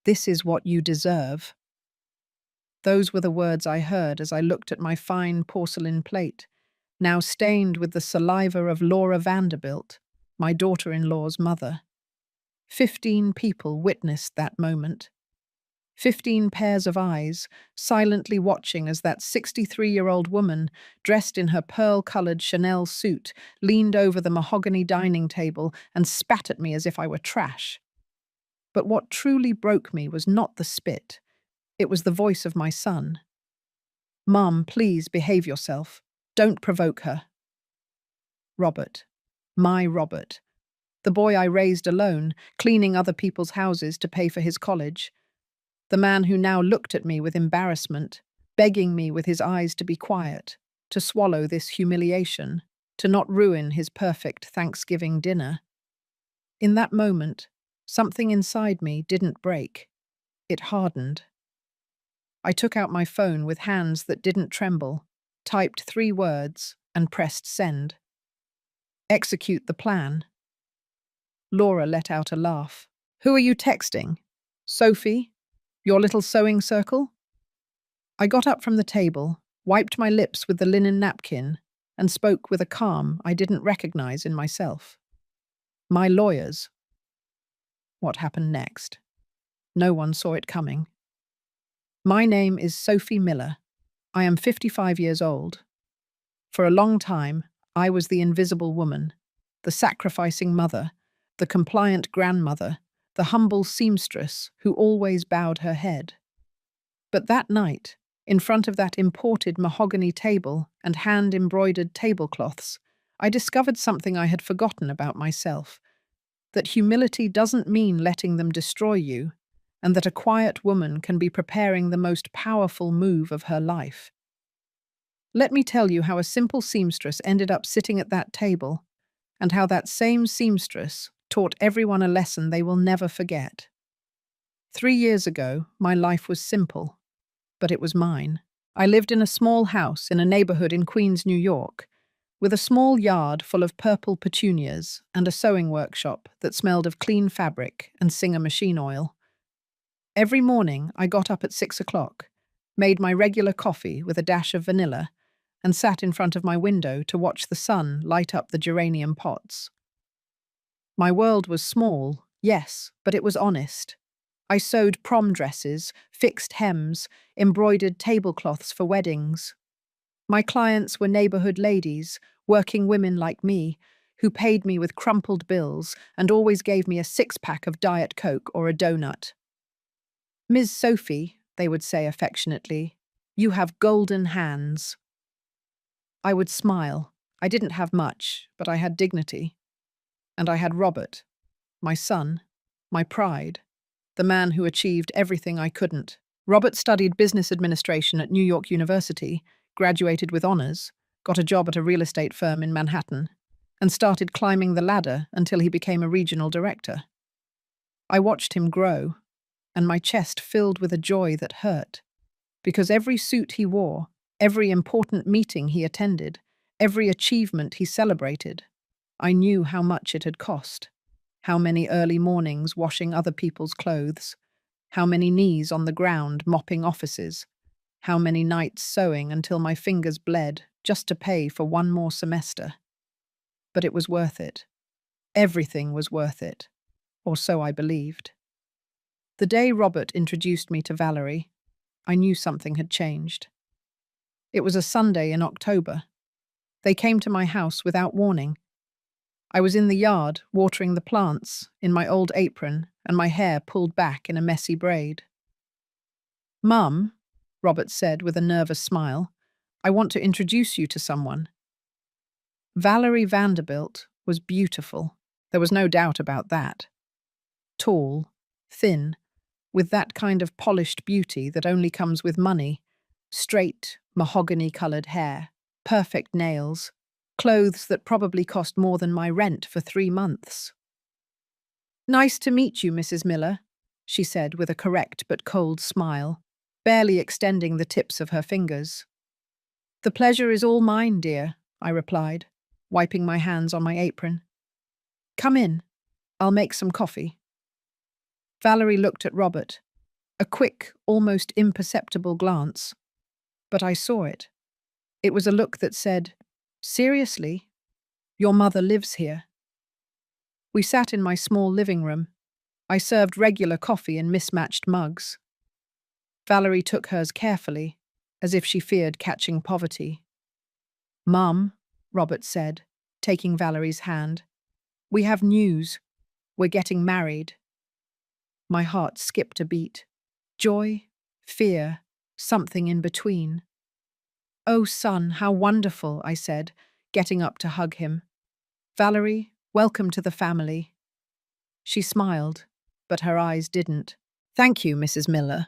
This is what you deserve." Those were the words I heard as I looked at my fine porcelain plate, now stained with the saliva of Laura Vanderbilt, my daughter-in-law's mother. 15 people witnessed that moment. 15 pairs of eyes, silently watching as that 63-year-old woman, dressed in her pearl-colored Chanel suit, leaned over the mahogany dining table and spat at me as if I were trash. But what truly broke me was not the spit. It was the voice of my son. "Mum, please behave yourself. Don't provoke her." Robert. My Robert. The boy I raised alone, cleaning other people's houses to pay for his college. The man who now looked at me with embarrassment, begging me with his eyes to be quiet, to swallow this humiliation, to not ruin his perfect Thanksgiving dinner. In that moment, something inside me didn't break. It hardened. I took out my phone with hands that didn't tremble, typed 3 words, and pressed send. "Execute the plan." Laura let out a laugh. "Who are you texting? Sophie? Your little sewing circle?" I got up from the table, wiped my lips with the linen napkin, and spoke with a calm I didn't recognize in myself. "My lawyers." What happened next? No one saw it coming. My name is Sophie Miller. I am 55 years old. For a long time, I was the invisible woman, the sacrificing mother, the compliant grandmother, the humble seamstress who always bowed her head. But that night, in front of that imported mahogany table and hand-embroidered tablecloths, I discovered something I had forgotten about myself, that humility doesn't mean letting them destroy you, and that a quiet woman can be preparing the most powerful move of her life. Let me tell you how a simple seamstress ended up sitting at that table, and how that same seamstress taught everyone a lesson they will never forget. 3 years ago, my life was simple, but it was mine. I lived in a small house in a neighborhood in Queens, New York, with a small yard full of purple petunias and a sewing workshop that smelled of clean fabric and Singer machine oil. Every morning, I got up at 6 o'clock, made my regular coffee with a dash of vanilla, and sat in front of my window to watch the sun light up the geranium pots. My world was small, yes, but it was honest. I sewed prom dresses, fixed hems, embroidered tablecloths for weddings. My clients were neighborhood ladies, working women like me, who paid me with crumpled bills and always gave me a 6-pack of Diet Coke or a donut. "Ms. Sophie," they would say affectionately, "you have golden hands." I would smile. I didn't have much, but I had dignity. And I had Robert, my son, my pride, the man who achieved everything I couldn't. Robert studied business administration at New York University, graduated with honors, got a job at a real estate firm in Manhattan, and started climbing the ladder until he became a regional director. I watched him grow, and my chest filled with a joy that hurt, because every suit he wore, every important meeting he attended, every achievement he celebrated, I knew how much it had cost. How many early mornings washing other people's clothes, how many knees on the ground mopping offices, how many nights sewing until my fingers bled just to pay for one more semester. But it was worth it. Everything was worth it, or so I believed. The day Robert introduced me to Valerie, I knew something had changed. It was a Sunday in October. They came to my house without warning. I was in the yard, watering the plants, in my old apron, and my hair pulled back in a messy braid. "Mum," Robert said with a nervous smile, "I want to introduce you to someone." Valerie Vanderbilt was beautiful. There was no doubt about that. Tall, thin, with that kind of polished beauty that only comes with money, straight, mahogany-colored hair, perfect nails, clothes that probably cost more than my rent for 3 months. "Nice to meet you, Mrs. Miller," she said with a correct but cold smile, barely extending the tips of her fingers. "The pleasure is all mine, dear," I replied, wiping my hands on my apron. "Come in. I'll make some coffee." Valerie looked at Robert, A quick, almost imperceptible glance. But I saw it. It was a look that said, "Seriously? Your mother lives here." We sat in my small living room. I served regular coffee in mismatched mugs. Valerie took hers carefully, as if she feared catching poverty. "Mum," Robert said, taking Valerie's hand, "we have news. We're getting married." My heart skipped a beat. Joy, fear, something in between. "Oh, son, how wonderful," I said, getting up to hug him. "Valerie, welcome to the family." She smiled, but her eyes didn't. "Thank you, Mrs. Miller.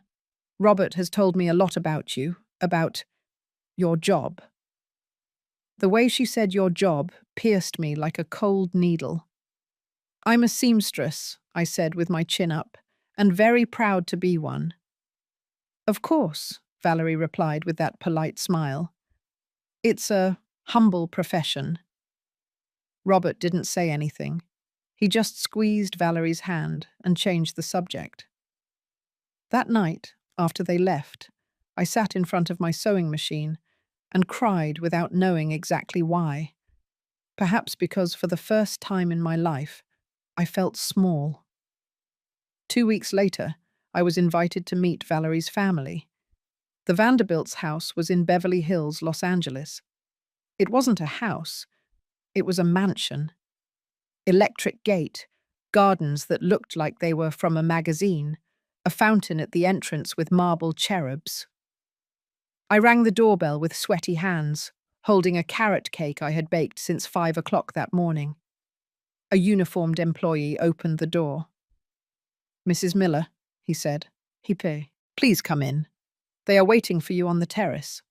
Robert has told me a lot about you, about your job." The way she said "your job" pierced me like a cold needle. "I'm a seamstress," I said with my chin up, "and very proud to be one." "Of course," Valerie replied with that polite smile. "It's a humble profession." Robert didn't say anything. He just squeezed Valerie's hand and changed the subject. That night, after they left, I sat in front of my sewing machine and cried without knowing exactly why. Perhaps because for the first time in my life, I felt small. 2 weeks later, I was invited to meet Valerie's family. The Vanderbilt's house was in Beverly Hills, Los Angeles. It wasn't a house, it was a mansion. Electric gate, gardens that looked like they were from a magazine, a fountain at the entrance with marble cherubs. I rang the doorbell with sweaty hands, holding a carrot cake I had baked since 5 o'clock that morning. A uniformed employee opened the door. "Mrs. Miller," he said. "Hipe, please come in. They are waiting for you on the terrace."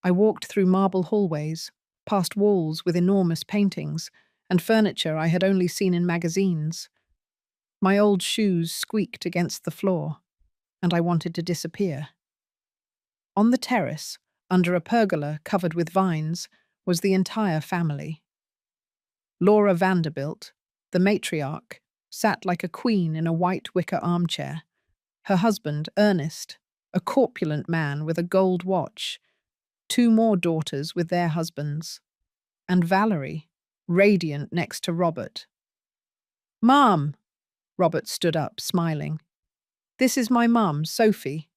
I walked through marble hallways, past walls with enormous paintings, and furniture I had only seen in magazines. My old shoes squeaked against the floor, and I wanted to disappear. On the terrace, under a pergola covered with vines, was the entire family. Laura Vanderbilt, the matriarch, sat like a queen in a white wicker armchair. Her husband, Ernest, a corpulent man with a gold watch, 2 more daughters with their husbands, and Valerie, radiant next to Robert. "Mom!" Robert stood up, smiling. "This is my mum, Sophie."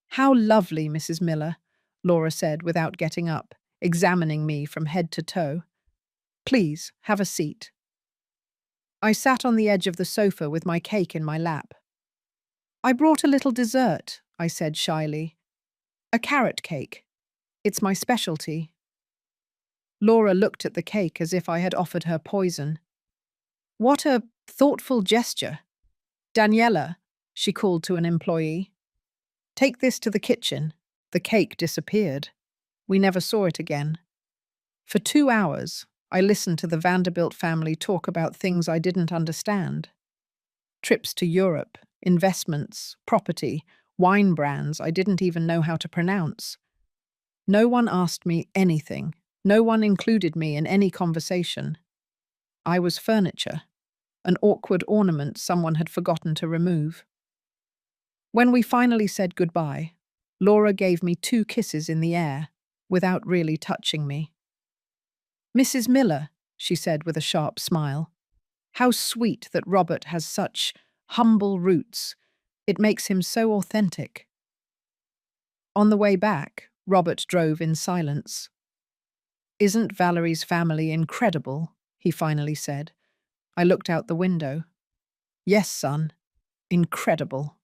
"How lovely, Mrs. Miller," Laura said without getting up, examining me from head to toe. "Please, have a seat." I sat on the edge of the sofa with my cake in my lap. "I brought a little dessert," I said shyly. "A carrot cake. It's my specialty." Laura looked at the cake as if I had offered her poison. "What a thoughtful gesture. Daniela," she called to an employee, "take this to the kitchen." The cake disappeared. We never saw it again. For 2 hours, I listened to the Vanderbilt family talk about things I didn't understand. Trips to Europe, investments, property, wine brands I didn't even know how to pronounce. No one asked me anything. No one included me in any conversation. I was furniture, an awkward ornament someone had forgotten to remove. When we finally said goodbye, Laura gave me 2 kisses in the air, without really touching me. "Mrs. Miller," she said with a sharp smile, "how sweet that Robert has such humble roots. It makes him so authentic." On the way back, Robert drove in silence. "Isn't Valerie's family incredible?" he finally said. I looked out the window. "Yes, son, incredible."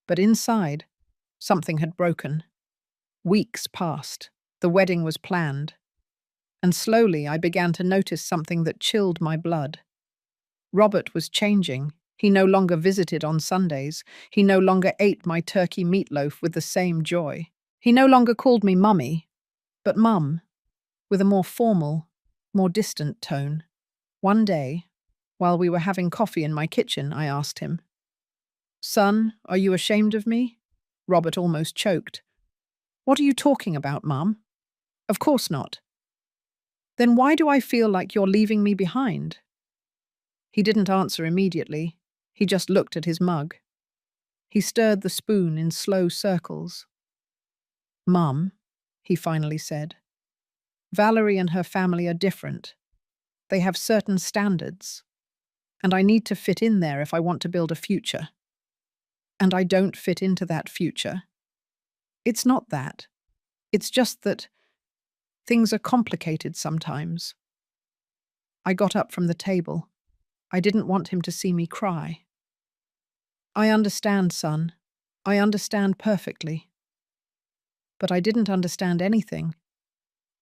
But inside, something had broken. Weeks passed. The wedding was planned. And slowly I began to notice something that chilled my blood. Robert was changing. He no longer visited on Sundays. He no longer ate my turkey meatloaf with the same joy. He no longer called me mummy, but mum, with a more formal, more distant tone. One day, while we were having coffee in my kitchen, I asked him, "Son, are you ashamed of me?" Robert almost choked. "What are you talking about, Mum?" "Of course not." "Then why do I feel like you're leaving me behind?" He didn't answer immediately. He just looked at his mug. He stirred the spoon in slow circles. "Mum," he finally said, "Valerie and her family are different. They have certain standards, and I need to fit in there if I want to build a future. And I don't fit into that future. It's not that. It's just that things are complicated sometimes." I got up from the table. I didn't want him to see me cry. "I understand, son. I understand perfectly." But I didn't understand anything.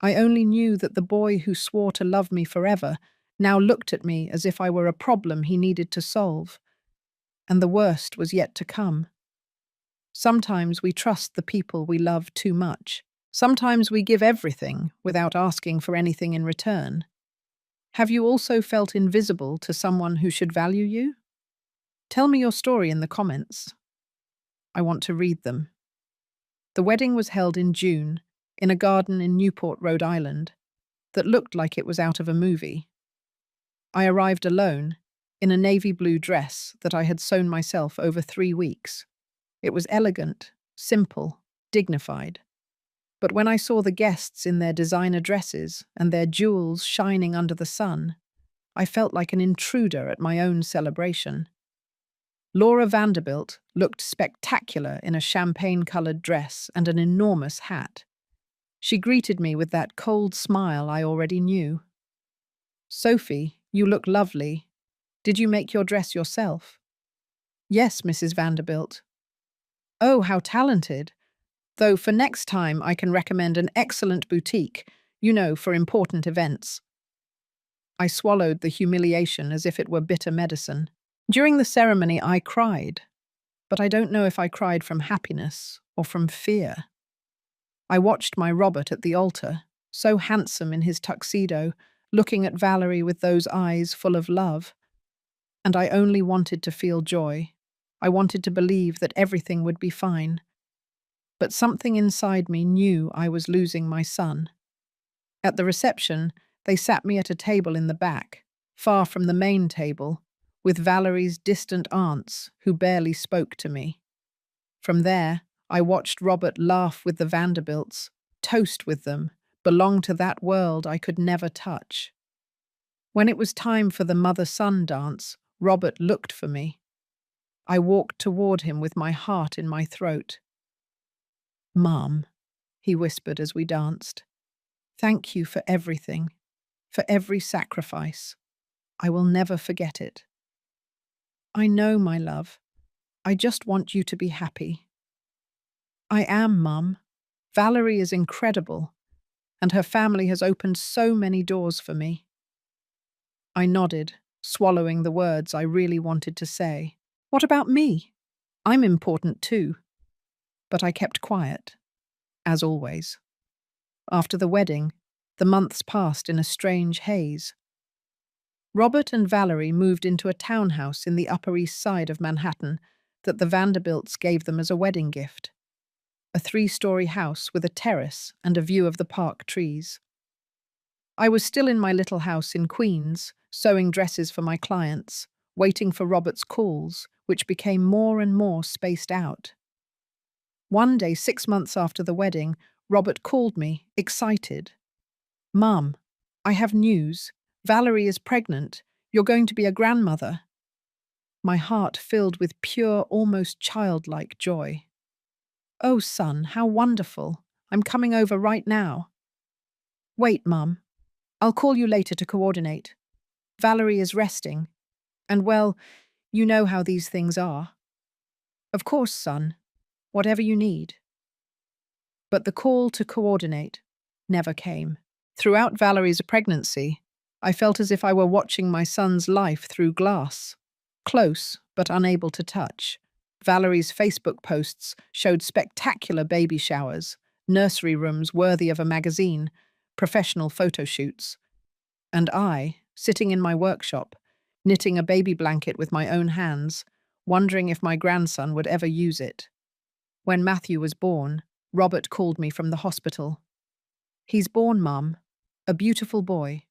I only knew that the boy who swore to love me forever now looked at me as if I were a problem he needed to solve. And the worst was yet to come. Sometimes we trust the people we love too much. Sometimes we give everything without asking for anything in return. Have you also felt invisible to someone who should value you? Tell me your story in the comments. I want to read them. The wedding was held in June, in a garden in Newport, Rhode Island, that looked like it was out of a movie. I arrived alone, in a navy blue dress that I had sewn myself over 3 weeks. It was elegant, simple, dignified. But when I saw the guests in their designer dresses and their jewels shining under the sun, I felt like an intruder at my own celebration. Laura Vanderbilt looked spectacular in a champagne-colored dress and an enormous hat. She greeted me with that cold smile I already knew. "Sophie, you look lovely. Did you make your dress yourself?" "Yes, Mrs. Vanderbilt." "Oh, how talented. Though for next time I can recommend an excellent boutique, for important events." I swallowed the humiliation as if it were bitter medicine. During the ceremony, I cried, but I don't know if I cried from happiness or from fear. I watched my Robert at the altar, so handsome in his tuxedo, looking at Valerie with those eyes full of love. And I only wanted to feel joy. I wanted to believe that everything would be fine. But something inside me knew I was losing my son. At the reception, they sat me at a table in the back, far from the main table, with Valerie's distant aunts who barely spoke to me. From there, I watched Robert laugh with the Vanderbilts, toast with them, belong to that world I could never touch. When it was time for the mother-son dance, Robert looked for me. I walked toward him with my heart in my throat. "Mom," he whispered as we danced, "thank you for everything, for every sacrifice. I will never forget it." "I know, my love. I just want you to be happy." "I am, Mum. Valerie is incredible, and her family has opened so many doors for me." I nodded, swallowing the words I really wanted to say. "What about me? I'm important too." But I kept quiet, as always. After the wedding, the months passed in a strange haze. Robert and Valerie moved into a townhouse in the Upper East Side of Manhattan that the Vanderbilts gave them as a wedding gift. A 3-story house with a terrace and a view of the park trees. I was still in my little house in Queens, sewing dresses for my clients, waiting for Robert's calls, which became more and more spaced out. One day, 6 months after the wedding, Robert called me, excited. "Mum, I have news. Valerie is pregnant. You're going to be a grandmother." My heart filled with pure, almost childlike joy. "Oh, son, how wonderful. I'm coming over right now." "Wait, Mum. I'll call you later to coordinate. Valerie is resting. And well, you know how these things are." "Of course, son. Whatever you need." But the call to coordinate never came. Throughout Valerie's pregnancy, I felt as if I were watching my son's life through glass, close but unable to touch. Valerie's Facebook posts showed spectacular baby showers, nursery rooms worthy of a magazine, professional photo shoots. And I, sitting in my workshop, knitting a baby blanket with my own hands, wondering if my grandson would ever use it. When Matthew was born, Robert called me from the hospital. "He's born, Mum. A beautiful boy.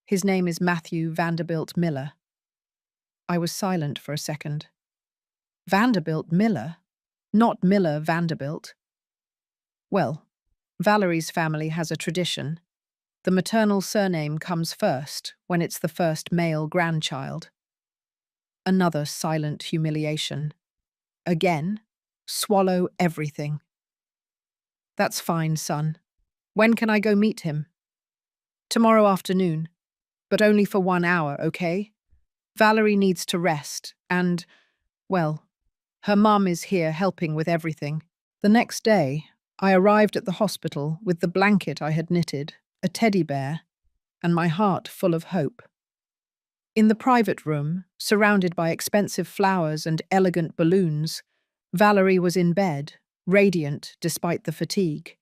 His name is Matthew Vanderbilt Miller." I was silent for a second. Vanderbilt Miller? Not Miller Vanderbilt. Well, Valerie's family has a tradition. The maternal surname comes first when it's the first male grandchild. Another silent humiliation. Again, swallow everything. That's fine, son. When can I go meet him? Tomorrow afternoon, but only for 1 hour, okay? Valerie needs to rest, and, well, her mum is here helping with everything. The next day, I arrived at the hospital with the blanket I had knitted, a teddy bear, and my heart full of hope. In the private room, surrounded by expensive flowers and elegant balloons, Valerie was in bed, radiant despite the fatigue.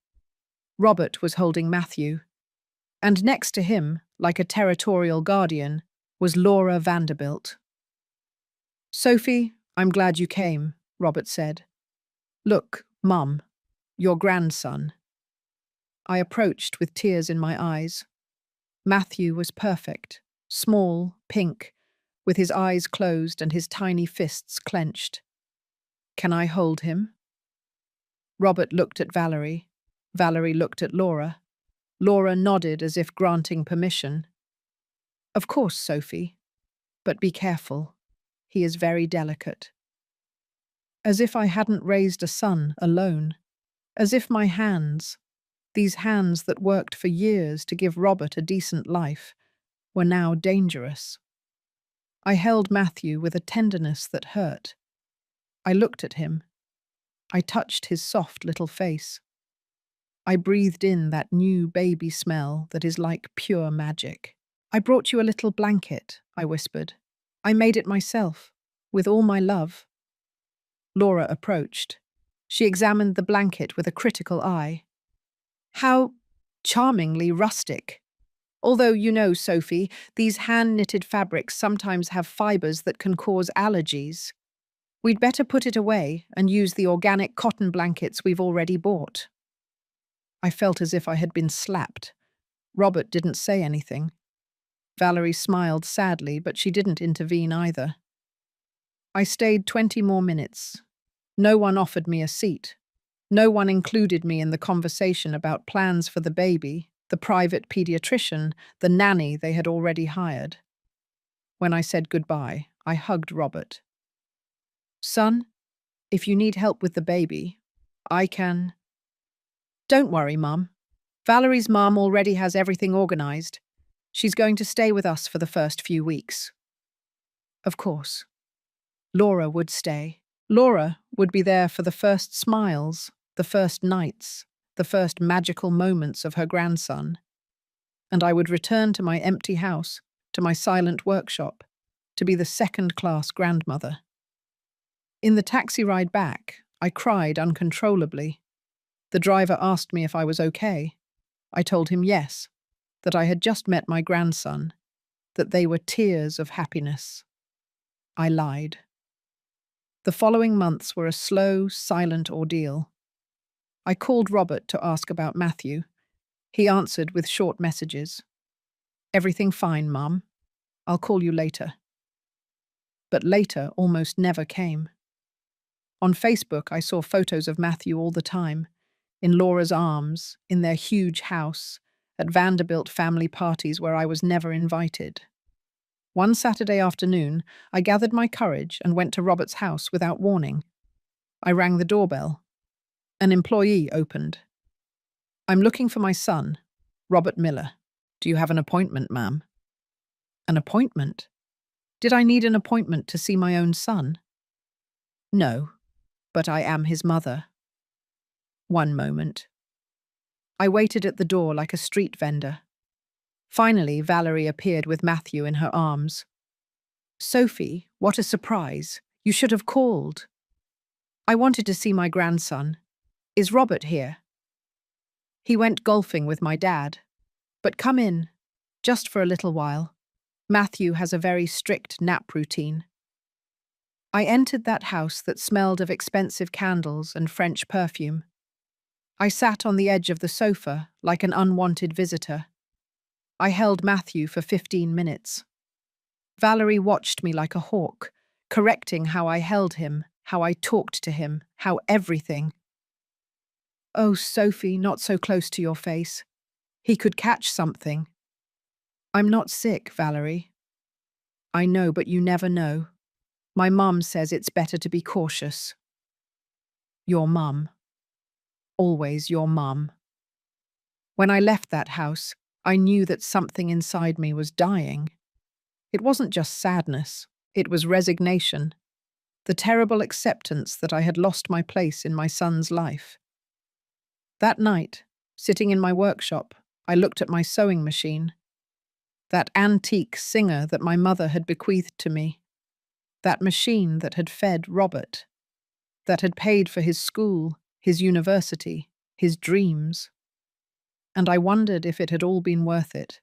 Robert was holding Matthew, and next to him, like a territorial guardian, was Laura Vanderbilt. "Sophie, I'm glad you came," Robert said. "Look, Mum, your grandson." I approached with tears in my eyes. Matthew was perfect, small, pink, with his eyes closed and his tiny fists clenched. "Can I hold him?" Robert looked at Valerie. Valerie looked at Laura. Laura nodded as if granting permission. "Of course, Sophie, but be careful. He is very delicate." As if I hadn't raised a son alone. As if my hands, these hands that worked for years to give Robert a decent life, were now dangerous. I held Matthew with a tenderness that hurt. I looked at him. I touched his soft little face. I breathed in that new baby smell that is like pure magic. "I brought you a little blanket," I whispered. "I made it myself, with all my love." Laura approached. She examined the blanket with a critical eye. "How charmingly rustic. Although, you know, Sophie, these hand-knitted fabrics sometimes have fibers that can cause allergies. We'd better put it away and use the organic cotton blankets we've already bought." I felt as if I had been slapped. Robert didn't say anything. Valerie smiled sadly, but she didn't intervene either. I stayed 20 more minutes. No one offered me a seat. No one included me in the conversation about plans for the baby, the private pediatrician, the nanny they had already hired. When I said goodbye, I hugged Robert. "Son, if you need help with the baby, I can—" "Don't worry, Mum. Valerie's mum already has everything organized. She's going to stay with us for the first few weeks." Of course. Laura would stay. Laura would be there for the first smiles, the first nights, the first magical moments of her grandson. And I would return to my empty house, to my silent workshop, to be the second-class grandmother. In the taxi ride back, I cried uncontrollably. The driver asked me if I was okay. I told him yes, that I had just met my grandson, that they were tears of happiness. I lied. The following months were a slow, silent ordeal. I called Robert to ask about Matthew. He answered with short messages. "Everything fine, Mum. I'll call you later." But later almost never came. On Facebook, I saw photos of Matthew all the time, in Laura's arms, in their huge house, at Vanderbilt family parties where I was never invited. One Saturday afternoon, I gathered my courage and went to Robert's house without warning. I rang the doorbell. An employee opened. "I'm looking for my son, Robert Miller. Do you have an appointment, ma'am?" An appointment? Did I need an appointment to see my own son? No, but I am his mother. One moment. I waited at the door like a street vendor. Finally, Valerie appeared with Matthew in her arms. "Sophie, what a surprise. You should have called." "I wanted to see my grandson. Is Robert here?" "He went golfing with my dad. But come in, just for a little while. Matthew has a very strict nap routine." I entered that house that smelled of expensive candles and French perfume. I sat on the edge of the sofa like an unwanted visitor. I held Matthew for 15 minutes. Valerie watched me like a hawk, correcting how I held him, how I talked to him, how everything. Oh, Sophie, not so close to your face. He could catch something. I'm not sick, Valerie. I know, but you never know. My mum says it's better to be cautious. Your mum. Always your mum. When I left that house, I knew that something inside me was dying. It wasn't just sadness, it was resignation, the terrible acceptance that I had lost my place in my son's life. That night, sitting in my workshop, I looked at my sewing machine. That antique Singer that my mother had bequeathed to me. That machine that had fed Robert. That had paid for his school, his university, his dreams. And I wondered if it had all been worth it.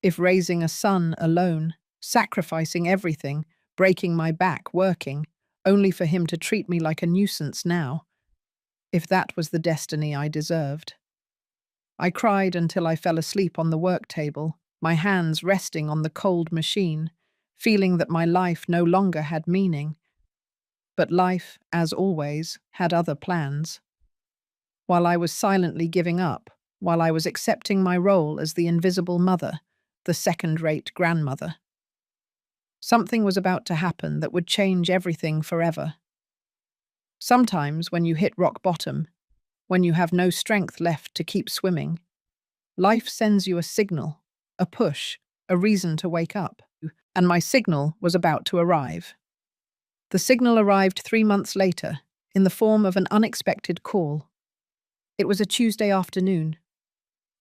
If raising a son alone, sacrificing everything, breaking my back, working, only for him to treat me like a nuisance now, if that was the destiny I deserved. I cried until I fell asleep on the work table, my hands resting on the cold machine, feeling that my life no longer had meaning. But life, as always, had other plans. While I was silently giving up, while I was accepting my role as the invisible mother, the second-rate grandmother, something was about to happen that would change everything forever. Sometimes, when you hit rock bottom, when you have no strength left to keep swimming, life sends you a signal, a push, a reason to wake up. And my signal was about to arrive. The signal arrived 3 months later, in the form of an unexpected call. It was a Tuesday afternoon.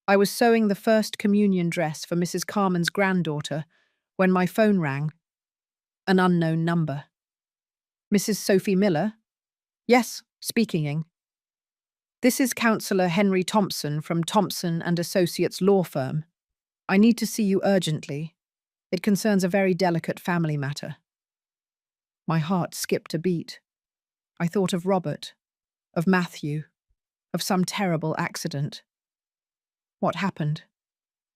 I was sewing the first communion dress for Mrs. Carmen's granddaughter when my phone rang. An unknown number. Mrs. Sophie Miller? Yes, speaking. This is Councillor Henry Thompson from Thompson and Associates Law Firm. I need to see you urgently. It concerns a very delicate family matter. My heart skipped a beat. I thought of Robert, of Matthew, of some terrible accident. What happened?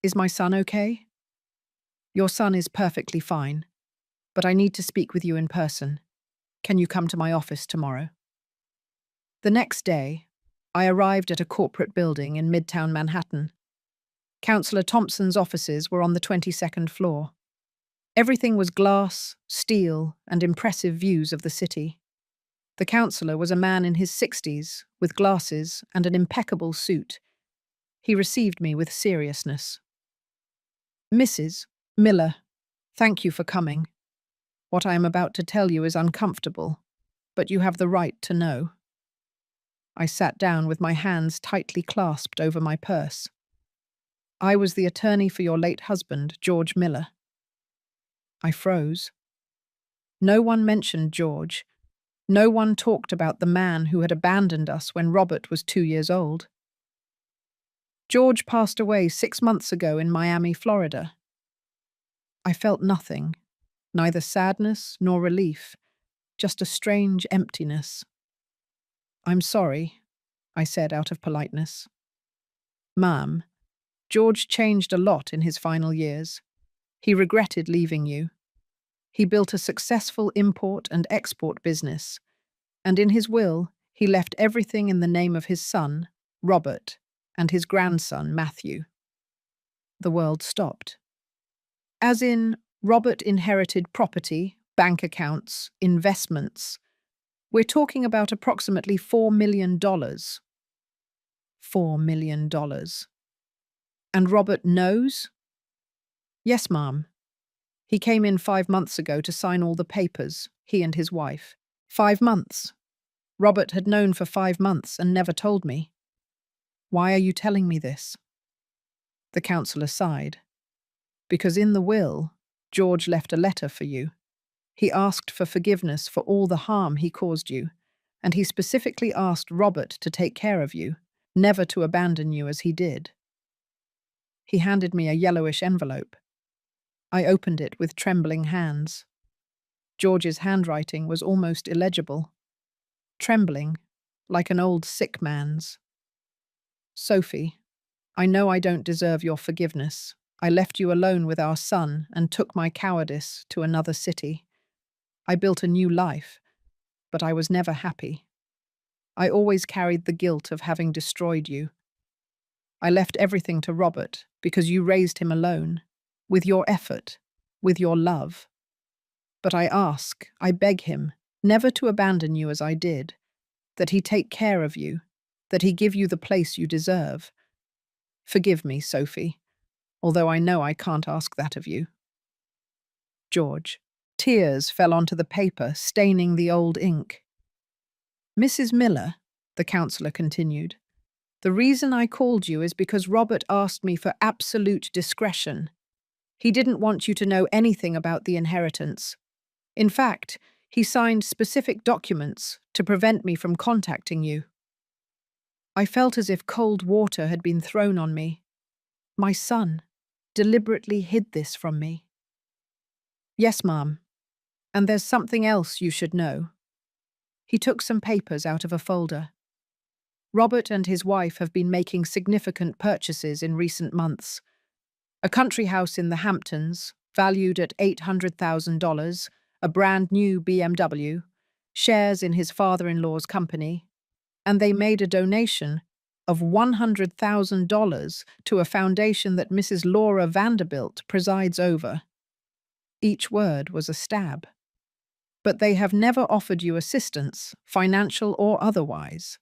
Is my son okay? Your son is perfectly fine, but I need to speak with you in person. Can you come to my office tomorrow? The next day, I arrived at a corporate building in Midtown Manhattan. Councillor Thompson's offices were on the 22nd floor. Everything was glass, steel, and impressive views of the city. The councillor was a man in his 60s, with glasses and an impeccable suit. He received me with seriousness. Mrs. Miller, thank you for coming. What I am about to tell you is uncomfortable, but you have the right to know. I sat down with my hands tightly clasped over my purse. I was the attorney for your late husband, George Miller. I froze. No one mentioned George. No one talked about the man who had abandoned us when Robert was 2 years old. George passed away 6 months ago in Miami, Florida. I felt nothing, neither sadness nor relief, just a strange emptiness. I'm sorry, I said out of politeness. Ma'am, George changed a lot in his final years. He regretted leaving you. He built a successful import and export business, and in his will, he left everything in the name of his son, Robert, and his grandson, Matthew. The world stopped. As in, Robert inherited property, bank accounts, investments. We're talking about approximately $4 million. $4 million. And Robert knows? Yes, ma'am. He came in 5 months ago to sign all the papers, he and his wife. 5 months. Robert had known for 5 months and never told me. Why are you telling me this? The councillor sighed. Because in the will, George left a letter for you. He asked for forgiveness for all the harm he caused you, and he specifically asked Robert to take care of you, never to abandon you as he did. He handed me a yellowish envelope. I opened it with trembling hands. George's handwriting was almost illegible. Trembling, like an old sick man's. Sophie, I know I don't deserve your forgiveness. I left you alone with our son and took my cowardice to another city. I built a new life. but I was never happy. I always carried the guilt of having destroyed you. I left everything to Robert because you raised him alone, with your effort, with your love. But I beg him, never to abandon you as I did, that he take care of you, that he give you the place you deserve. Forgive me, Sophie, although I know I can't ask that of you. George. Tears fell onto the paper, staining the old ink. Mrs. Miller, the counsellor continued, the reason I called you is because Robert asked me for absolute discretion. He didn't want you to know anything about the inheritance. In fact, he signed specific documents to prevent me from contacting you. I felt as if cold water had been thrown on me. My son deliberately hid this from me. Yes, ma'am. And there's something else you should know. He took some papers out of a folder. Robert and his wife have been making significant purchases in recent months. A country house in the Hamptons, valued at $800,000, a brand new BMW, shares in his father-in-law's company, and they made a donation of $100,000 to a foundation that Mrs. Laura Vanderbilt presides over. Each word was a stab. But they have never offered you assistance, financial or otherwise.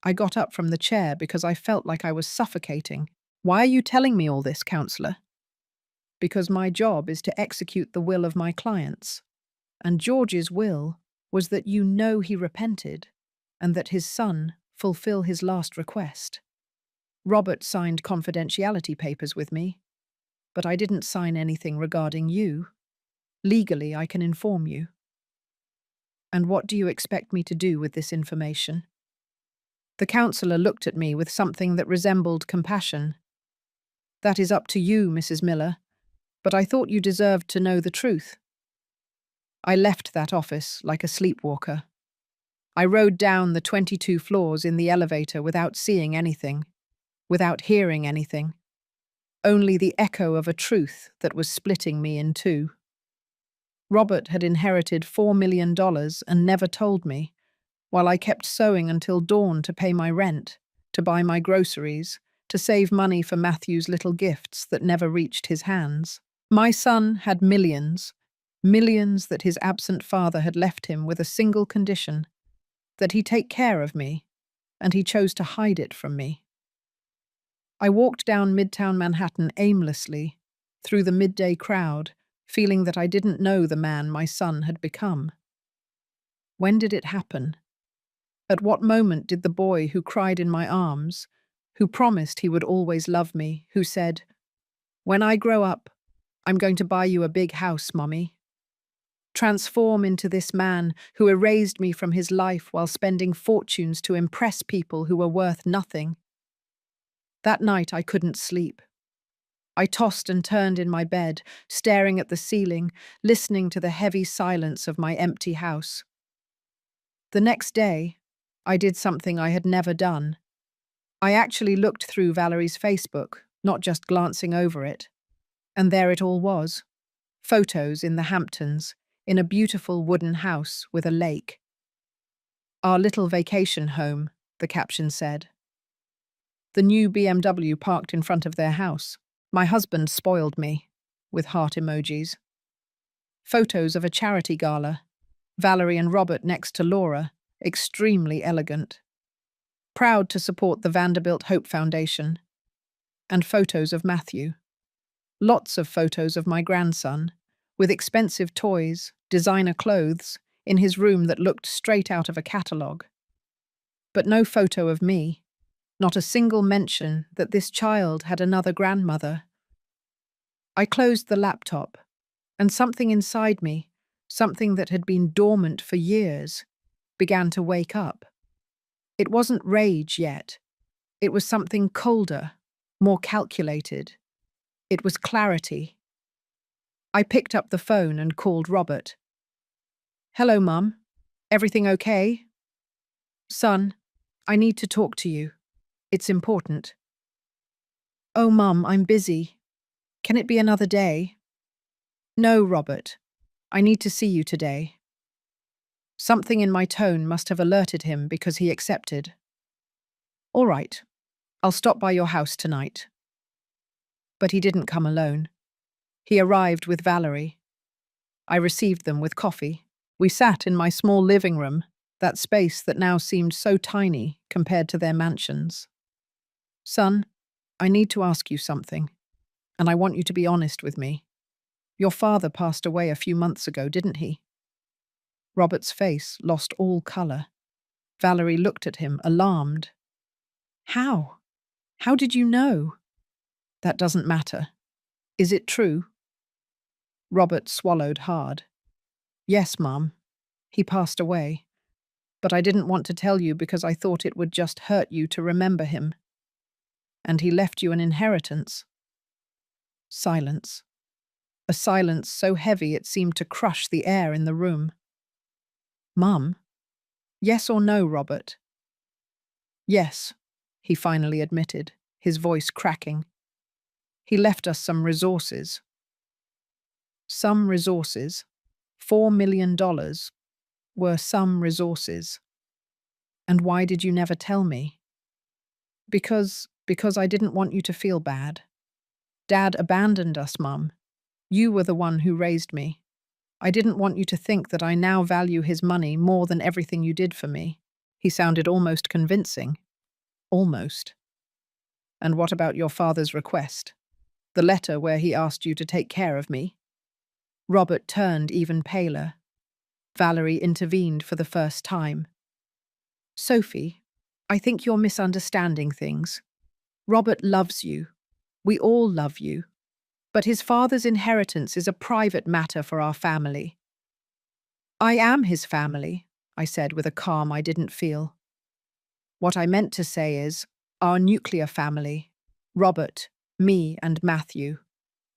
I got up from the chair because I felt like I was suffocating. Why are you telling me all this, counsellor? Because my job is to execute the will of my clients. And George's will was that you know he repented and that his son fulfill his last request. Robert signed confidentiality papers with me, but I didn't sign anything regarding you. Legally, I can inform you. And what do you expect me to do with this information? The counsellor looked at me with something that resembled compassion. That is up to you, Mrs. Miller, but I thought you deserved to know the truth. I left that office like a sleepwalker. I rode down the 22 floors in the elevator without seeing anything, without hearing anything. Only the echo of a truth that was splitting me in two. Robert had inherited $4 million and never told me, while I kept sewing until dawn to pay my rent, to buy my groceries, to save money for Matthew's little gifts that never reached his hands. My son had millions, millions that his absent father had left him with a single condition, that he take care of me, and he chose to hide it from me. I walked down Midtown Manhattan aimlessly, through the midday crowd, feeling that I didn't know the man my son had become. When did it happen? At what moment did the boy who cried in my arms, who promised he would always love me, who said, "When I grow up, I'm going to buy you a big house, Mommy," transform into this man who erased me from his life while spending fortunes to impress people who were worth nothing? That night I couldn't sleep. I tossed and turned in my bed, staring at the ceiling, listening to the heavy silence of my empty house. The next day, I did something I had never done. I actually looked through Valerie's Facebook, not just glancing over it. And there it all was. Photos in the Hamptons, in a beautiful wooden house with a lake. "Our little vacation home," the caption said. The new BMW parked in front of their house. My husband spoiled me, with heart emojis. Photos of a charity gala. Valerie and Robert next to Laura, extremely elegant. Proud to support the Vanderbilt Hope Foundation. And photos of Matthew. Lots of photos of my grandson, with expensive toys, designer clothes, in his room that looked straight out of a catalogue. But no photo of me. Not a single mention that this child had another grandmother. I closed the laptop, and something inside me, something that had been dormant for years, began to wake up. It wasn't rage yet. It was something colder, more calculated. It was clarity. I picked up the phone and called Robert. "Hello, Mum. Everything okay?" "Son, I need to talk to you. It's important." "Oh, Mum, I'm busy. Can it be another day?" "No, Robert. I need to see you today." Something in my tone must have alerted him because he accepted. All right, I'll stop by your house tonight. But he didn't come alone. He arrived with Valerie. I received them with coffee. We sat in my small living room, that space that now seemed so tiny compared to their mansions. Son, I need to ask you something, and I want you to be honest with me. Your father passed away a few months ago, didn't he? Robert's face lost all colour. Valerie looked at him, alarmed. How? How did you know? That doesn't matter. Is it true? Robert swallowed hard. Yes, Mum. He passed away. But I didn't want to tell you because I thought it would just hurt you to remember him. And he left you an inheritance. Silence. A silence so heavy it seemed to crush the air in the room. Mum? Yes or no, Robert? Yes, he finally admitted, his voice cracking. He left us some resources. Some resources. $4 million were some resources. And why did you never tell me? Because I didn't want you to feel bad. Dad abandoned us, Mum. You were the one who raised me. I didn't want you to think that I now value his money more than everything you did for me. He sounded almost convincing. Almost. And what about your father's request? The letter where he asked you to take care of me? Robert turned even paler. Valerie intervened for the first time. Sophie, I think you're misunderstanding things. Robert loves you. We all love you. But his father's inheritance is a private matter for our family. I am his family, I said with a calm I didn't feel. What I meant to say is, our nuclear family. Robert, me, and Matthew.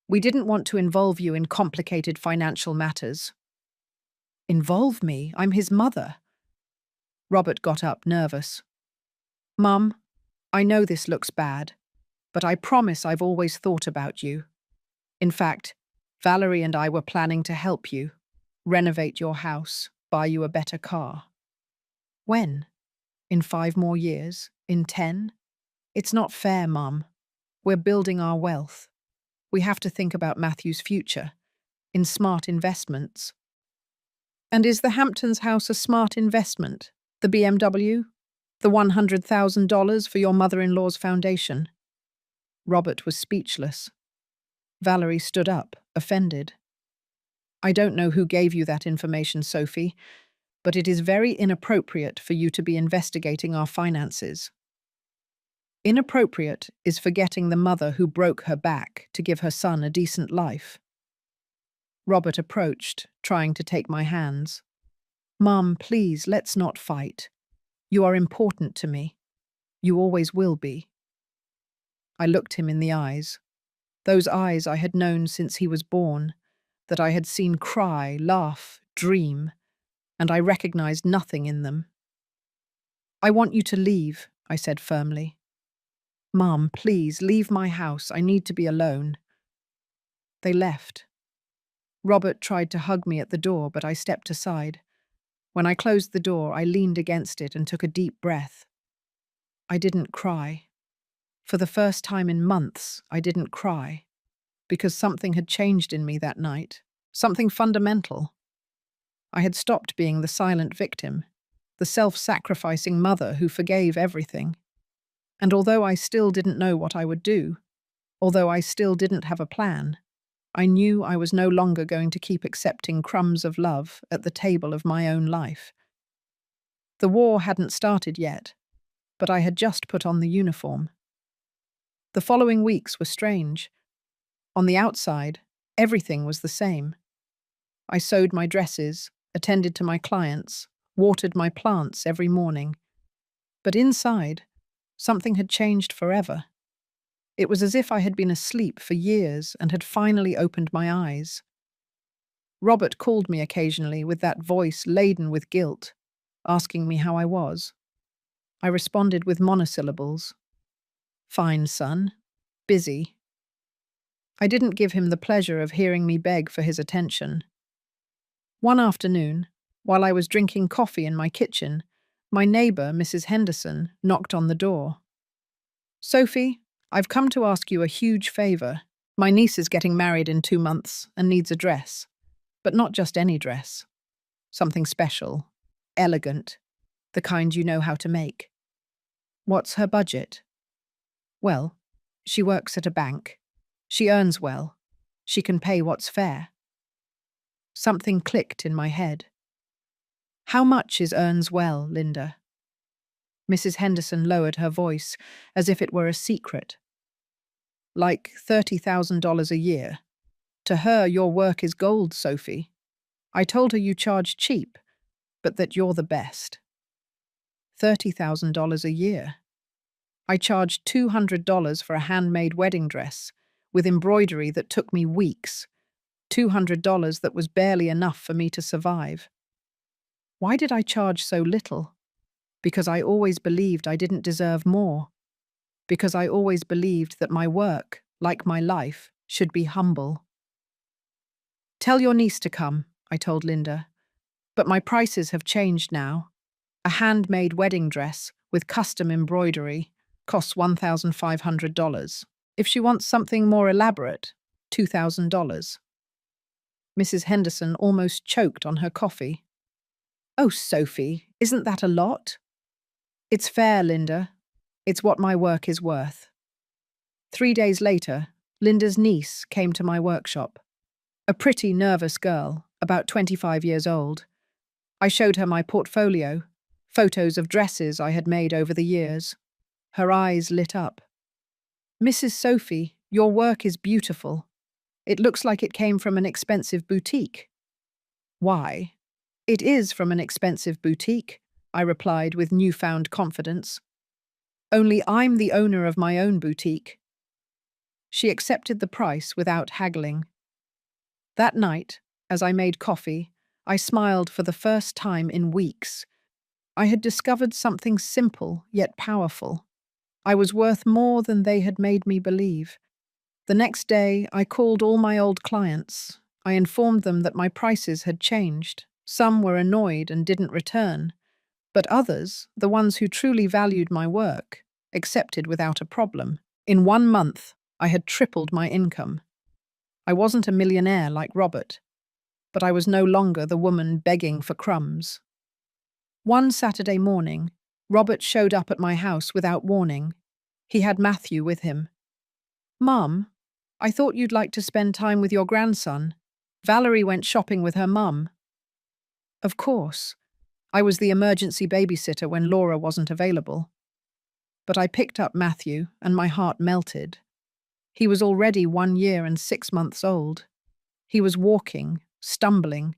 We didn't want to involve you in complicated financial matters. Involve me? I'm his mother. Robert got up, nervous. Mum, I know this looks bad, but I promise I've always thought about you. In fact, Valerie and I were planning to help you, renovate your house, buy you a better car. When? In 5 more years? In 10? It's not fair, Mum. We're building our wealth. We have to think about Matthew's future, in smart investments. And is the Hamptons house a smart investment? The BMW? The $100,000 for your mother-in-law's foundation? Robert was speechless. Valerie stood up, offended. I don't know who gave you that information, Sophie, but it is very inappropriate for you to be investigating our finances. Inappropriate is forgetting the mother who broke her back to give her son a decent life. Robert approached, trying to take my hands. Mum, please, let's not fight. You are important to me. You always will be. I looked him in the eyes. Those eyes I had known since he was born, that I had seen cry, laugh, dream, and I recognized nothing in them. I want you to leave, I said firmly. Mum, please, leave my house. I need to be alone. They left. Robert tried to hug me at the door, but I stepped aside. When I closed the door, I leaned against it and took a deep breath. I didn't cry. For the first time in months, I didn't cry, because something had changed in me that night, something fundamental. I had stopped being the silent victim, the self-sacrificing mother who forgave everything. And although I still didn't know what I would do, although I still didn't have a plan, I knew I was no longer going to keep accepting crumbs of love at the table of my own life. The war hadn't started yet, but I had just put on the uniform. The following weeks were strange. On the outside, everything was the same. I sewed my dresses, attended to my clients, watered my plants every morning. But inside, something had changed forever. It was as if I had been asleep for years and had finally opened my eyes. Robert called me occasionally with that voice laden with guilt, asking me how I was. I responded with monosyllables. Fine, son. Busy. I didn't give him the pleasure of hearing me beg for his attention. One afternoon, While I was drinking coffee in my kitchen, my neighbour, Mrs. Henderson, knocked on the door. "Sophie, I've come to ask you a huge favour. My niece is getting married in 2 months and needs a dress. But not just any dress. Something special, elegant, the kind you know how to make." "What's her budget?" "Well, she works at a bank. She earns well. She can pay what's fair." Something clicked in my head. "How much is earns well, Linda?" Mrs. Henderson lowered her voice, as if it were a secret. "Like $30,000 a year. To her, your work is gold, Sophie. I told her you charge cheap, but that you're the best." $30,000 a year. I charged $200 for a handmade wedding dress, with embroidery that took me weeks. $200 that was barely enough for me to survive. Why did I charge so little? Because I always believed I didn't deserve more. Because I always believed that my work, like my life, should be humble. "Tell your niece to come," I told Linda. "But my prices have changed now. A handmade wedding dress with custom embroidery costs $1,500. If she wants something more elaborate, $2,000. Mrs. Henderson almost choked on her coffee. "Oh, Sophie, isn't that a lot?" "It's fair, Linda. It's what my work is worth." 3 days later, Linda's niece came to my workshop. A pretty, nervous girl, about 25 years old. I showed her my portfolio, photos of dresses I had made over the years. Her eyes lit up. "Mrs. Sophie, your work is beautiful. It looks like it came from an expensive boutique." "Why? It is from an expensive boutique," I replied with newfound confidence. "Only I'm the owner of my own boutique." She accepted the price without haggling. That night, as I made coffee, I smiled for the first time in weeks. I had discovered something simple yet powerful. I was worth more than they had made me believe. The next day, I called all my old clients. I informed them that my prices had changed. Some were annoyed and didn't return, but others, the ones who truly valued my work, accepted without a problem. In 1 month, I had tripled my income. I wasn't a millionaire like Robert, but I was no longer the woman begging for crumbs. One Saturday morning, Robert showed up at my house without warning. He had Matthew with him. "Mum, I thought you'd like to spend time with your grandson. Valerie went shopping with her mum." Of course. I was the emergency babysitter when Laura wasn't available. But I picked up Matthew, and my heart melted. He was already 1 year and 6 months old. He was walking, stumbling.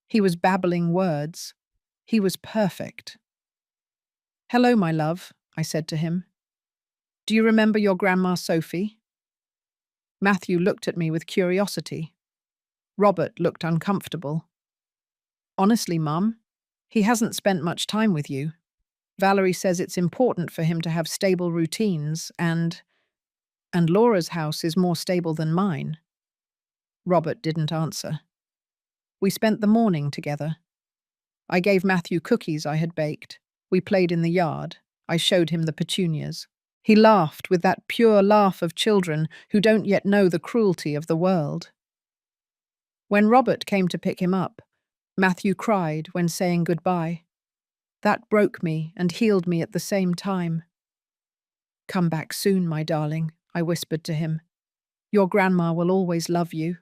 He was babbling words. He was perfect. "Hello, my love," I said to him. "Do you remember your Grandma Sophie?" Matthew looked at me with curiosity. Robert looked uncomfortable. "Honestly, Mum, he hasn't spent much time with you. Valerie says it's important for him to have stable routines and Laura's house is more stable than mine." Robert didn't answer. We spent the morning together. I gave Matthew cookies I had baked. We played in the yard. I showed him the petunias. He laughed with that pure laugh of children who don't yet know the cruelty of the world. When Robert came to pick him up, Matthew cried when saying goodbye. That broke me and healed me at the same time. "Come back soon, my darling," I whispered to him. "Your grandma will always love you."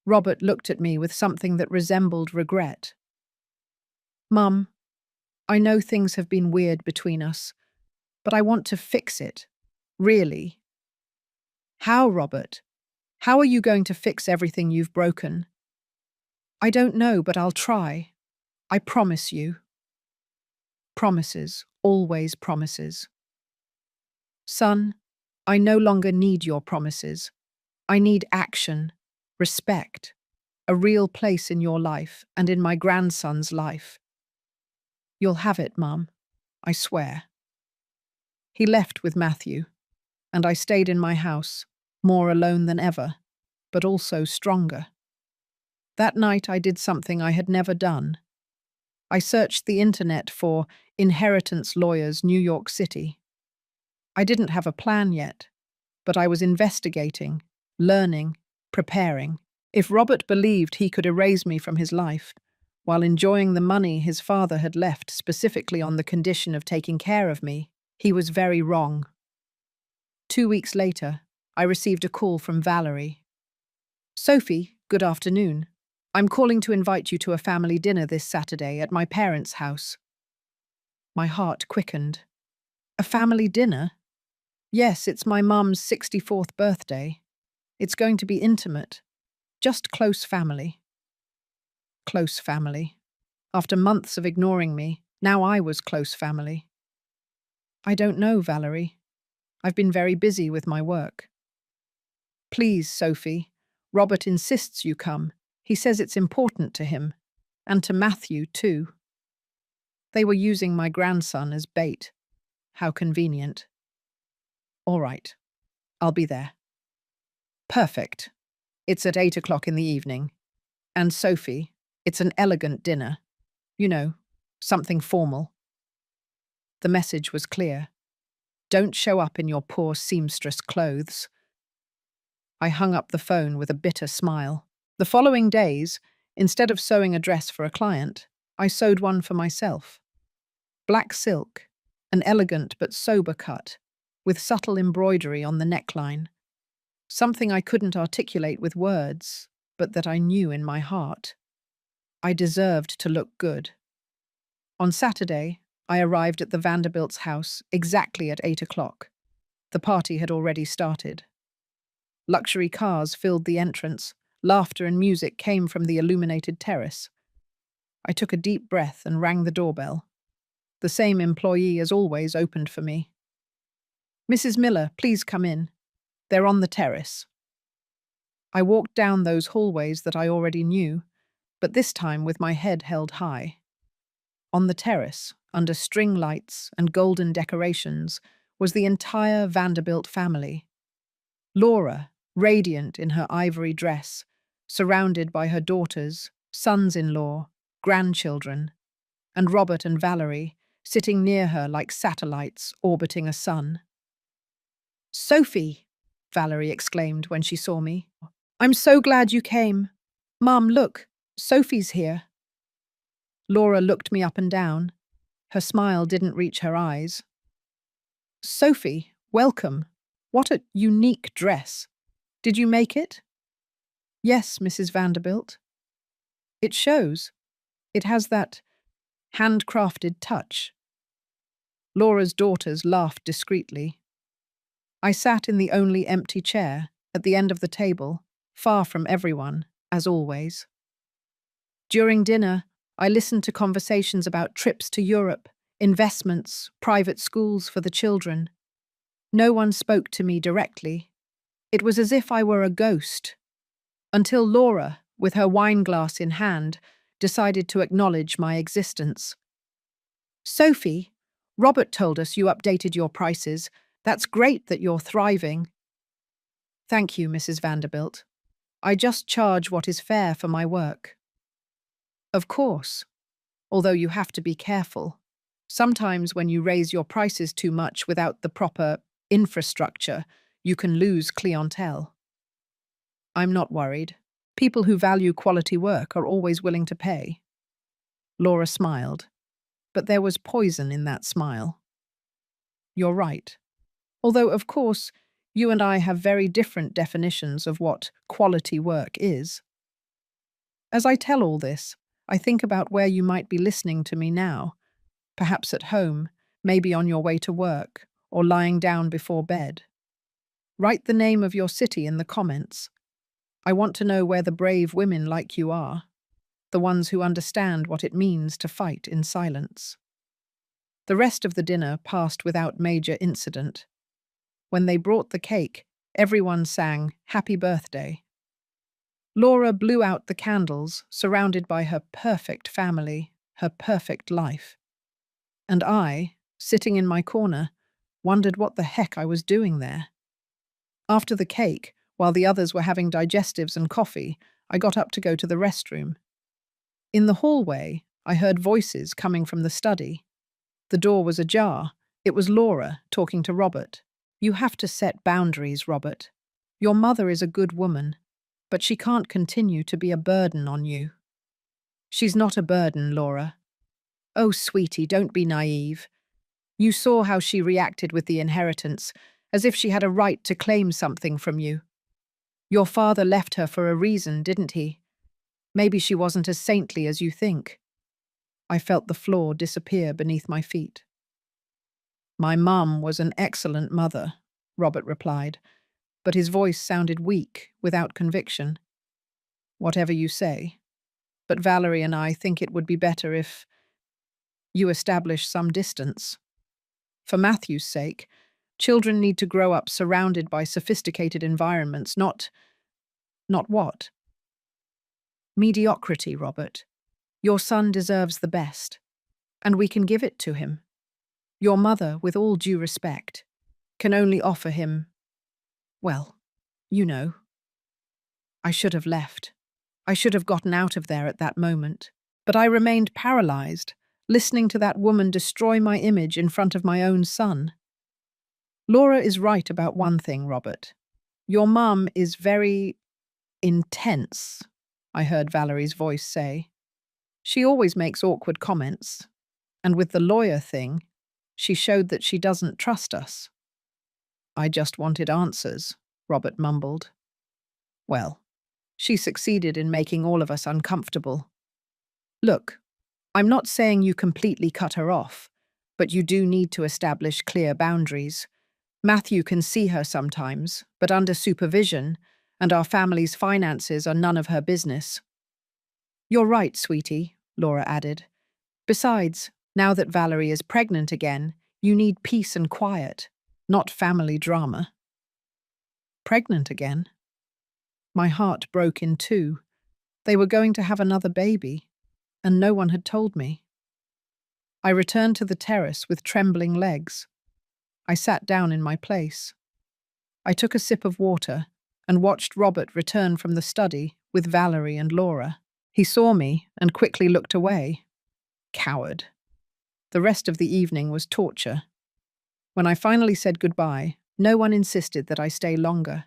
Robert looked at me with something that resembled regret. "Mum, I know things have been weird between us, but I want to fix it. Really." "How, Robert? How are you going to fix everything you've broken?" "I don't know, but I'll try. I promise you." Promises, always promises. "Son, I no longer need your promises. I need action, respect, a real place in your life and in my grandson's life." "You'll have it, Mum. I swear." He left with Matthew, and I stayed in my house, more alone than ever, but also stronger. That night I did something I had never done. I searched the internet for inheritance lawyers, New York City. I didn't have a plan yet, but I was investigating, learning, preparing. If Robert believed he could erase me from his life, while enjoying the money his father had left specifically on the condition of taking care of me, he was very wrong. 2 weeks later, I received a call from Valerie. "Sophie, good afternoon. I'm calling to invite you to a family dinner this Saturday at my parents' house." My heart quickened. "A family dinner?" "Yes, it's my mum's 64th birthday. It's going to be intimate. Just close family." Close family. After months of ignoring me, now I was close family. "I don't know, Valerie. I've been very busy with my work." "Please, Sophie. Robert insists you come. He says it's important to him. And to Matthew, too." They were using my grandson as bait. How convenient. "All right. I'll be there." "Perfect. It's at 8 o'clock in the evening. And Sophie, it's an elegant dinner. You know, something formal." The message was clear. Don't show up in your poor seamstress clothes. I hung up the phone with a bitter smile. The following days, instead of sewing a dress for a client, I sewed one for myself. Black silk, an elegant but sober cut, with subtle embroidery on the neckline. Something I couldn't articulate with words, but that I knew in my heart. I deserved to look good. On Saturday, I arrived at the Vanderbilt's house exactly at 8 o'clock. The party had already started. Luxury cars filled the entrance. Laughter and music came from the illuminated terrace. I took a deep breath and rang the doorbell. The same employee as always opened for me. "Mrs. Miller, please come in. They're on the terrace." I walked down those hallways that I already knew, but this time with my head held high. On the terrace, under string lights and golden decorations, was the entire Vanderbilt family. Laura, radiant in her ivory dress, surrounded by her daughters, sons-in-law, grandchildren, and Robert and Valerie, sitting near her like satellites orbiting a sun. "Sophie!" Valerie exclaimed when she saw me. "I'm so glad you came. Mum, look, Sophie's here." Laura looked me up and down. Her smile didn't reach her eyes. "Sophie, welcome. What a unique dress. Did you make it?" "Yes, Mrs. Vanderbilt." "It shows. It has that handcrafted touch." Laura's daughters laughed discreetly. I sat in the only empty chair, at the end of the table, far from everyone, as always. During dinner, I listened to conversations about trips to Europe, investments, private schools for the children. No one spoke to me directly. It was as if I were a ghost. Until Laura, with her wineglass in hand, decided to acknowledge my existence. "Sophie, Robert told us you updated your prices. That's great that you're thriving." "Thank you, Mrs. Vanderbilt. I just charge what is fair for my work." "Of course, although you have to be careful. Sometimes when you raise your prices too much without the proper infrastructure, you can lose clientele." "I'm not worried. People who value quality work are always willing to pay." Laura smiled, but there was poison in that smile. "You're right. Although, of course, you and I have very different definitions of what quality work is." As I tell all this, I think about where you might be listening to me now, perhaps at home, maybe on your way to work, or lying down before bed. Write the name of your city in the comments. I want to know where the brave women like you are, the ones who understand what it means to fight in silence. The rest of the dinner passed without major incident. When they brought the cake, everyone sang "Happy Birthday." Laura blew out the candles, surrounded by her perfect family, her perfect life. And I, sitting in my corner, wondered what the heck I was doing there. After the cake, while the others were having digestives and coffee, I got up to go to the restroom. In the hallway, I heard voices coming from the study. The door was ajar. It was Laura talking to Robert. You have to set boundaries, Robert. Your mother is a good woman, but she can't continue to be a burden on you. She's not a burden, Laura. Oh, sweetie, don't be naive. You saw how she reacted with the inheritance, as if she had a right to claim something from you. Your father left her for a reason, didn't he? Maybe she wasn't as saintly as you think. I felt the floor disappear beneath my feet. My mum was an excellent mother, Robert replied, but his voice sounded weak, without conviction. Whatever you say. But Valerie and I think it would be better if you establish some distance. For Matthew's sake, children need to grow up surrounded by sophisticated environments, not what? Mediocrity, Robert. Your son deserves the best, and we can give it to him. Your mother, with all due respect, can only offer him, well, you know. I should have left. I should have gotten out of there at that moment. But I remained paralyzed, listening to that woman destroy my image in front of my own son. Laura is right about one thing, Robert. Your mum is very intense, I heard Valerie's voice say. She always makes awkward comments, and with the lawyer thing, she showed that she doesn't trust us. I just wanted answers, Robert mumbled. Well, she succeeded in making all of us uncomfortable. Look, I'm not saying you completely cut her off, but you do need to establish clear boundaries. Matthew can see her sometimes, but under supervision, and our family's finances are none of her business. You're right, sweetie, Laura added. Besides, now that Valerie is pregnant again, you need peace and quiet, not family drama. Pregnant again? My heart broke in two. They were going to have another baby, and no one had told me. I returned to the terrace with trembling legs. I sat down in my place. I took a sip of water and watched Robert return from the study with Valerie and Laura. He saw me and quickly looked away. Coward. The rest of the evening was torture. When I finally said goodbye, no one insisted that I stay longer.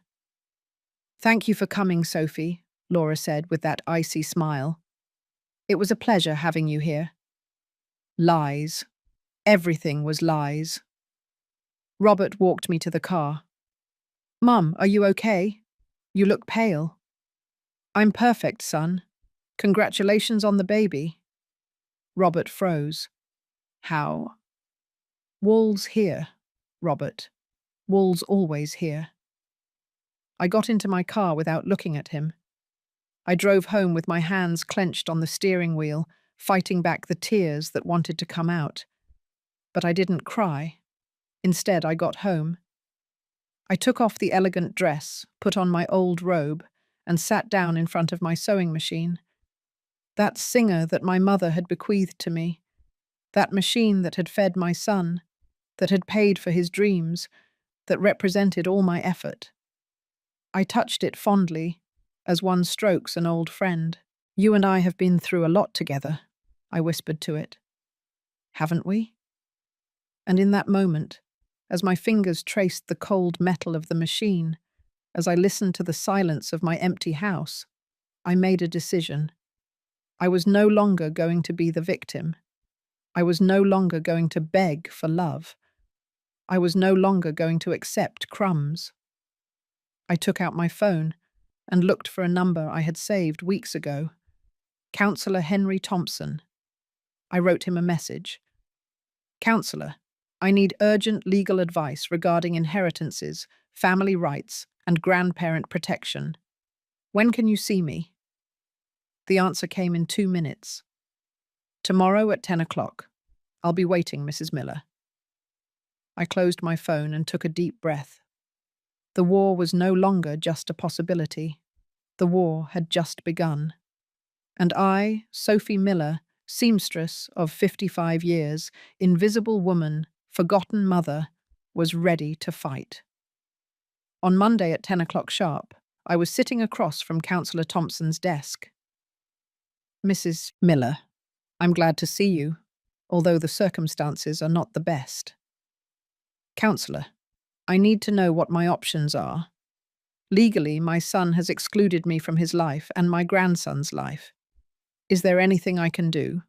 Thank you for coming, Sophie, Laura said with that icy smile. It was a pleasure having you here. Lies. Everything was lies. Robert walked me to the car. Mum, are you okay? You look pale. I'm perfect, son. Congratulations on the baby. Robert froze. How? Wall's here, Robert. Wall's always here. I got into my car without looking at him. I drove home with my hands clenched on the steering wheel, fighting back the tears that wanted to come out. But I didn't cry. Instead, I got home. I took off the elegant dress, put on my old robe, and sat down in front of my sewing machine. That singer that my mother had bequeathed to me, that machine that had fed my son, that had paid for his dreams, that represented all my effort. I touched it fondly, as one strokes an old friend. You and I have been through a lot together, I whispered to it. Haven't we? And in that moment, as my fingers traced the cold metal of the machine, as I listened to the silence of my empty house, I made a decision. I was no longer going to be the victim. I was no longer going to beg for love. I was no longer going to accept crumbs. I took out my phone and looked for a number I had saved weeks ago. Councillor Henry Thompson. I wrote him a message. Councillor, I need urgent legal advice regarding inheritances, family rights, and grandparent protection. When can you see me? The answer came in 2 minutes. Tomorrow at 10 o'clock. I'll be waiting, Mrs. Miller. I closed my phone and took a deep breath. The war was no longer just a possibility. The war had just begun. And I, Sophie Miller, seamstress of 55 years, invisible woman, forgotten mother, was ready to fight. On Monday at 10 o'clock sharp, I was sitting across from Councillor Thompson's desk. Mrs. Miller, I'm glad to see you, although the circumstances are not the best. Counselor, I need to know what my options are. Legally, my son has excluded me from his life and my grandson's life. Is there anything I can do?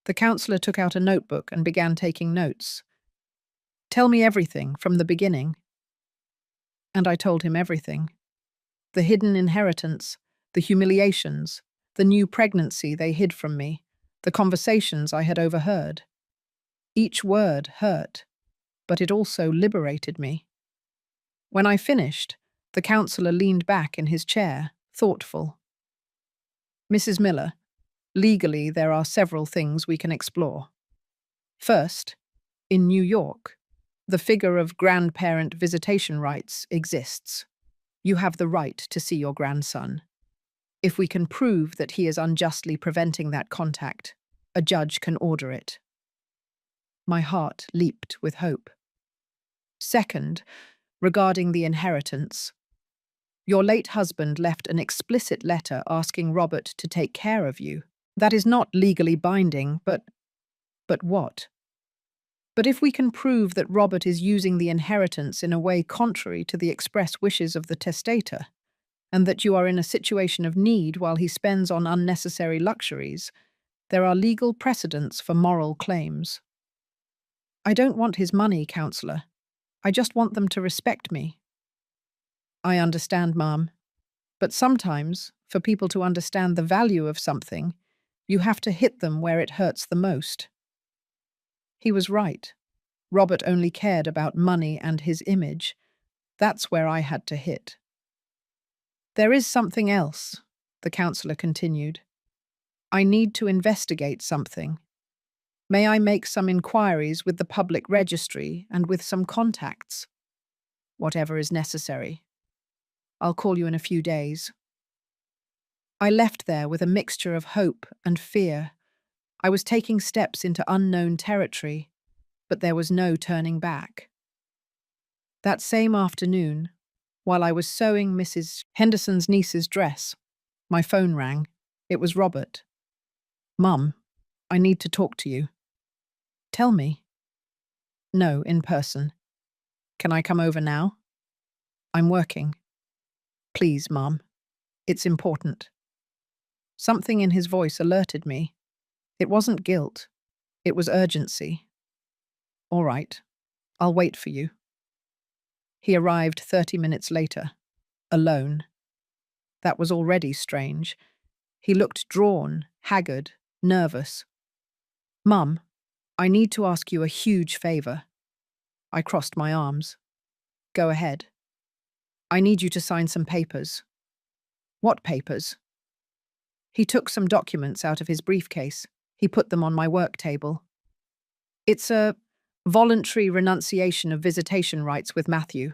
The counselor took out a notebook and began taking notes. Tell me everything from the beginning. And I told him everything. The hidden inheritance, the humiliations, the new pregnancy they hid from me, the conversations I had overheard. Each word hurt, but it also liberated me. When I finished, the counselor leaned back in his chair, thoughtful. Mrs. Miller, legally there are several things we can explore. First, in New York, the figure of grandparent visitation rights exists. You have the right to see your grandson. If we can prove that he is unjustly preventing that contact, a judge can order it. My heart leaped with hope. Second, regarding the inheritance, your late husband left an explicit letter asking Robert to take care of you. That is not legally binding, but what? But if we can prove that Robert is using the inheritance in a way contrary to the express wishes of the testator, and that you are in a situation of need while he spends on unnecessary luxuries, there are legal precedents for moral claims. I don't want his money, counselor. I just want them to respect me. I understand, Ma'am. But sometimes, for people to understand the value of something, you have to hit them where it hurts the most. He was right. Robert only cared about money and his image. That's where I had to hit. There is something else, the counselor continued. I need to investigate something. May I make some inquiries with the public registry and with some contacts? Whatever is necessary. I'll call you in a few days. I left there with a mixture of hope and fear. I was taking steps into unknown territory, but there was no turning back. That same afternoon, while I was sewing Mrs. Henderson's niece's dress, my phone rang. It was Robert. Mum, I need to talk to you. Tell me. No, in person. Can I come over now? I'm working. Please, Mum. It's important. Something in his voice alerted me. It wasn't guilt. It was urgency. All right. I'll wait for you. He arrived 30 minutes later, alone. That was already strange. He looked drawn, haggard, nervous. Mum, I need to ask you a huge favor. I crossed my arms. Go ahead. I need you to sign some papers. What papers? He took some documents out of his briefcase. He put them on my work table. It's a voluntary renunciation of visitation rights with Matthew.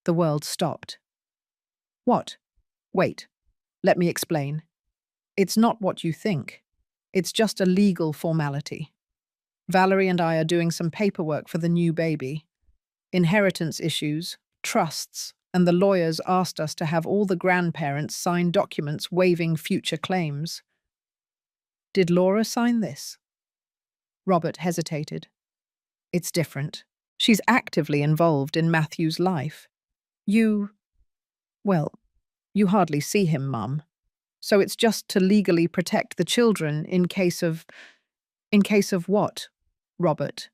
The world stopped. What? Wait. Let me explain. It's not what you think. It's just a legal formality. Valerie and I are doing some paperwork for the new baby. Inheritance issues, trusts, and the lawyers asked us to have all the grandparents sign documents waiving future claims. Did Laura sign this? Robert hesitated. It's different. She's actively involved in Matthew's life. You hardly see him, Mum. So it's just to legally protect the children in case of what, Robert?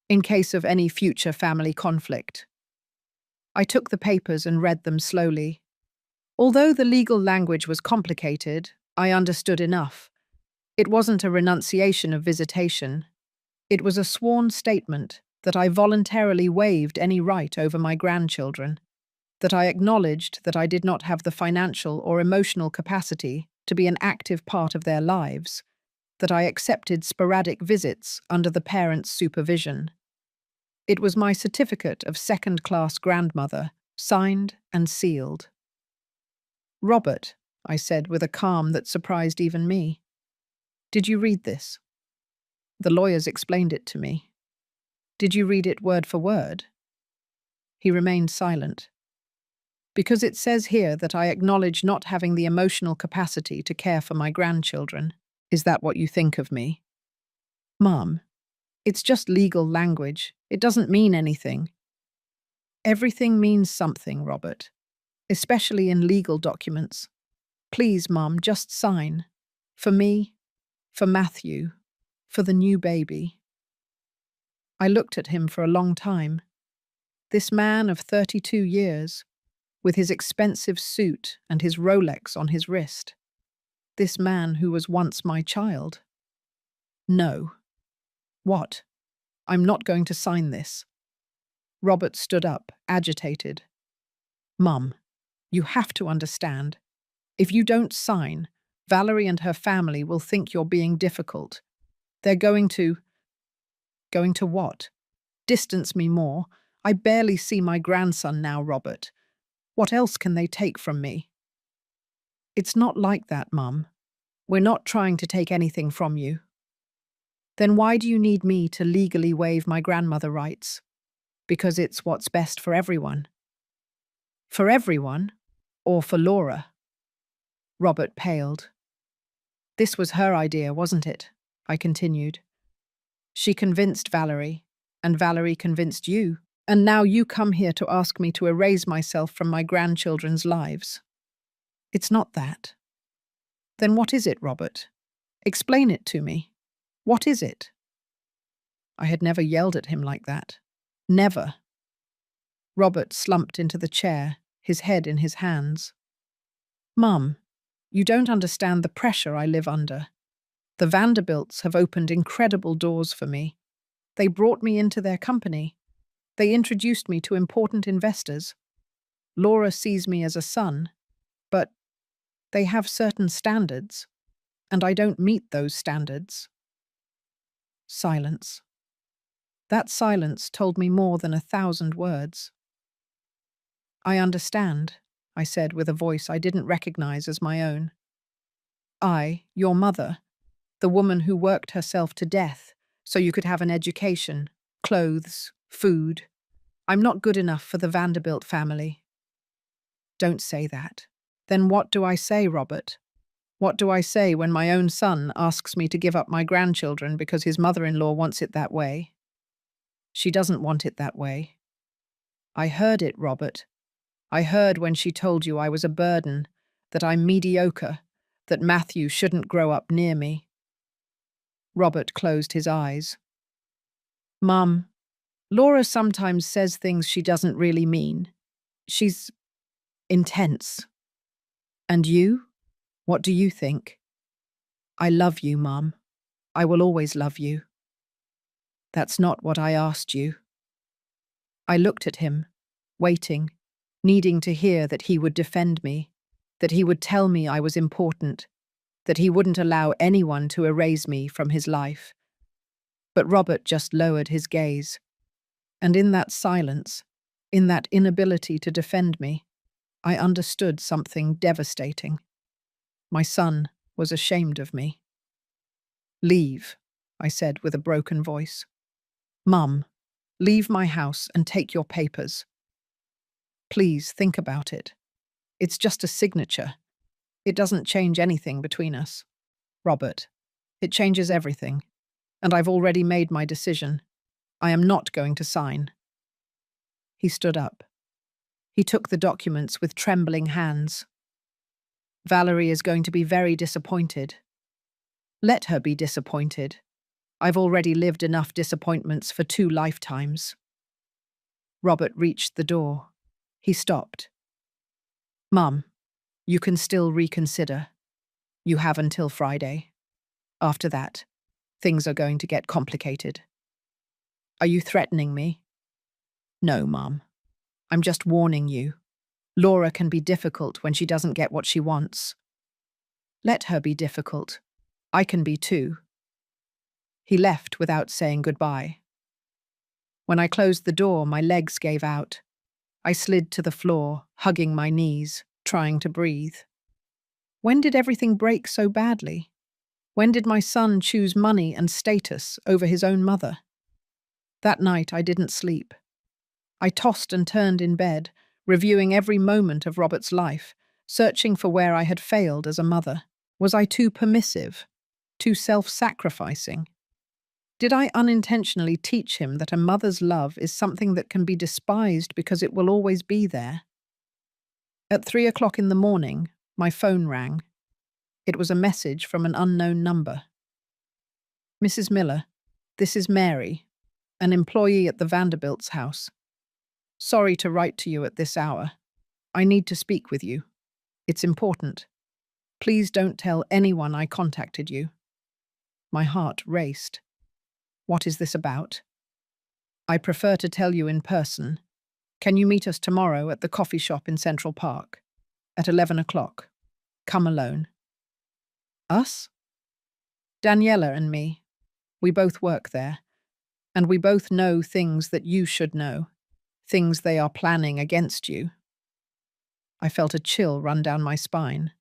In case of any future family conflict. I took the papers and read them slowly. Although the legal language was complicated, I understood enough. It wasn't a renunciation of visitation. It was a sworn statement that I voluntarily waived any right over my grandchildren, that I acknowledged that I did not have the financial or emotional capacity to be an active part of their lives, that I accepted sporadic visits under the parents' supervision. It was my certificate of second-class grandmother, signed and sealed. Robert, I said with a calm that surprised even me. Did you read this? The lawyers explained it to me. Did you read it word for word? He remained silent. Because it says here that I acknowledge not having the emotional capacity to care for my grandchildren. Is that what you think of me? Mum, it's just legal language. It doesn't mean anything. Everything means something, Robert, especially in legal documents. Please, Mum, just sign. For me, for Matthew, for the new baby. I looked at him for a long time. This man of 32 years, with his expensive suit and his Rolex on his wrist. This man who was once my child. No. What? I'm not going to sign this. Robert stood up, agitated. Mum, you have to understand. If you don't sign, Valerie and her family will think you're being difficult. They're going to… Going to what? Distance me more. I barely see my grandson now, Robert. What else can they take from me? It's not like that, Mum. We're not trying to take anything from you. Then why do you need me to legally waive my grandmother rights? Because it's what's best for everyone. For everyone? Or for Laura? Robert paled. This was her idea, wasn't it? I continued. She convinced Valerie, and Valerie convinced you, and now you come here to ask me to erase myself from my grandchildren's lives. It's not that. Then what is it, Robert? Explain it to me. What is it? I had never yelled at him like that. Never. Robert slumped into the chair, his head in his hands. Mum, you don't understand the pressure I live under. The Vanderbilts have opened incredible doors for me. They brought me into their company. They introduced me to important investors. Laura sees me as a son, but they have certain standards, and I don't meet those standards. Silence. That silence told me more than 1,000 words. I understand, I said with a voice I didn't recognize as my own. I, your mother, the woman who worked herself to death so you could have an education, clothes, food. I'm not good enough for the Vanderbilt family. Don't say that. Then what do I say, Robert? What do I say when my own son asks me to give up my grandchildren because his mother-in-law wants it that way? She doesn't want it that way. I heard it, Robert. I heard when she told you I was a burden, that I'm mediocre, that Matthew shouldn't grow up near me. Robert closed his eyes. Mum, Laura sometimes says things she doesn't really mean. She's intense. And you? What do you think? I love you, Mum. I will always love you. That's not what I asked you. I looked at him, waiting, needing to hear that he would defend me, that he would tell me I was important, that he wouldn't allow anyone to erase me from his life. But Robert just lowered his gaze, and in that silence, in that inability to defend me, I understood something devastating. My son was ashamed of me. Leave, I said with a broken voice. Mum, leave my house and take your papers. Please think about it. It's just a signature. It doesn't change anything between us. Robert, it changes everything. And I've already made my decision. I am not going to sign. He stood up. He took the documents with trembling hands. Valerie is going to be very disappointed. Let her be disappointed. I've already lived enough disappointments for 2 lifetimes. Robert reached the door. He stopped. Mum, you can still reconsider. You have until Friday. After that, things are going to get complicated. Are you threatening me? No, Mum. I'm just warning you. Laura can be difficult when she doesn't get what she wants. Let her be difficult. I can be too. He left without saying goodbye. When I closed the door, my legs gave out. I slid to the floor, hugging my knees, trying to breathe. When did everything break so badly? When did my son choose money and status over his own mother? That night I didn't sleep. I tossed and turned in bed, reviewing every moment of Robert's life, searching for where I had failed as a mother. Was I too permissive? too self-sacrificing? Did I unintentionally teach him that a mother's love is something that can be despised because it will always be there? At 3 o'clock in the morning, my phone rang. It was a message from an unknown number. Mrs. Miller, this is Mary, an employee at the Vanderbilt's house. Sorry to write to you at this hour. I need to speak with you. It's important. Please don't tell anyone I contacted you. My heart raced. What is this about? I prefer to tell you in person. Can you meet us tomorrow at the coffee shop in Central Park? At 11 o'clock. Come alone. Us? Daniela and me. We both work there. And we both know things that you should know. Things they are planning against you. I felt a chill run down my spine.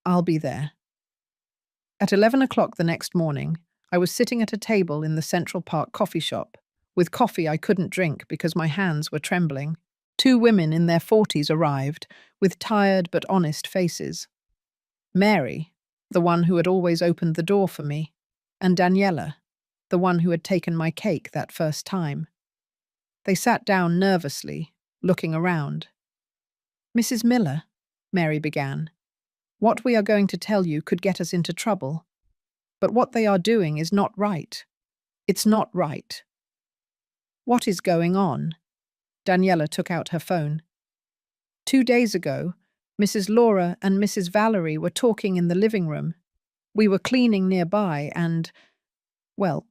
I'll be there. At 11 o'clock the next morning, I was sitting at a table in the Central Park coffee shop, with coffee I couldn't drink because my hands were trembling. 2 women in their 40s arrived, with tired but honest faces. Mary, the one who had always opened the door for me, and Daniela, the one who had taken my cake that first time. They sat down nervously, looking around. Mrs. Miller, Mary began, what we are going to tell you could get us into trouble. But what they are doing is not right. It's not right. What is going on? Daniela took out her phone. 2 days ago, Mrs. Laura and Mrs. Valerie were talking in the living room. We were cleaning nearby and, well,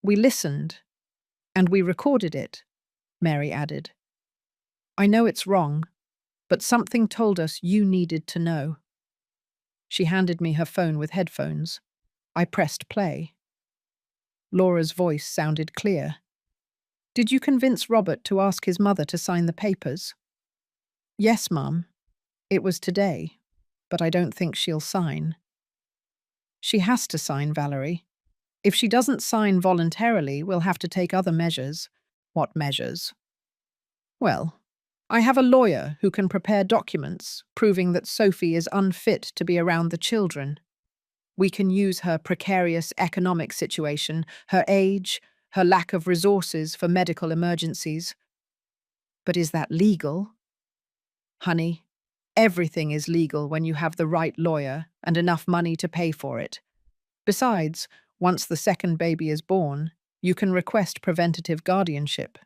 we listened. And we recorded it, Mary added. I know it's wrong, but something told us you needed to know. She handed me her phone with headphones. I pressed play. Laura's voice sounded clear. Did you convince Robert to ask his mother to sign the papers? Yes, Mum. It was today, but I don't think she'll sign. She has to sign, Valerie. If she doesn't sign voluntarily, we'll have to take other measures. What measures? Well, I have a lawyer who can prepare documents proving that Sophie is unfit to be around the children. We can use her precarious economic situation, her age, her lack of resources for medical emergencies. But is that legal? Honey, everything is legal when you have the right lawyer and enough money to pay for it. Besides, once the second baby is born, you can request preventative guardianship.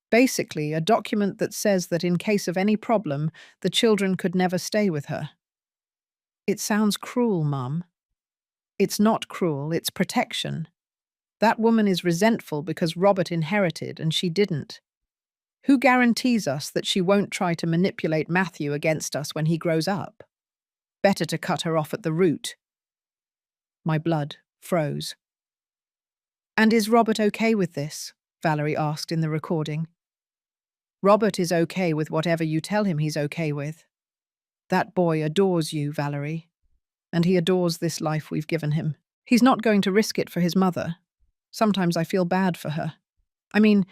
Basically, a document that says that in case of any problem, the children could never stay with her. It sounds cruel, Mum. It's not cruel, it's protection. That woman is resentful because Robert inherited and she didn't. Who guarantees us that she won't try to manipulate Matthew against us when he grows up? Better to cut her off at the root. My blood froze. And is Robert okay with this? Valerie asked in the recording. Robert is okay with whatever you tell him he's okay with. That boy adores you, Valerie, and he adores this life we've given him. He's not going to risk it for his mother. Sometimes I feel bad for her. I mean,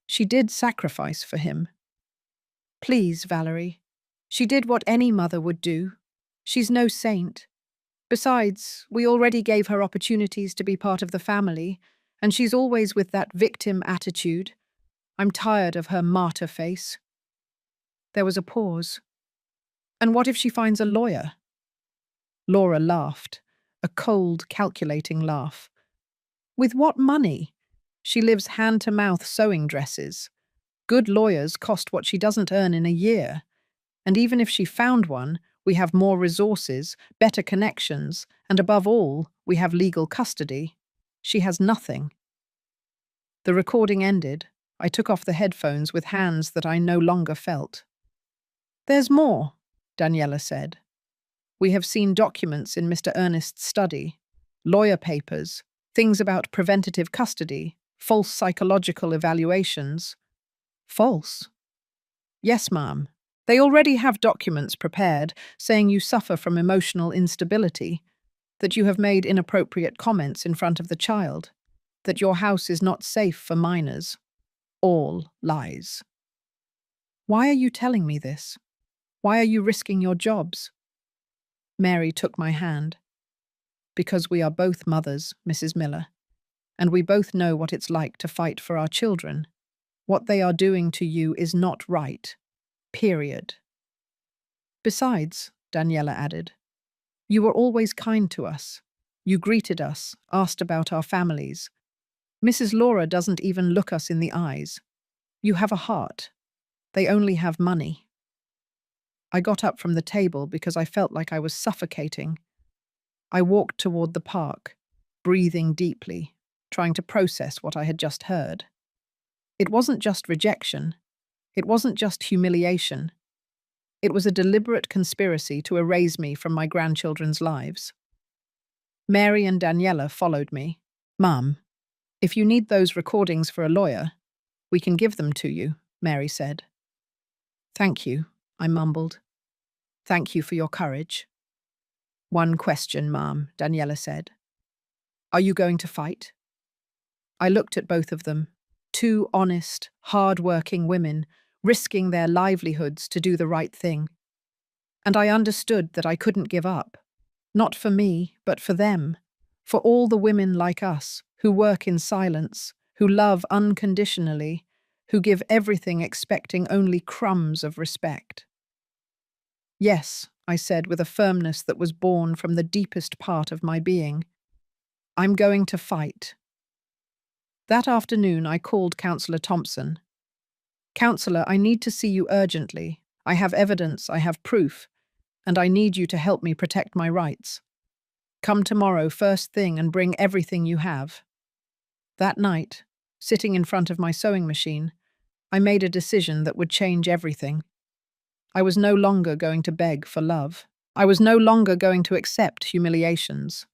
she did sacrifice for him. Please, Valerie. She did what any mother would do. She's no saint. Besides, we already gave her opportunities to be part of the family, and she's always with that victim attitude. I'm tired of her martyr face. There was a pause. And what if she finds a lawyer? Laura laughed, a cold, calculating laugh. With what money? She lives hand-to-mouth sewing dresses. Good lawyers cost what she doesn't earn in a year. And even if she found one, we have more resources, better connections, and above all, we have legal custody. She has nothing. The recording ended. I took off the headphones with hands that I no longer felt. There's more, Daniela said. We have seen documents in Mr. Ernest's study, lawyer papers, things about preventative custody, false psychological evaluations. False? Yes, ma'am. They already have documents prepared saying you suffer from emotional instability, that you have made inappropriate comments in front of the child, that your house is not safe for minors. All lies. Why are you telling me this? Why are you risking your jobs? Mary took my hand. Because we are both mothers, Mrs. Miller, and we both know what it's like to fight for our children. What they are doing to you is not right. Period. Besides, Daniela added, you were always kind to us. You greeted us, asked about our families. Mrs. Laura doesn't even look us in the eyes. You have a heart. They only have money. I got up from the table because I felt like I was suffocating. I walked toward the park, breathing deeply, trying to process what I had just heard. It wasn't just rejection. It wasn't just humiliation. It was a deliberate conspiracy to erase me from my grandchildren's lives. Mary and Daniela followed me. Mum, if you need those recordings for a lawyer, we can give them to you, Mary said. Thank you, I mumbled. Thank you for your courage. One question, Mum, Daniela said. Are you going to fight? I looked at both of them, two honest, hard-working women, risking their livelihoods to do the right thing. And I understood that I couldn't give up. Not for me, but for them. For all the women like us, who work in silence, who love unconditionally, who give everything expecting only crumbs of respect. Yes, I said with a firmness that was born from the deepest part of my being. I'm going to fight. That afternoon I called Councillor Thompson. Councillor, I need to see you urgently. I have evidence, I have proof, and I need you to help me protect my rights. Come tomorrow first thing and bring everything you have. That night, sitting in front of my sewing machine, I made a decision that would change everything. I was no longer going to beg for love. I was no longer going to accept humiliations.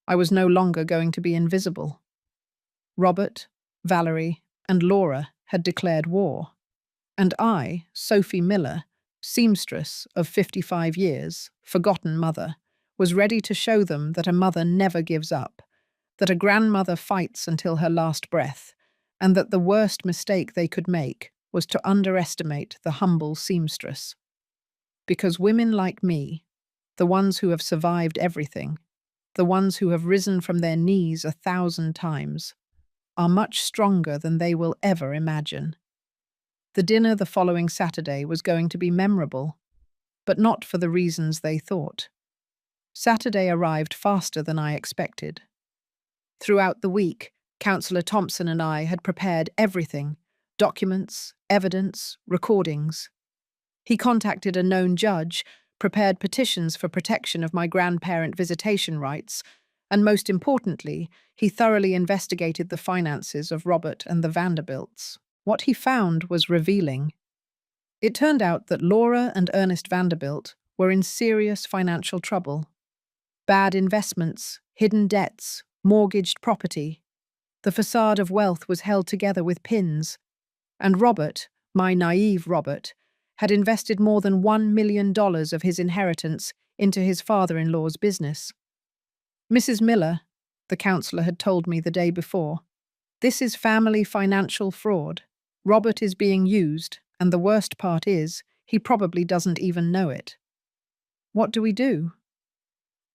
I was no longer going to be invisible. Robert, Valerie, and Laura had declared war. And I, Sophie Miller, seamstress of 55 years, forgotten mother, was ready to show them that a mother never gives up, that a grandmother fights until her last breath, and that the worst mistake they could make was to underestimate the humble seamstress. Because women like me, the ones who have survived everything, the ones who have risen from their knees 1,000 times, are much stronger than they will ever imagine. The dinner the following Saturday was going to be memorable, but not for the reasons they thought. Saturday arrived faster than I expected. Throughout the week, Councillor Thompson and I had prepared everything: documents, evidence, recordings. He contacted a known judge, prepared petitions for protection of my grandparent visitation rights, and most importantly, he thoroughly investigated the finances of Robert and the Vanderbilts. What he found was revealing. It turned out that Laura and Ernest Vanderbilt were in serious financial trouble. Bad investments, hidden debts, mortgaged property. The facade of wealth was held together with pins. And Robert, my naive Robert, had invested more than $1 million of his inheritance into his father-in-law's business. Mrs. Miller, the counsellor had told me the day before, this is family financial fraud. Robert is being used, and the worst part is, he probably doesn't even know it. What do we do?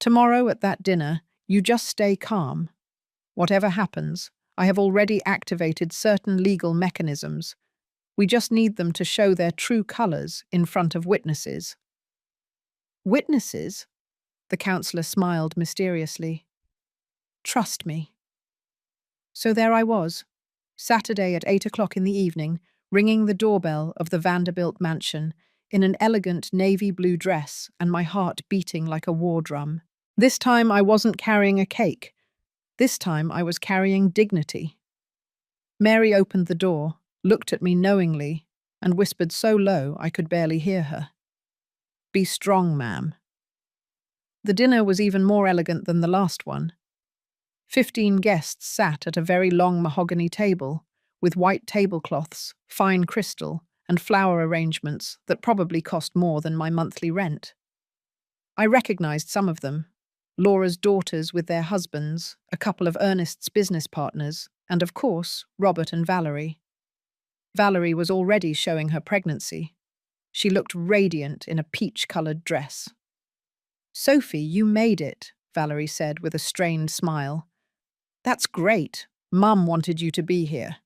Tomorrow at that dinner, you just stay calm. Whatever happens, I have already activated certain legal mechanisms. We just need them to show their true colours in front of witnesses. Witnesses? The counsellor smiled mysteriously. Trust me. So there I was, Saturday at 8 o'clock in the evening, ringing the doorbell of the Vanderbilt mansion in an elegant navy blue dress and my heart beating like a war drum. This time I wasn't carrying a cake. This time I was carrying dignity. Mary opened the door, looked at me knowingly, and whispered so low I could barely hear her. Be strong, ma'am. The dinner was even more elegant than the last one. 15 guests sat at a very long mahogany table, with white tablecloths, fine crystal, and flower arrangements that probably cost more than my monthly rent. I recognized some of them: Laura's daughters with their husbands, a couple of Ernest's business partners, and of course, Robert and Valerie. Valerie was already showing her pregnancy. She looked radiant in a peach-coloured dress. Sophie, you made it, Valerie said with a strained smile. That's great. Mum wanted you to be here.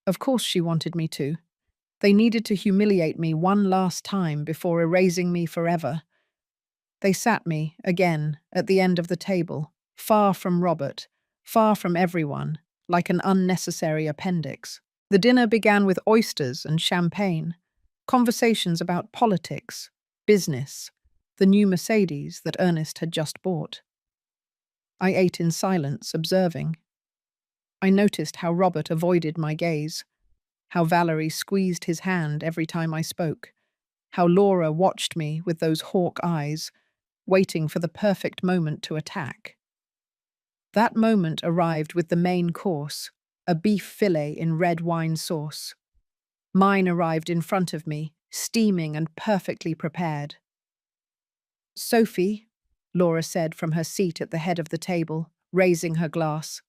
Of course she wanted me to. They needed to humiliate me one last time before erasing me forever. They sat me, again, at the end of the table, far from Robert, far from everyone, like an unnecessary appendix. The dinner began with oysters and champagne, conversations about politics, business, the new Mercedes that Ernest had just bought. I ate in silence, observing. I noticed how Robert avoided my gaze, how Valerie squeezed his hand every time I spoke, how Laura watched me with those hawk eyes, waiting for the perfect moment to attack. That moment arrived with the main course, a beef fillet in red wine sauce. Mine arrived in front of me, steaming and perfectly prepared. Sophie, Laura said from her seat at the head of the table, raising her glass.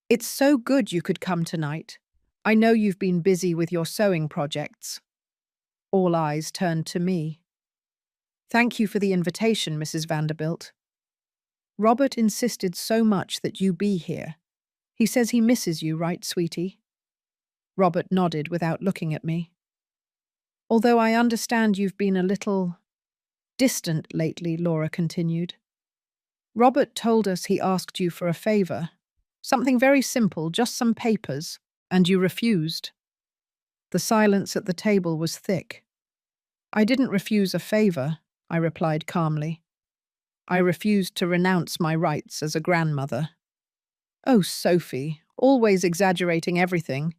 It's so good you could come tonight. I know you've been busy with your sewing projects. All eyes turned to me. Thank you for the invitation, Mrs. Vanderbilt. Robert insisted so much that you be here. He says he misses you, right, sweetie? Robert nodded without looking at me. Although I understand you've been a little distant lately, Laura continued. Robert told us he asked you for a favor. Something very simple, just some papers, and you refused. The silence at the table was thick. I didn't refuse a favor, I replied calmly. I refused to renounce my rights as a grandmother. Oh, Sophie, always exaggerating everything.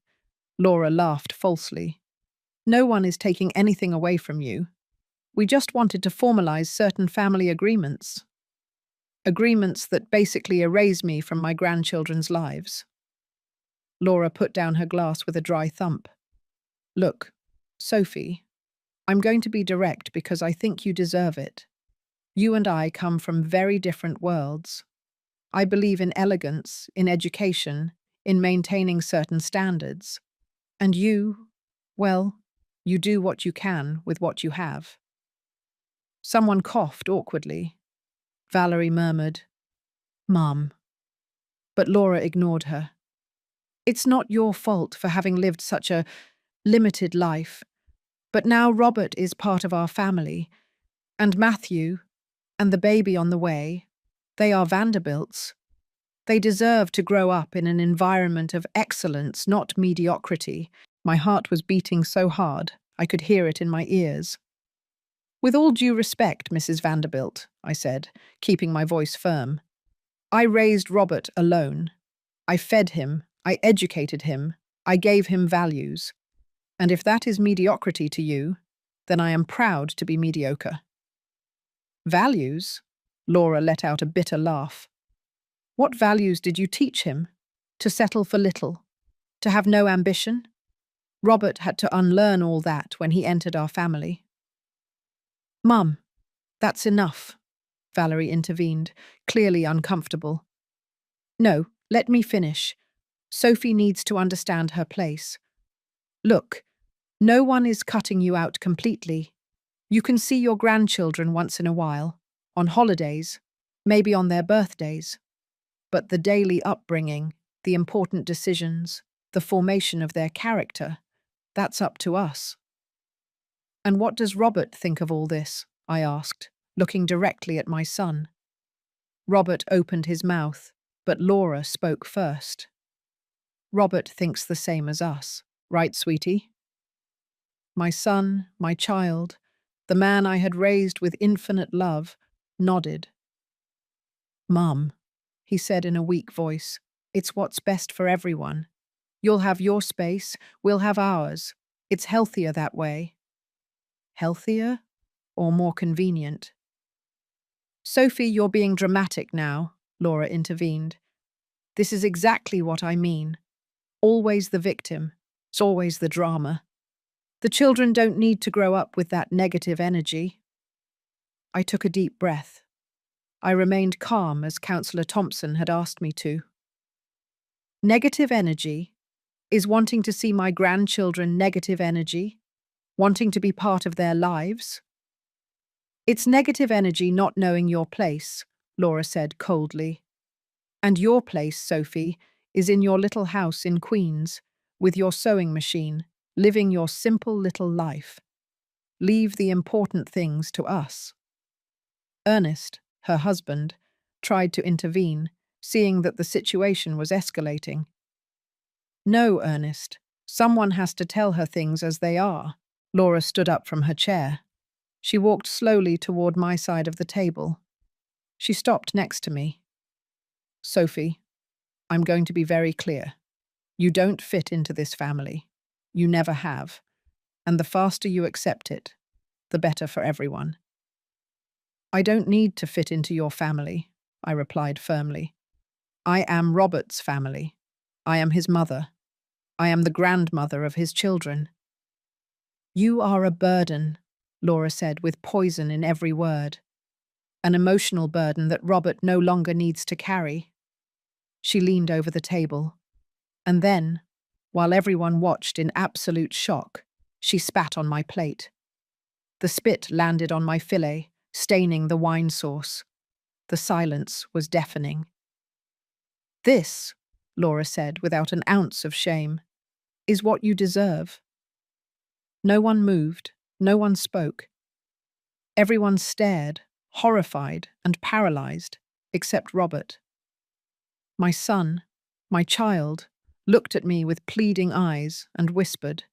Laura laughed falsely. No one is taking anything away from you. We just wanted to formalize certain family agreements. Agreements that basically erase me from my grandchildren's lives. Laura put down her glass with a dry thump. Look, Sophie, I'm going to be direct because I think you deserve it. You and I come from very different worlds. I believe in elegance, in education, in maintaining certain standards. And you, well, you do what you can with what you have. Someone coughed awkwardly. Valerie murmured, Mum. But Laura ignored her. It's not your fault for having lived such a limited life, but now Robert is part of our family, and Matthew, and the baby on the way, they are Vanderbilts. They deserve to grow up in an environment of excellence, not mediocrity. My heart was beating so hard, I could hear it in my ears. With all due respect, Mrs. Vanderbilt, I said, keeping my voice firm. I raised Robert alone. I fed him, I educated him, I gave him values. And if that is mediocrity to you, then I am proud to be mediocre. Values? Laura let out a bitter laugh. What values did you teach him? To settle for little? To have no ambition? Robert had to unlearn all that when he entered our family. Mum, that's enough, Valerie intervened, clearly uncomfortable. No, let me finish. Sophie needs to understand her place. Look, no one is cutting you out completely. You can see your grandchildren once in a while, on holidays, maybe on their birthdays. But the daily upbringing, the important decisions, the formation of their character, that's up to us. And what does Robert think of all this? I asked, looking directly at my son. Robert opened his mouth, but Laura spoke first. Robert thinks the same as us, right, sweetie? My son, my child, the man I had raised with infinite love, nodded. Mum, he said in a weak voice, it's what's best for everyone. You'll have your space, we'll have ours. It's healthier that way. Healthier or more convenient? Sophie, you're being dramatic now, Laura intervened. This is exactly what I mean. Always the victim. It's always the drama. The children don't need to grow up with that negative energy. I took a deep breath. I remained calm as Councillor Thompson had asked me to. Negative energy is wanting to see my grandchildren negative energy, wanting to be part of their lives. It's negative energy not knowing your place, Laura said coldly. And your place, Sophie, is in your little house in Queens, with your sewing machine, living your simple little life. Leave the important things to us. Ernest, her husband, tried to intervene, seeing that the situation was escalating. No, Ernest. Someone has to tell her things as they are. Laura stood up from her chair. She walked slowly toward my side of the table. She stopped next to me. Sophie, I'm going to be very clear. You don't fit into this family. You never have. And the faster you accept it, the better for everyone. I don't need to fit into your family, I replied firmly. I am Robert's family. I am his mother. I am the grandmother of his children. You are a burden, Laura said with poison in every word. An emotional burden that Robert no longer needs to carry. She leaned over the table. And then, while everyone watched in absolute shock, she spat on my plate. The spit landed on my fillet, staining the wine sauce. The silence was deafening. This, Laura said without an ounce of shame, is what you deserve. No one moved, no one spoke. Everyone stared, horrified and paralyzed, except Robert. My son, my child, looked at me with pleading eyes and whispered,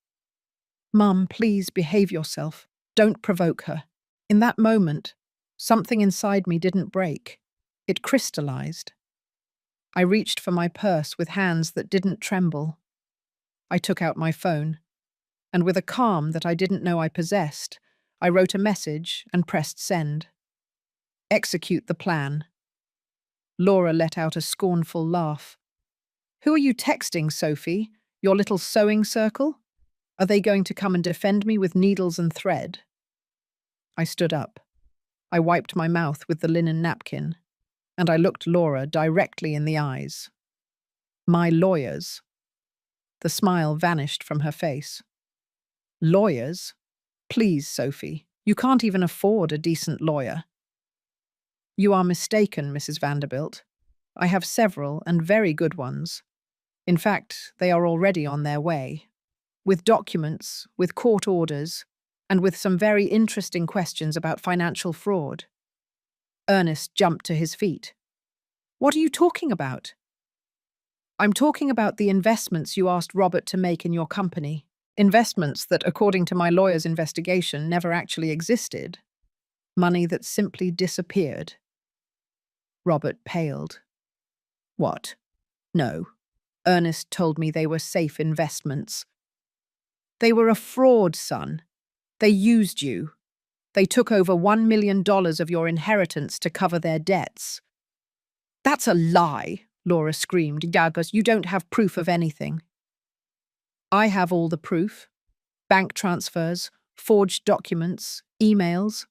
"Mum, please behave yourself. Don't provoke her." In that moment, something inside me didn't break. It crystallized. I reached for my purse with hands that didn't tremble. I took out my phone, and with a calm that I didn't know I possessed, I wrote a message and pressed send. Execute the plan. Laura let out a scornful laugh. Who are you texting, Sophie? Your little sewing circle? Are they going to come and defend me with needles and thread? I stood up. I wiped my mouth with the linen napkin, and I looked Laura directly in the eyes. My lawyers. The smile vanished from her face. Lawyers? Please, Sophie, you can't even afford a decent lawyer. You are mistaken, Mrs. Vanderbilt. I have several and very good ones. In fact, they are already on their way. With documents, with court orders, and with some very interesting questions about financial fraud. Ernest jumped to his feet. What are you talking about? I'm talking about the investments you asked Robert to make in your company. Investments that, according to my lawyer's investigation, never actually existed. Money that simply disappeared. Robert paled. What? No. Ernest told me they were safe investments. They were a fraud, son. They used you. They took over $1 million of your inheritance to cover their debts. That's a lie, Laura screamed. Yagas, you don't have proof of anything. I have all the proof. Bank transfers, forged documents, emails,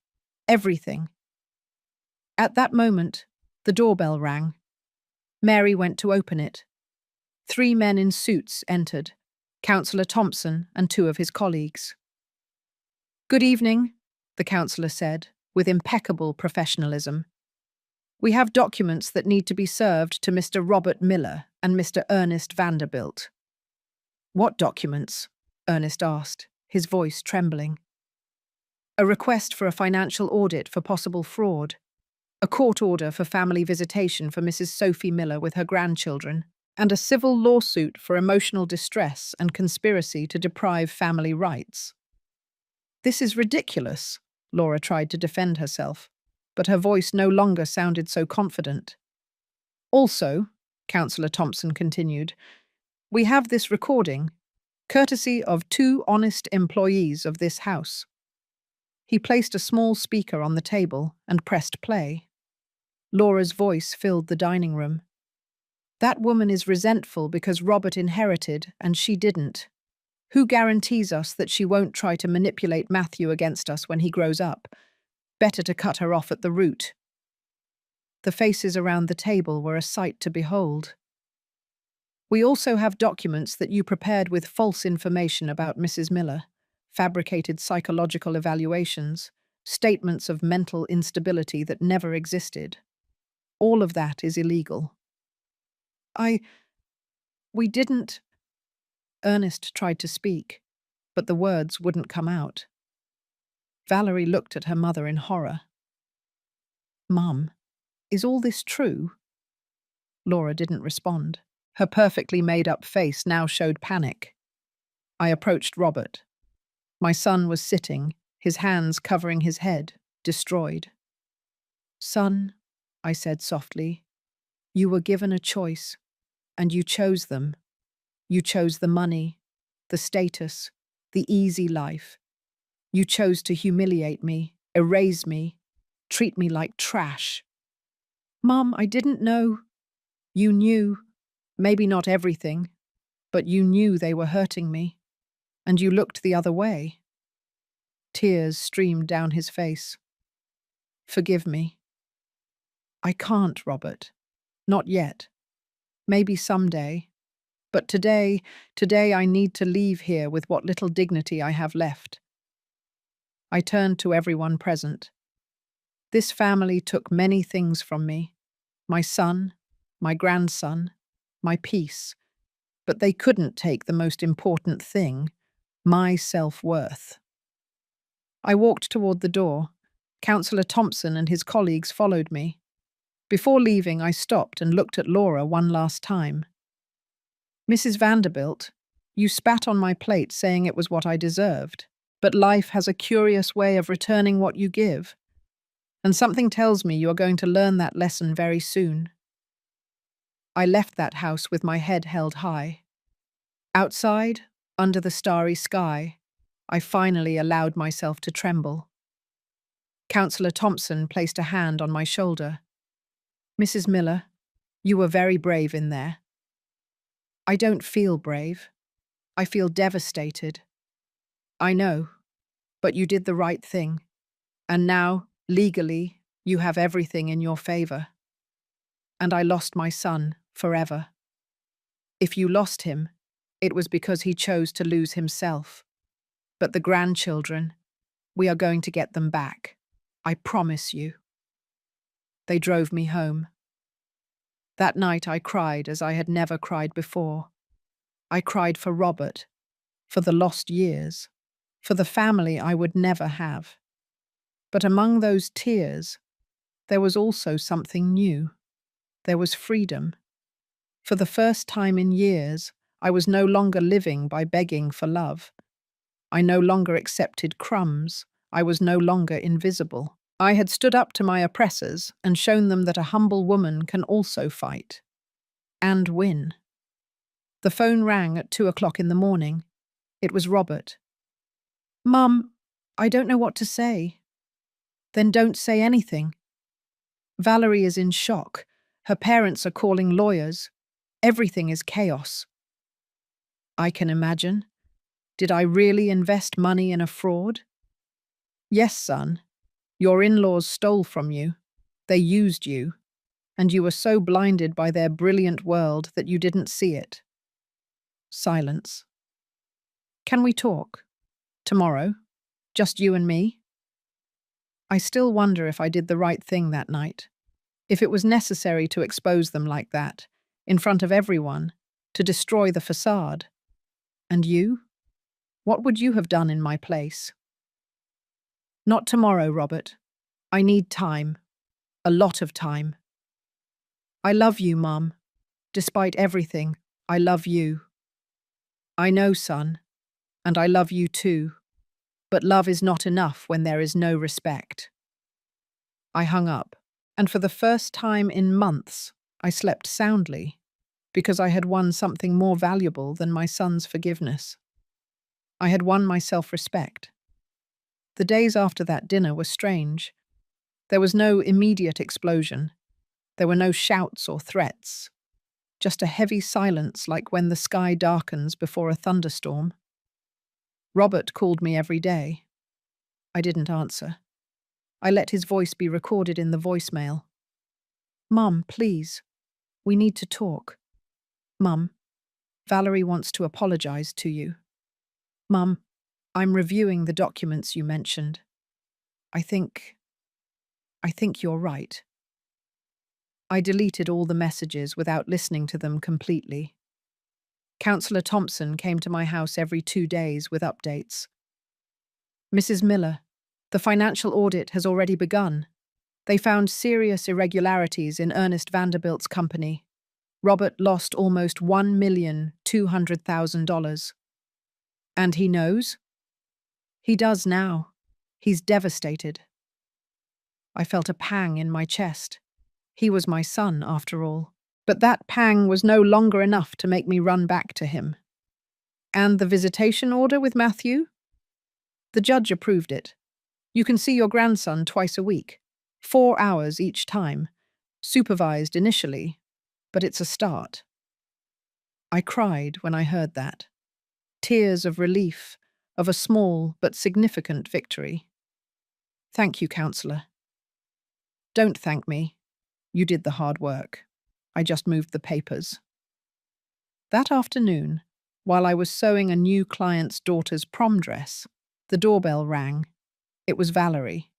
everything. At that moment, the doorbell rang. Mary went to open it. 3 men in suits entered, Councillor Thompson and 2 of his colleagues. Good evening, the councillor said, with impeccable professionalism. We have documents that need to be served to Mr. Robert Miller and Mr. Ernest Vanderbilt. What documents? Ernest asked, his voice trembling. A request for a financial audit for possible fraud, a court order for family visitation for Mrs. Sophie Miller with her grandchildren, and a civil lawsuit for emotional distress and conspiracy to deprive family rights. This is ridiculous, Laura tried to defend herself, but her voice no longer sounded so confident. Also, Councillor Thompson continued, we have this recording, courtesy of 2 honest employees of this house. He placed a small speaker on the table and pressed play. Laura's voice filled the dining room. That woman is resentful because Robert inherited and she didn't. Who guarantees us that she won't try to manipulate Matthew against us when he grows up? Better to cut her off at the root. The faces around the table were a sight to behold. We also have documents that you prepared with false information about Mrs. Miller, fabricated psychological evaluations, statements of mental instability that never existed. All of that is illegal. I. We didn't. Ernest tried to speak, but the words wouldn't come out. Valerie looked at her mother in horror. Mum, is all this true? Laura didn't respond. Her perfectly made-up face now showed panic. I approached Robert. My son was sitting, his hands covering his head, destroyed. Son, I said softly, you were given a choice, and you chose them. You chose the money, the status, the easy life. You chose to humiliate me, erase me, treat me like trash. Mum, I didn't know. You knew, maybe not everything, but you knew they were hurting me, and you looked the other way. Tears streamed down his face. Forgive me. I can't, Robert. Not yet. Maybe someday. But today I need to leave here with what little dignity I have left. I turned to everyone present. This family took many things from me. My son, my grandson, my peace. But they couldn't take the most important thing, my self-worth. I walked toward the door. Councillor Thompson and his colleagues followed me. Before leaving, I stopped and looked at Laura one last time. Mrs. Vanderbilt, you spat on my plate saying it was what I deserved, but life has a curious way of returning what you give, and something tells me you are going to learn that lesson very soon. I left that house with my head held high. Outside, under the starry sky, I finally allowed myself to tremble. Councillor Thompson placed a hand on my shoulder. Mrs. Miller, you were very brave in there. I don't feel brave. I feel devastated. I know, but you did the right thing. And now, legally, you have everything in your favor. And I lost my son forever. If you lost him, it was because he chose to lose himself. But the grandchildren, we are going to get them back. I promise you. They drove me home. That night I cried as I had never cried before. I cried for Robert, for the lost years, for the family I would never have. But among those tears, there was also something new. There was freedom. For the first time in years, I was no longer living by begging for love. I no longer accepted crumbs. I was no longer invisible. I had stood up to my oppressors and shown them that a humble woman can also fight. And win. The phone rang at 2 o'clock in the morning. It was Robert. Mum, I don't know what to say. Then don't say anything. Valerie is in shock. Her parents are calling lawyers. Everything is chaos. I can imagine. Did I really invest money in a fraud? Yes, son. Your in-laws stole from you. They used you. And you were so blinded by their brilliant world that you didn't see it. Silence. Can we talk? Tomorrow? Just you and me? I still wonder if I did the right thing that night. If it was necessary to expose them like that, in front of everyone, to destroy the facade. And you? What would you have done in my place? Not tomorrow, Robert. I need time. A lot of time. I love you, Mum. Despite everything, I love you. I know, son, and I love you too. But love is not enough when there is no respect. I hung up, and for the first time in months, I slept soundly, because I had won something more valuable than my son's forgiveness. I had won my self-respect. The days after that dinner were strange. There was no immediate explosion. There were no shouts or threats. Just a heavy silence like when the sky darkens before a thunderstorm. Robert called me every day. I didn't answer. I let his voice be recorded in the voicemail. Mum, please. We need to talk. Mum, Valerie wants to apologize to you. Mum, I'm reviewing the documents you mentioned. I think you're right. I deleted all the messages without listening to them completely. Councillor Thompson came to my house every 2 days with updates. Mrs. Miller, the financial audit has already begun. They found serious irregularities in Ernest Vanderbilt's company. Robert lost almost $1,200,000. And he knows? He does now. He's devastated. I felt a pang in my chest. He was my son, after all. But that pang was no longer enough to make me run back to him. And the visitation order with Matthew? The judge approved it. You can see your grandson twice a week, 4 hours each time, supervised initially, but it's a start. I cried when I heard that. Tears of relief, of a small but significant victory. Thank you, Counselor. Don't thank me. You did the hard work. I just moved the papers. That afternoon, while I was sewing a new client's daughter's prom dress, the doorbell rang. It was Valerie,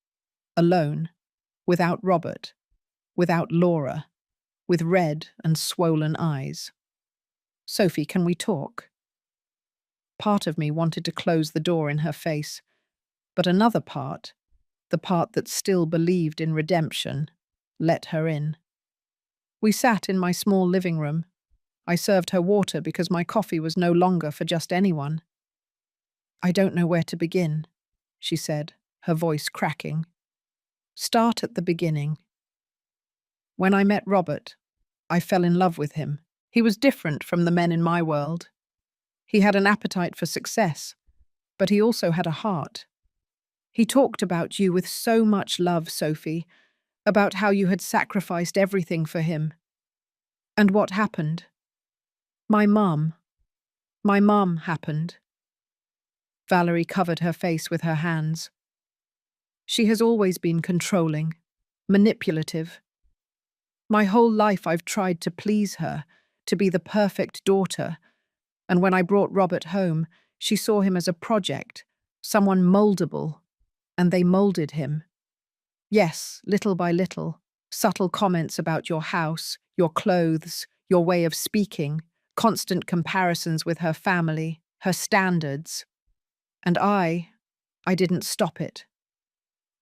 alone, without Robert, without Laura, with red and swollen eyes. Sophie, can we talk? Part of me wanted to close the door in her face, but another part, the part that still believed in redemption, let her in. We sat in my small living room. I served her water because my coffee was no longer for just anyone. I don't know where to begin, she said, her voice cracking. Start at the beginning. When I met Robert, I fell in love with him. He was different from the men in my world. He had an appetite for success, but he also had a heart. He talked about you with so much love, Sophie, about how you had sacrificed everything for him. And what happened? My mum happened. Valerie covered her face with her hands. She has always been controlling, manipulative. My whole life I've tried to please her, to be the perfect daughter, and when I brought Robert home, she saw him as a project, someone moldable, and they molded him. Yes, little by little, subtle comments about your house, your clothes, your way of speaking, constant comparisons with her family, her standards. And I didn't stop it.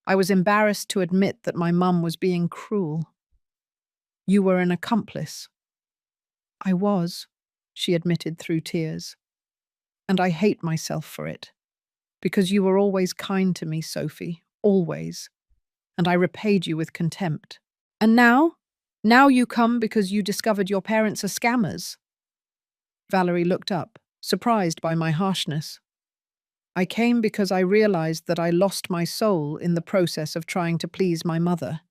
I was embarrassed to admit that my mum was being cruel. You were an accomplice. I was, she admitted through tears. And I hate myself for it. Because you were always kind to me, Sophie, always. And I repaid you with contempt. And now? Now you come because you discovered your parents are scammers. Valerie looked up, surprised by my harshness. I came because I realized that I lost my soul in the process of trying to please my mother.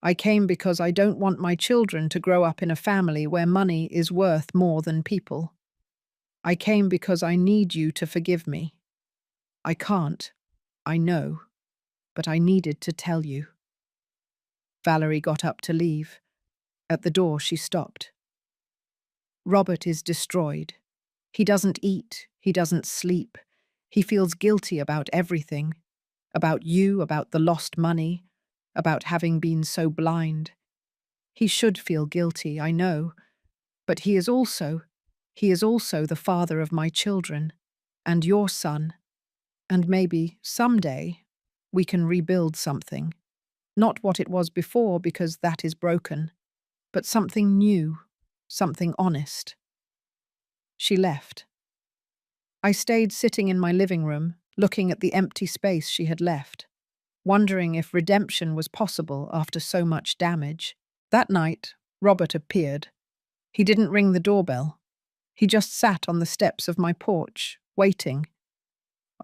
I came because I don't want my children to grow up in a family where money is worth more than people. I came because I need you to forgive me. I can't, I know, but I needed to tell you. Valerie got up to leave. At the door, she stopped. Robert is destroyed. He doesn't eat, he doesn't sleep. He feels guilty about everything. About you, about the lost money, about having been so blind. He should feel guilty, I know, but he is also the father of my children, and your son, and maybe, someday, we can rebuild something. Not what it was before, because that is broken, but something new, something honest. She left. I stayed sitting in my living room, looking at the empty space she had left, wondering if redemption was possible after so much damage. That night, Robert appeared. He didn't ring the doorbell. He just sat on the steps of my porch, waiting.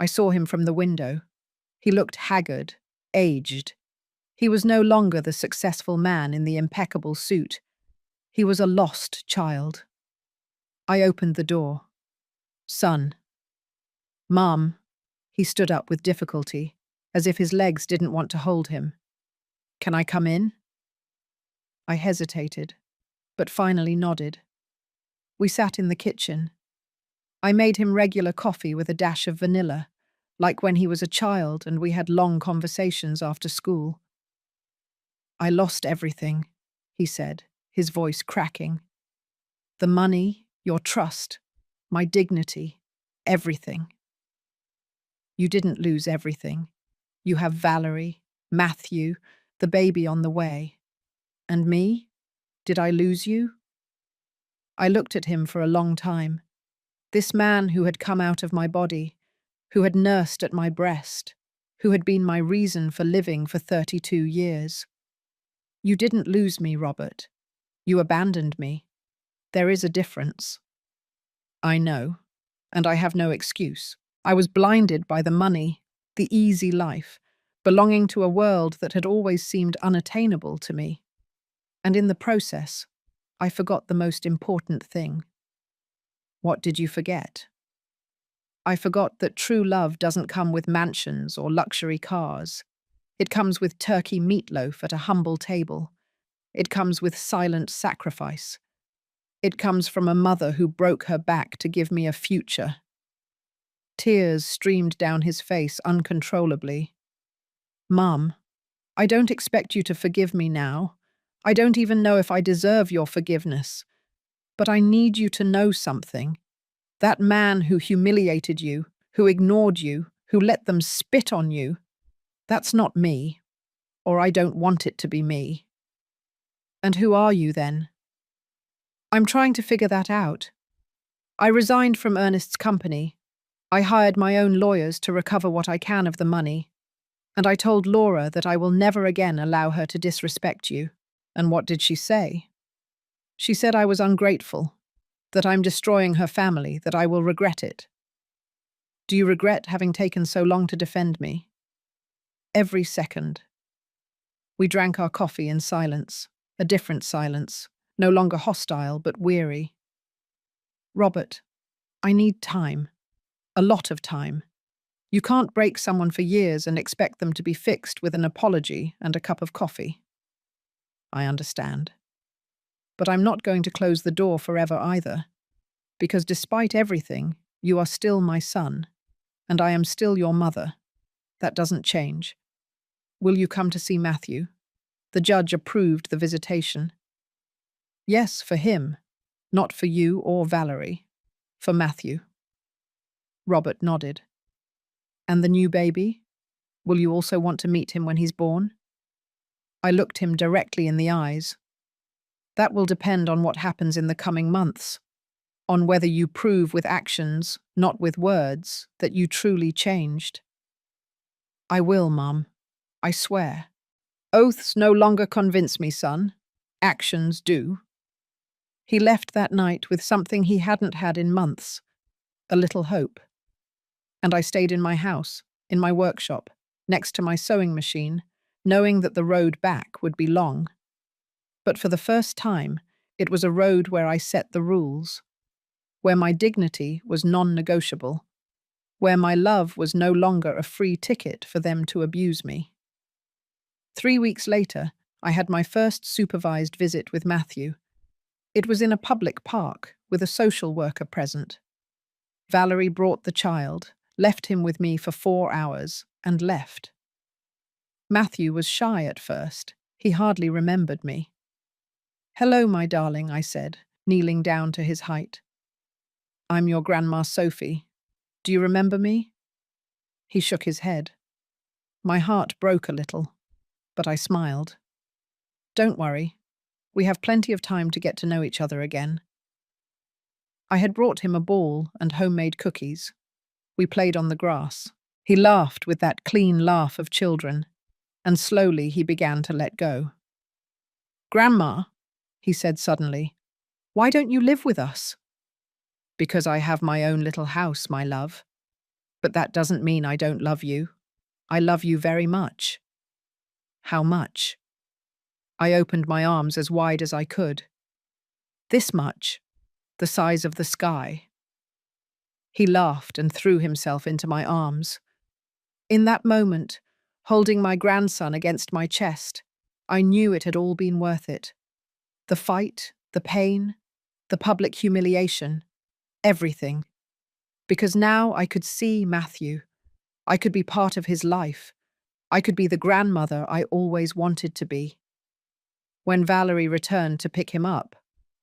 I saw him from the window. He looked haggard, aged. He was no longer the successful man in the impeccable suit. He was a lost child. I opened the door. Son. Mom. He stood up with difficulty, as if his legs didn't want to hold him. Can I come in? I hesitated, but finally nodded. We sat in the kitchen. I made him regular coffee with a dash of vanilla, like when he was a child and we had long conversations after school. I lost everything, he said, his voice cracking. The money, your trust, my dignity, everything. You didn't lose everything. You have Valerie, Matthew, the baby on the way. And me? Did I lose you? I looked at him for a long time. This man who had come out of my body, who had nursed at my breast, who had been my reason for living for 32 years. You didn't lose me, Robert. You abandoned me. There is a difference. I know, and I have no excuse. I was blinded by the money, the easy life, belonging to a world that had always seemed unattainable to me. And in the process, I forgot the most important thing. What did you forget? I forgot that true love doesn't come with mansions or luxury cars. It comes with turkey meatloaf at a humble table. It comes with silent sacrifice. It comes from a mother who broke her back to give me a future. Tears streamed down his face uncontrollably. Mum, I don't expect you to forgive me now. I don't even know if I deserve your forgiveness. But I need you to know something. That man who humiliated you, who ignored you, who let them spit on you, that's not me, or I don't want it to be me. And who are you then? I'm trying to figure that out. I resigned from Ernest's company. I hired my own lawyers to recover what I can of the money. And I told Laura that I will never again allow her to disrespect you. And what did she say? She said I was ungrateful, that I'm destroying her family, that I will regret it. Do you regret having taken so long to defend me? Every second. We drank our coffee in silence, a different silence, no longer hostile but weary. Robert, I need time. A lot of time. You can't break someone for years and expect them to be fixed with an apology and a cup of coffee. I understand. But I'm not going to close the door forever either, because despite everything, you are still my son, and I am still your mother. That doesn't change. Will you come to see Matthew? The judge approved the visitation. Yes, for him, not for you or Valerie, for Matthew. Robert nodded. And the new baby? Will you also want to meet him when he's born? I looked him directly in the eyes. That will depend on what happens in the coming months, on whether you prove with actions, not with words, that you truly changed. I will, Mum. I swear. Oaths no longer convince me, son. Actions do. He left that night with something he hadn't had in months, a little hope. And I stayed in my house, in my workshop, next to my sewing machine, knowing that the road back would be long. But for the first time, it was a road where I set the rules, where my dignity was non-negotiable, where my love was no longer a free ticket for them to abuse me. 3 weeks later, I had my first supervised visit with Matthew. It was in a public park, with a social worker present. Valerie brought the child, left him with me for 4 hours, and left. Matthew was shy at first. He hardly remembered me. "Hello, my darling," I said, kneeling down to his height. "I'm your Grandma Sophie. Do you remember me?" He shook his head. My heart broke a little, but I smiled. "Don't worry. We have plenty of time to get to know each other again." I had brought him a ball and homemade cookies. We played on the grass. He laughed with that clean laugh of children, and slowly he began to let go. "Grandma," he said suddenly, "why don't you live with us?" "Because I have my own little house, my love. But that doesn't mean I don't love you. I love you very much." "How much?" I opened my arms as wide as I could. "This much, the size of the sky." He laughed and threw himself into my arms. In that moment, holding my grandson against my chest, I knew it had all been worth it. The fight, the pain, the public humiliation, everything. Because now I could see Matthew. I could be part of his life. I could be the grandmother I always wanted to be. When Valerie returned to pick him up,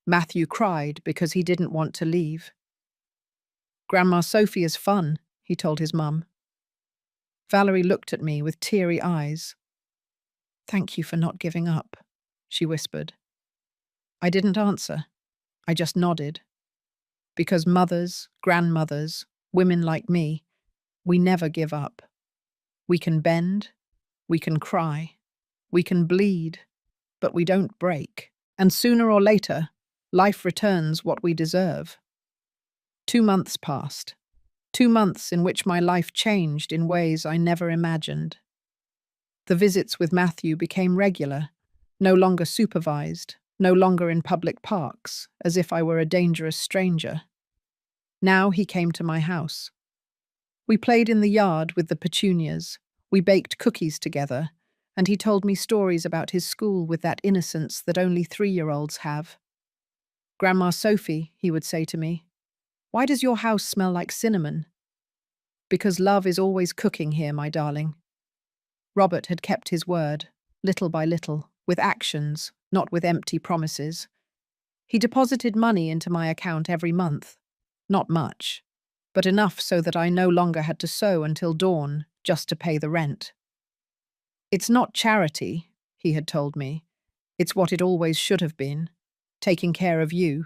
Matthew cried because he didn't want to leave. "Grandma Sophie is fun," he told his mum. Valerie looked at me with teary eyes. "Thank you for not giving up," she whispered. I didn't answer. I just nodded. Because mothers, grandmothers, women like me, we never give up. We can bend, we can cry, we can bleed, but we don't break. And sooner or later, life returns what we deserve. 2 months passed. 2 months in which my life changed in ways I never imagined. The visits with Matthew became regular, no longer supervised, no longer in public parks, as if I were a dangerous stranger. Now he came to my house. We played in the yard with the petunias, we baked cookies together, and he told me stories about his school with that innocence that only 3-year-olds have. "Grandma Sophie," he would say to me, "why does your house smell like cinnamon?" "Because love is always cooking here, my darling." Robert had kept his word, little by little, with actions, not with empty promises. He deposited money into my account every month. Not much, but enough so that I no longer had to sew until dawn just to pay the rent. "It's not charity," he had told me. "It's what it always should have been, taking care of you,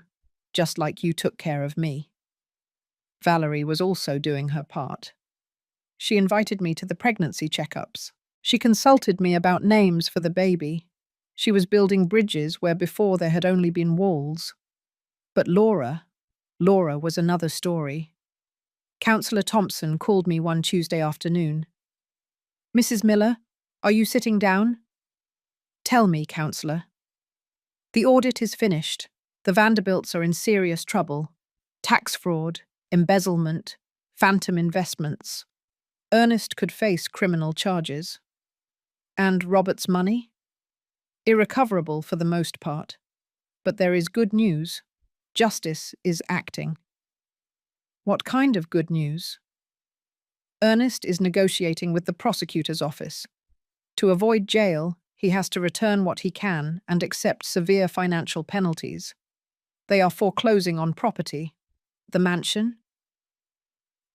just like you took care of me." Valerie was also doing her part. She invited me to the pregnancy checkups. She consulted me about names for the baby. She was building bridges where before there had only been walls. But Laura was another story. Councillor Thompson called me one Tuesday afternoon. "Mrs. Miller, are you sitting down?" "Tell me, Councillor." "The audit is finished. The Vanderbilts are in serious trouble. Tax fraud, embezzlement, phantom investments. Ernest could face criminal charges. And Robert's money? Irrecoverable for the most part. But there is good news. Justice is acting." "What kind of good news?" "Ernest is negotiating with the prosecutor's office. To avoid jail, he has to return what he can and accept severe financial penalties. They are foreclosing on property. The mansion.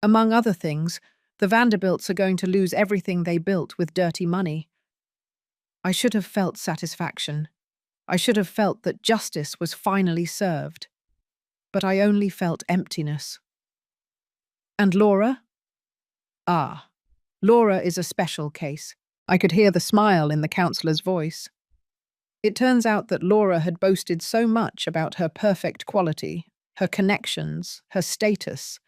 Among other things, the Vanderbilts are going to lose everything they built with dirty money." I should have felt satisfaction. I should have felt that justice was finally served. But I only felt emptiness. "And Laura?" "Ah, Laura is a special case." I could hear the smile in the councillor's voice. It turns out that Laura had boasted so much about her perfect quality, her connections, her status,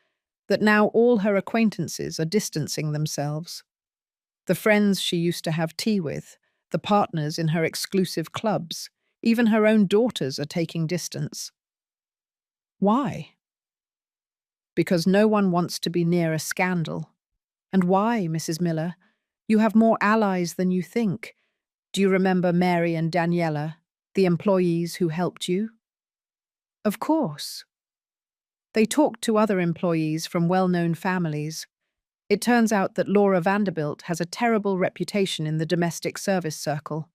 that now all her acquaintances are distancing themselves. The friends she used to have tea with, the partners in her exclusive clubs, even her own daughters are taking distance. Why? Because no one wants to be near a scandal. And why, Mrs. Miller? You have more allies than you think. Do you remember Mary and Daniela, the employees who helped you? Of course. They talked to other employees from well-known families. It turns out that Laura Vanderbilt has a terrible reputation in the domestic service circle.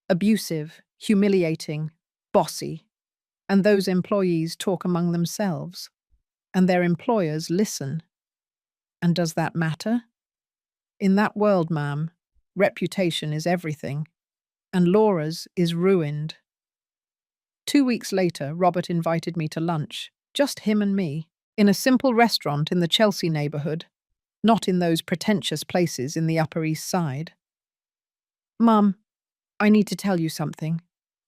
Abusive, humiliating, bossy. And those employees talk among themselves. And their employers listen. And does that matter? In that world, ma'am, reputation is everything. And Laura's is ruined. 2 weeks later, Robert invited me to lunch, just him and me, in a simple restaurant in the Chelsea neighbourhood, not in those pretentious places in the Upper East Side. "Mum, I need to tell you something.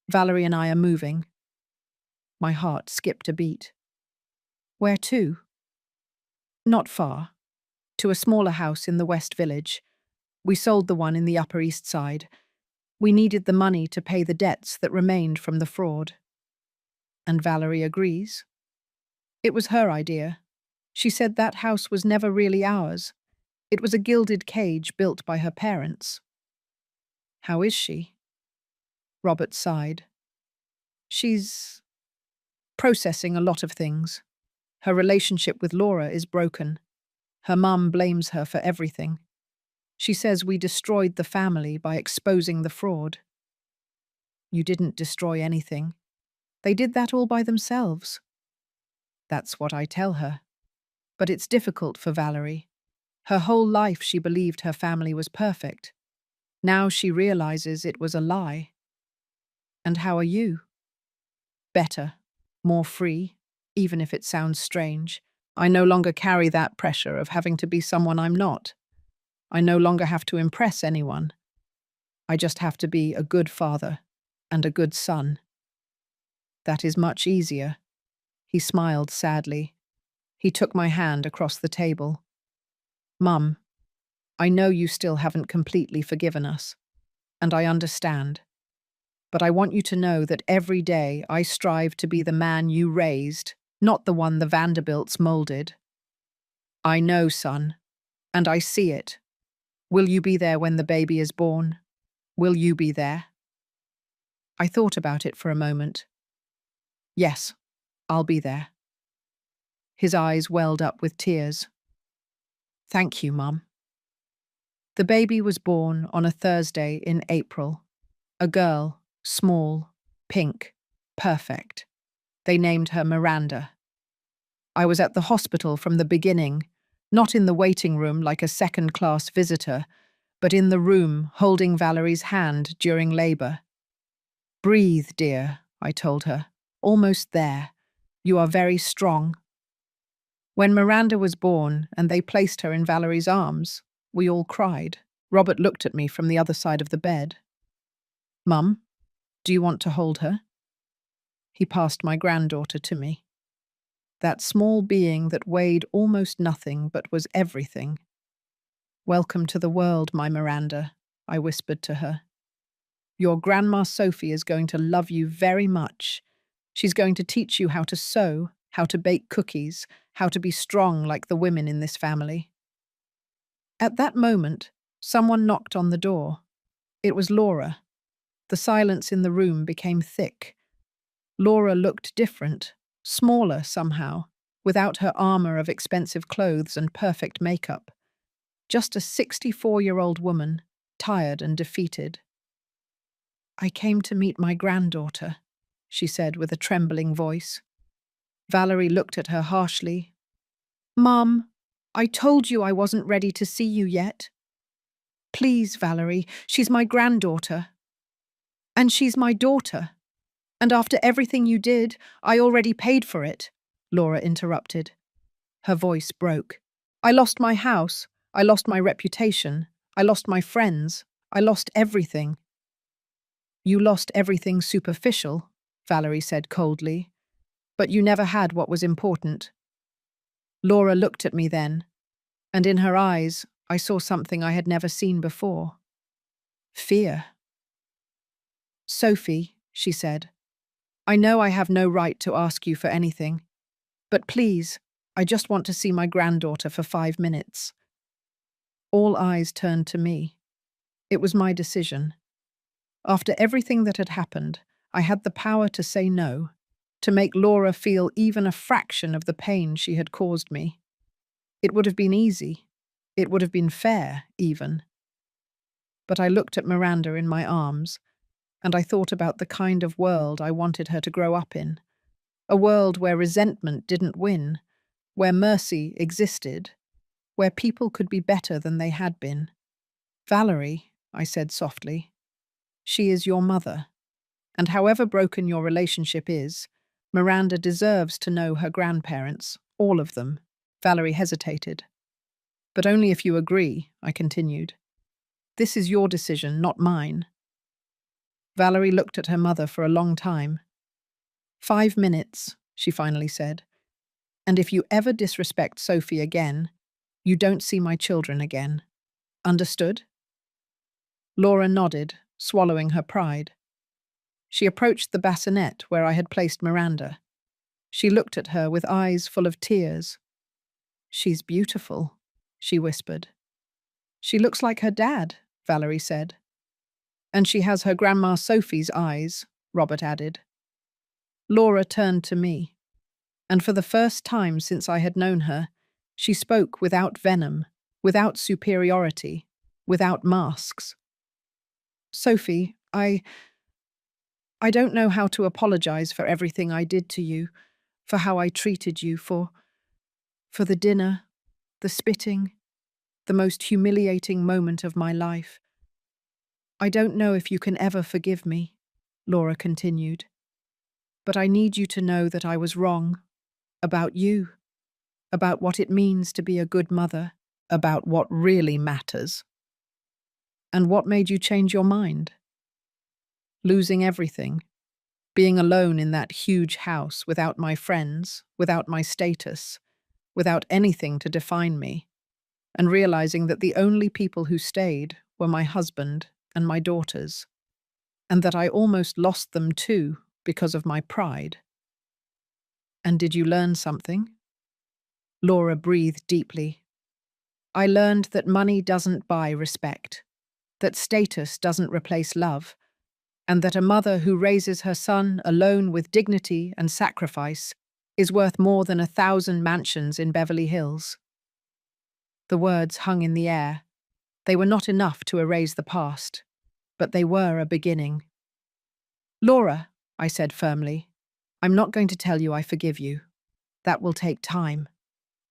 Valerie and I are moving." My heart skipped a beat. "Where to?" "Not far. To a smaller house in the West Village. We sold the one in the Upper East Side. We needed the money to pay the debts that remained from the fraud." "And Valerie agrees?" "It was her idea. She said that house was never really ours. It was a gilded cage built by her parents." "How is she?" Robert sighed. "She's processing a lot of things. Her relationship with Laura is broken. Her mum blames her for everything. She says we destroyed the family by exposing the fraud." You didn't destroy anything. They did that all by themselves. That's what I tell her. But it's difficult for Valerie. Her whole life she believed her family was perfect. Now she realizes it was a lie. And how are you? Better, more free, even if it sounds strange. I no longer carry that pressure of having to be someone I'm not. I no longer have to impress anyone. I just have to be a good father and a good son. That is much easier. He smiled sadly. He took my hand across the table. Mum, I know you still haven't completely forgiven us, and I understand. But I want you to know that every day I strive to be the man you raised, not the one the Vanderbilts molded. I know, son, and I see it. Will you be there when the baby is born? Will you be there? I thought about it for a moment. Yes, I'll be there. His eyes welled up with tears. Thank you, Mum. The baby was born on a Thursday in April. A girl, small, pink, perfect. They named her Miranda. I was at the hospital from the beginning, not in the waiting room like a second-class visitor, but in the room holding Valerie's hand during labor. Breathe, dear, I told her. Almost there. You are very strong. When Miranda was born and they placed her in Valerie's arms, we all cried. Robert looked at me from the other side of the bed. Mum, do you want to hold her? He passed my granddaughter to me. That small being that weighed almost nothing but was everything. Welcome to the world, my Miranda, I whispered to her. Your Grandma Sophie is going to love you very much. She's going to teach you how to sew, how to bake cookies, how to be strong like the women in this family. At that moment, someone knocked on the door. It was Laura. The silence in the room became thick. Laura looked different, smaller somehow, without her armor of expensive clothes and perfect makeup. Just a 64-year-old woman, tired and defeated. I came to meet my granddaughter, she said with a trembling voice. Valerie looked at her harshly. Mum, I told you I wasn't ready to see you yet. Please, Valerie, she's my granddaughter. And she's my daughter. And after everything you did, I already paid for it, Laura interrupted. Her voice broke. I lost my house. I lost my reputation. I lost my friends. I lost everything. You lost everything superficial, Valerie said coldly. But you never had what was important. Laura looked at me then, and in her eyes I saw something I had never seen before. Fear. Sophie, she said, I know I have no right to ask you for anything, but please, I just want to see my granddaughter for 5 minutes. All eyes turned to me. It was my decision. After everything that had happened, I had the power to say no, to make Laura feel even a fraction of the pain she had caused me. It would have been easy. It would have been fair, even. But I looked at Miranda in my arms, and I thought about the kind of world I wanted her to grow up in. A world where resentment didn't win, where mercy existed, where people could be better than they had been. Valerie, I said softly, she is your mother, and however broken your relationship is, Miranda deserves to know her grandparents, all of them. Valerie hesitated. But only if you agree, I continued. This is your decision, not mine. Valerie looked at her mother for a long time. 5 minutes, she finally said. And if you ever disrespect Sophie again, you don't see my children again. Understood? Laura nodded, swallowing her pride. She approached the bassinet where I had placed Miranda. She looked at her with eyes full of tears. She's beautiful, she whispered. She looks like her dad, Valerie said. And she has her Grandma Sophie's eyes, Robert added. Laura turned to me, and for the first time since I had known her, she spoke without venom, without superiority, without masks. Sophie, I don't know how to apologize for everything I did to you, for how I treated you, for the dinner, the spitting, the most humiliating moment of my life. I don't know if you can ever forgive me, Laura continued, but I need you to know that I was wrong about you, about what it means to be a good mother, about what really matters. And what made you change your mind? Losing everything, being alone in that huge house without my friends, without my status, without anything to define me, and realizing that the only people who stayed were my husband and my daughters, and that I almost lost them too because of my pride. And did you learn something? Laura breathed deeply. I learned that money doesn't buy respect, that status doesn't replace love, and that a mother who raises her son alone with dignity and sacrifice is worth more than 1,000 mansions in Beverly Hills. The words hung in the air. They were not enough to erase the past, but they were a beginning. Laura, I said firmly, I'm not going to tell you I forgive you. That will take time,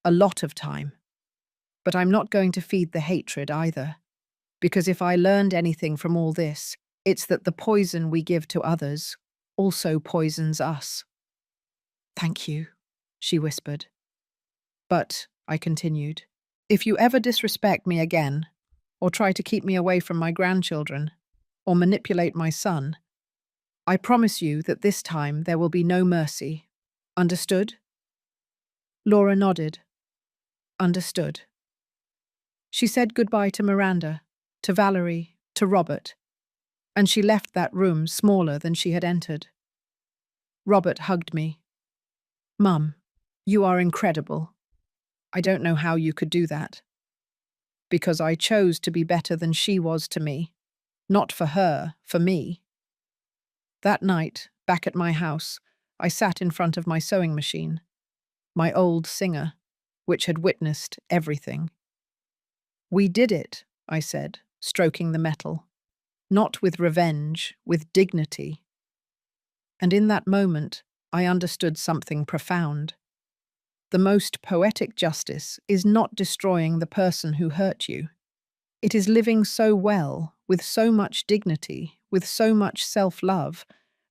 a lot of time. But I'm not going to feed the hatred either, because if I learned anything from all this, it's that the poison we give to others also poisons us. Thank you, she whispered. But, I continued, if you ever disrespect me again, or try to keep me away from my grandchildren, or manipulate my son, I promise you that this time there will be no mercy. Understood? Laura nodded. Understood. She said goodbye to Miranda, to Valerie, to Robert, and she left that room smaller than she had entered. Robert hugged me. Mum, you are incredible. I don't know how you could do that. Because I chose to be better than she was to me. Not for her, for me. That night, back at my house, I sat in front of my sewing machine, my old Singer, which had witnessed everything. We did it, I said, stroking the metal. Not with revenge, with dignity. And in that moment, I understood something profound. The most poetic justice is not destroying the person who hurt you. It is living so well, with so much dignity, with so much self-love,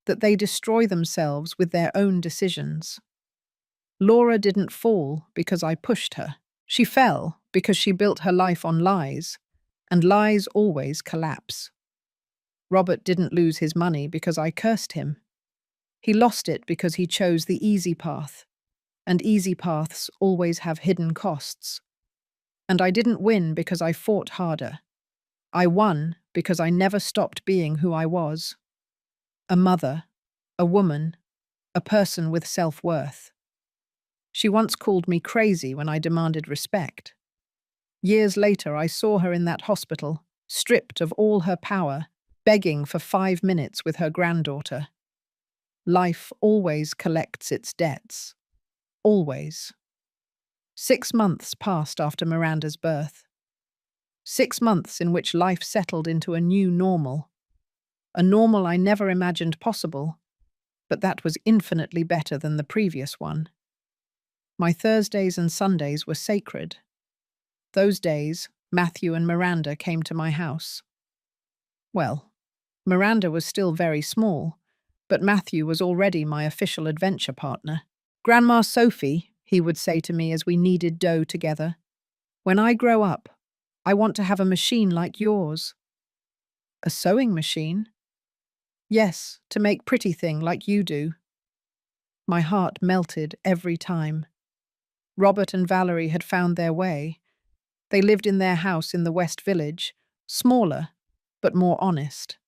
that they destroy themselves with their own decisions. Laura didn't fall because I pushed her. She fell because she built her life on lies, and lies always collapse. Robert didn't lose his money because I cursed him. He lost it because he chose the easy path, and easy paths always have hidden costs. And I didn't win because I fought harder. I won because I never stopped being who I was. A mother, a woman, a person with self-worth. She once called me crazy when I demanded respect. Years later, I saw her in that hospital, stripped of all her power, begging for 5 minutes with her granddaughter. Life always collects its debts. Always. 6 months passed after Miranda's birth. 6 months in which life settled into a new normal. A normal I never imagined possible, but that was infinitely better than the previous one. My Thursdays and Sundays were sacred. Those days, Matthew and Miranda came to my house. Well, Miranda was still very small, but Matthew was already my official adventure partner. Grandma Sophie, he would say to me as we kneaded dough together, when I grow up, I want to have a machine like yours. A sewing machine? Yes, to make pretty thing like you do. My heart melted every time. Robert and Valerie had found their way. They lived in their house in the West Village, smaller, but more honest.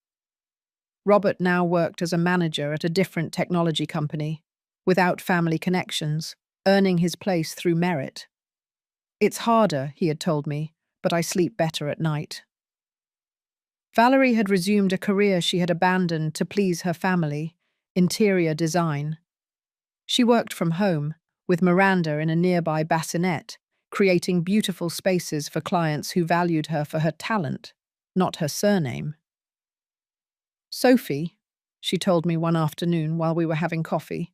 Robert now worked as a manager at a different technology company, without family connections, earning his place through merit. It's harder, he had told me, but I sleep better at night. Valerie had resumed a career she had abandoned to please her family, interior design. She worked from home, with Miranda in a nearby bassinet, creating beautiful spaces for clients who valued her for her talent, not her surname. Sophie, she told me one afternoon while we were having coffee.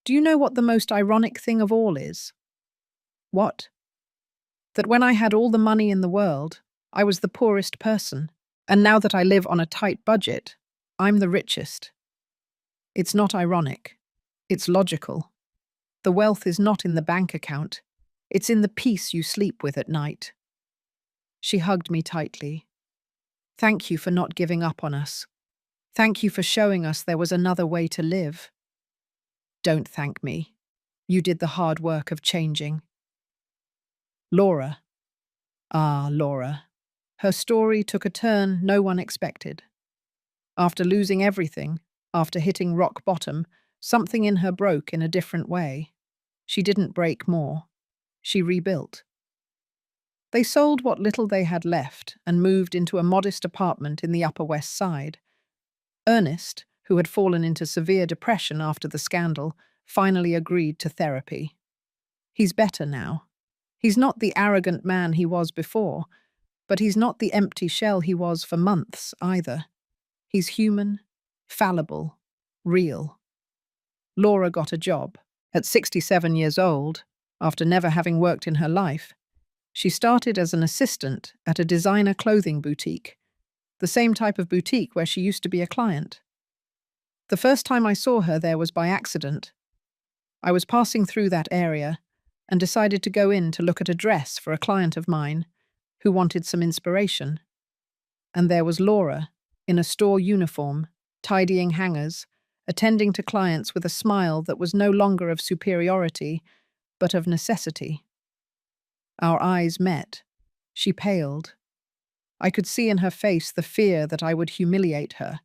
Do you know what the most ironic thing of all is? What? That when I had all the money in the world, I was the poorest person, and now that I live on a tight budget, I'm the richest. It's not ironic. It's logical. The wealth is not in the bank account. It's in the peace you sleep with at night. She hugged me tightly. Thank you for not giving up on us. Thank you for showing us there was another way to live. Don't thank me. You did the hard work of changing. Laura. Ah, Laura. Her story took a turn no one expected. After losing everything, after hitting rock bottom, something in her broke in a different way. She didn't break more. She rebuilt. They sold what little they had left and moved into a modest apartment in the Upper West Side. Ernest, who had fallen into severe depression after the scandal, finally agreed to therapy. He's better now. He's not the arrogant man he was before, but he's not the empty shell he was for months either. He's human, fallible, real. Laura got a job. At 67 years old, after never having worked in her life, she started as an assistant at a designer clothing boutique, the same type of boutique where she used to be a client. The first time I saw her there was by accident. I was passing through that area and decided to go in to look at a dress for a client of mine who wanted some inspiration. And there was Laura, in a store uniform, tidying hangers, attending to clients with a smile that was no longer of superiority, but of necessity. Our eyes met. She paled. I could see in her face the fear that I would humiliate her,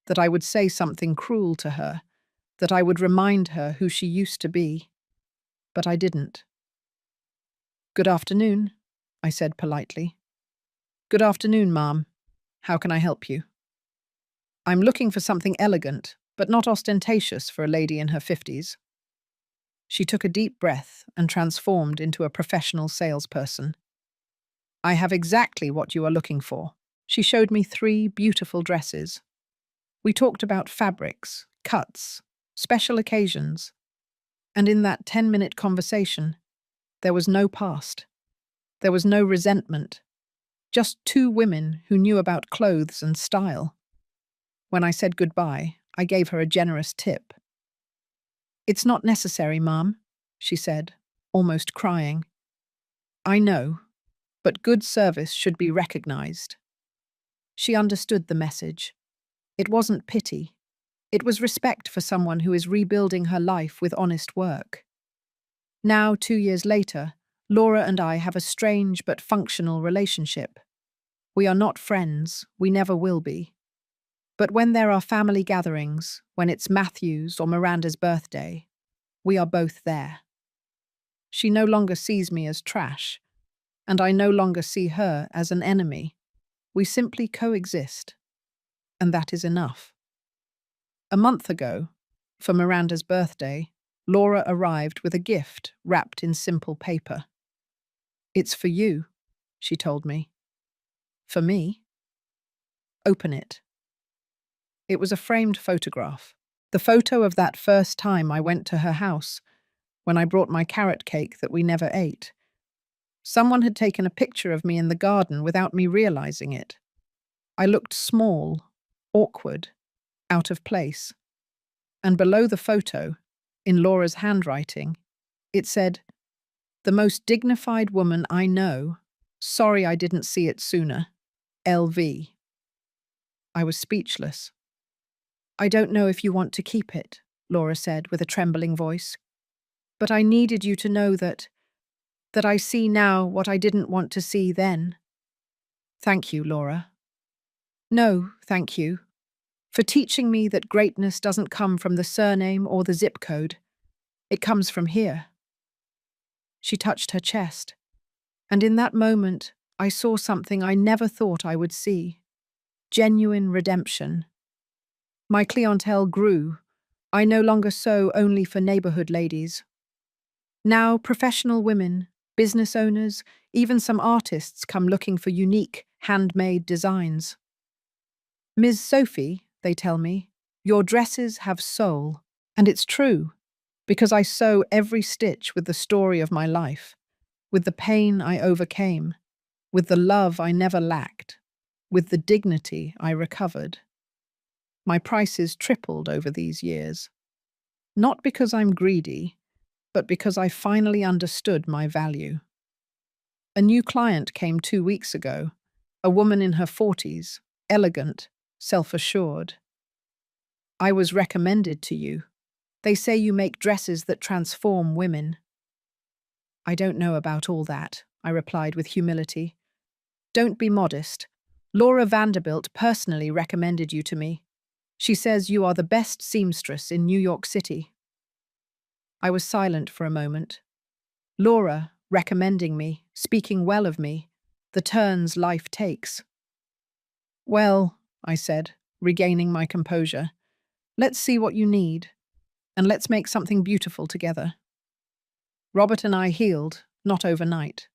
that I would say something cruel to her, that I would remind her who she used to be. But I didn't. Good afternoon, I said politely. Good afternoon, ma'am. How can I help you? I'm looking for something elegant, but not ostentatious for a lady in her 50s. She took a deep breath and transformed into a professional salesperson. I have exactly what you are looking for. She showed me 3 beautiful dresses. We talked about fabrics, cuts, special occasions. And in that 10-minute conversation, there was no past. There was no resentment. Just 2 women who knew about clothes and style. When I said goodbye, I gave her a generous tip. It's not necessary, ma'am, she said, almost crying. I know, but good service should be recognized. She understood the message. It wasn't pity. It was respect for someone who is rebuilding her life with honest work. Now, 2 years later, Laura and I have a strange but functional relationship. We are not friends, we never will be. But when there are family gatherings, when it's Matthew's or Miranda's birthday, we are both there. She no longer sees me as trash, and I no longer see her as an enemy. We simply coexist, and that is enough. A month ago, for Miranda's birthday, Laura arrived with a gift wrapped in simple paper. It's for you, she told me. For me? Open it. It was a framed photograph. The photo of that first time I went to her house, when I brought my carrot cake that we never ate. Someone had taken a picture of me in the garden without me realizing it. I looked small, awkward, out of place. And below the photo, in Laura's handwriting, it said, "The most dignified woman I know. Sorry I didn't see it sooner. LV." I was speechless. I don't know if you want to keep it, Laura said with a trembling voice. But I needed you to know that I see now what I didn't want to see then. Thank you, Laura. No, thank you. For teaching me that greatness doesn't come from the surname or the zip code. It comes from here. She touched her chest, and in that moment I saw something I never thought I would see. Genuine redemption. My clientele grew. I no longer sew only for neighborhood ladies. Now professional women, business owners, even some artists come looking for unique, handmade designs. Ms. Sophie, they tell me, Your dresses have soul, and it's true, because I sew every stitch with the story of my life, with the pain I overcame, with the love I never lacked, with the dignity I recovered. My prices tripled over these years, not because I'm greedy, but because I finally understood my value. A new client came 2 weeks ago, a woman in her 40s, elegant, self-assured. I was recommended to you. They say you make dresses that transform women. I don't know about all that, I replied with humility. Don't be modest. Laura Vanderbilt personally recommended you to me. She says you are the best seamstress in New York City. I was silent for a moment. Laura recommending me, speaking well of me, the turns life takes. Well, I said, regaining my composure, let's see what you need, and let's make something beautiful together. Robert and I healed, not overnight.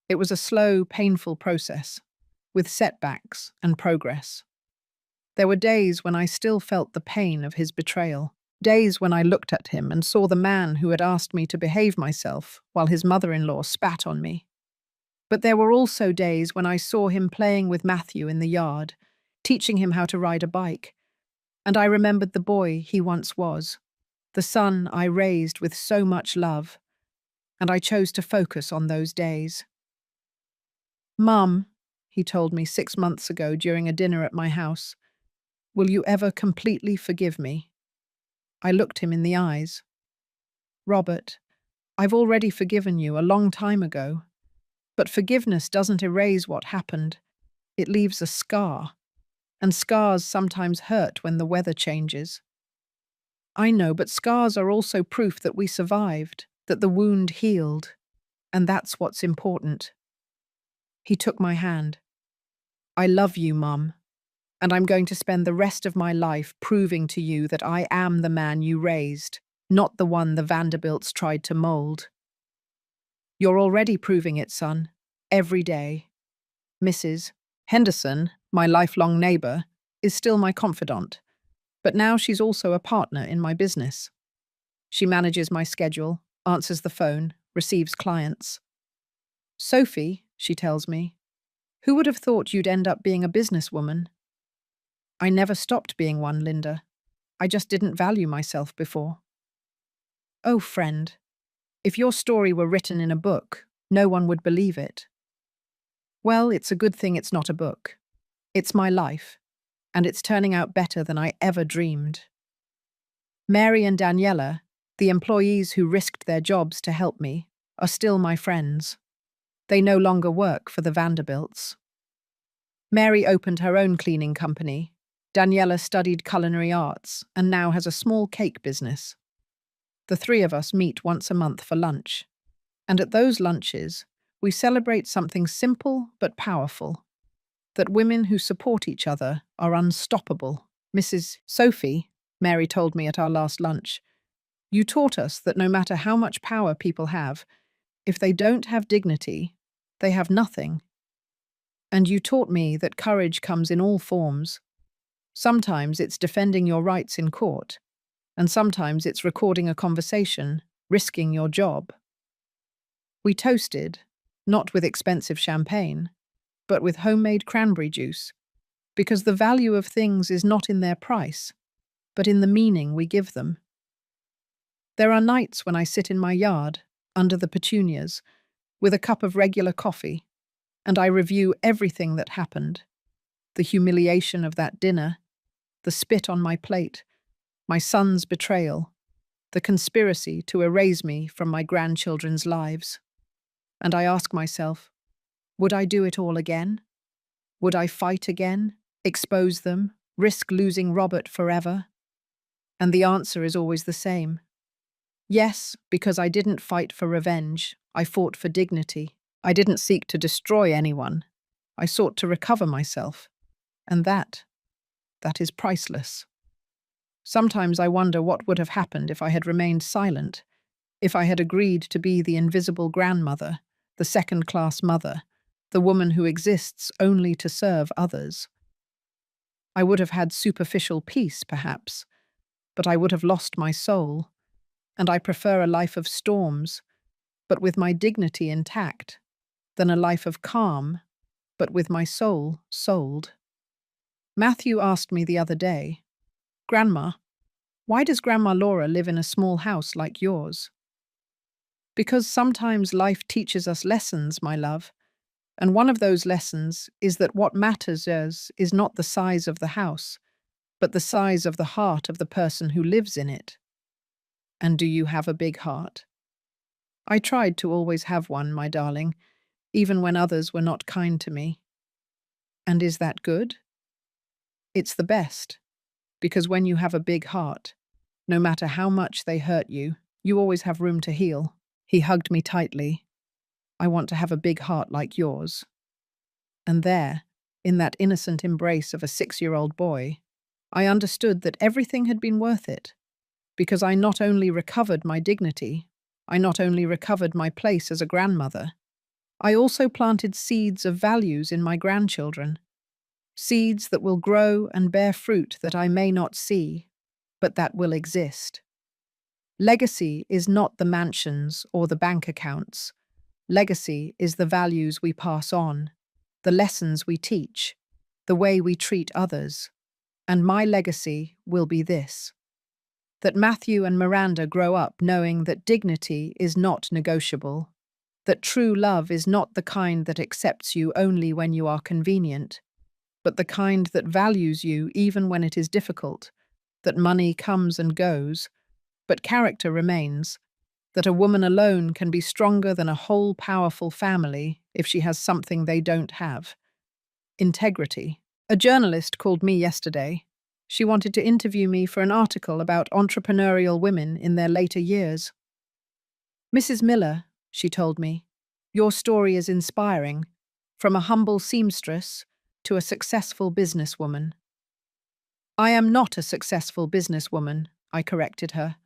It was a slow, painful process, with setbacks and progress. There were days when I still felt the pain of his betrayal, days when I looked at him and saw the man who had asked me to behave myself while his mother-in-law spat on me. But there were also days when I saw him playing with Matthew in the yard, teaching him how to ride a bike, and I remembered the boy he once was, the son I raised with so much love, and I chose to focus on those days. Mum, he told me 6 months ago during a dinner at my house, will you ever completely forgive me? I looked him in the eyes. Robert, I've already forgiven you a long time ago, but forgiveness doesn't erase what happened. It leaves a scar, and scars sometimes hurt when the weather changes. I know, but scars are also proof that we survived, that the wound healed, and that's what's important. He took my hand. I love you, Mum, and I'm going to spend the rest of my life proving to you that I am the man you raised, not the one the Vanderbilts tried to mold. You're already proving it, son, every day. Mrs. Henderson, my lifelong neighbour, is still my confidant, but now she's also a partner in my business. She manages my schedule, answers the phone, receives clients. Sophie, she tells me, who would have thought you'd end up being a businesswoman? I never stopped being one, Linda. I just didn't value myself before. Oh, friend, if your story were written in a book, no one would believe it. Well, it's a good thing it's not a book. It's my life, and it's turning out better than I ever dreamed. Mary and Daniela, the employees who risked their jobs to help me, are still my friends. They no longer work for the Vanderbilts. Mary opened her own cleaning company. Daniela studied culinary arts and now has a small cake business. The three of us meet once a month for lunch, and at those lunches, we celebrate something simple but powerful, that women who support each other are unstoppable. Mrs. Sophie, Mary told me at our last lunch, you taught us that no matter how much power people have, if they don't have dignity, they have nothing. And you taught me that courage comes in all forms. Sometimes it's defending your rights in court, and sometimes it's recording a conversation, risking your job. We toasted, not with expensive champagne, but with homemade cranberry juice, because the value of things is not in their price, but in the meaning we give them. There are nights when I sit in my yard, under the petunias, with a cup of regular coffee, and I review everything that happened. The humiliation of that dinner, the spit on my plate, my son's betrayal, the conspiracy to erase me from my grandchildren's lives. And I ask myself, would I do it all again? Would I fight again, expose them, risk losing Robert forever? And the answer is always the same. Yes, because I didn't fight for revenge, I fought for dignity. I didn't seek to destroy anyone. I sought to recover myself. And that is priceless. Sometimes I wonder what would have happened if I had remained silent, if I had agreed to be the invisible grandmother, the second-class mother, the woman who exists only to serve others. I would have had superficial peace, perhaps, but I would have lost my soul, and I prefer a life of storms, but with my dignity intact, than a life of calm, but with my soul sold. Matthew asked me the other day, "Grandma, why does Grandma Laura live in a small house like yours?" Because sometimes life teaches us lessons, my love, and one of those lessons is that what matters is not the size of the house, but the size of the heart of the person who lives in it. And do you have a big heart? I tried to always have one, my darling, even when others were not kind to me. And is that good? It's the best, because when you have a big heart, no matter how much they hurt you, you always have room to heal. He hugged me tightly. I want to have a big heart like yours. And there, in that innocent embrace of a 6-year-old boy, I understood that everything had been worth it, because I not only recovered my dignity, I not only recovered my place as a grandmother, I also planted seeds of values in my grandchildren, seeds that will grow and bear fruit that I may not see, but that will exist. Legacy is not the mansions or the bank accounts. Legacy is the values we pass on, the lessons we teach, the way we treat others. And my legacy will be this: that Matthew and Miranda grow up knowing that dignity is not negotiable, that true love is not the kind that accepts you only when you are convenient, but the kind that values you even when it is difficult, that money comes and goes, but character remains, that a woman alone can be stronger than a whole powerful family if she has something they don't have: integrity. A journalist called me yesterday. She wanted to interview me for an article about entrepreneurial women in their later years. "Mrs. Miller," she told me, "your story is inspiring, from a humble seamstress to a successful businesswoman." "I am not a successful businesswoman," I corrected her.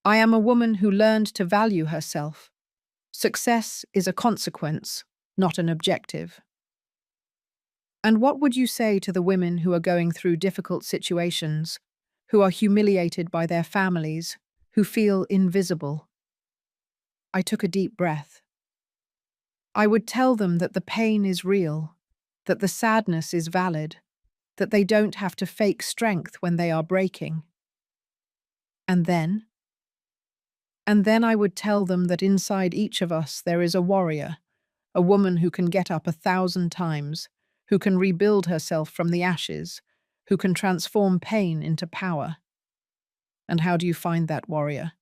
"I am a woman who learned to value herself. Success is a consequence, not an objective." And what would you say to the women who are going through difficult situations, who are humiliated by their families, who feel invisible? I took a deep breath. I would tell them that the pain is real, that the sadness is valid, that they don't have to fake strength when they are breaking. And then? And then I would tell them that inside each of us there is a warrior, a woman who can get up 1,000 times, who can rebuild herself from the ashes, who can transform pain into power. And how do you find that warrior?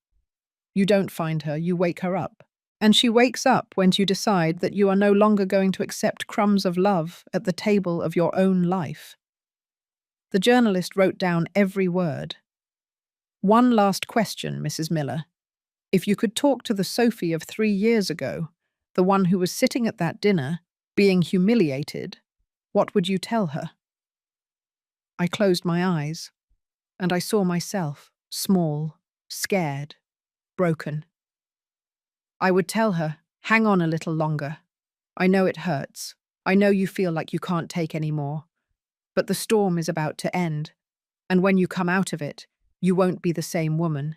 You don't find her, you wake her up. And she wakes up when you decide that you are no longer going to accept crumbs of love at the table of your own life. The journalist wrote down every word. "One last question, Mrs. Miller. If you could talk to the Sophie of 3 years ago, the one who was sitting at that dinner, being humiliated, what would you tell her?" I closed my eyes, and I saw myself, small, scared, broken. I would tell her, "Hang on a little longer. I know it hurts. I know you feel like you can't take any more. But the storm is about to end, and when you come out of it, you won't be the same woman.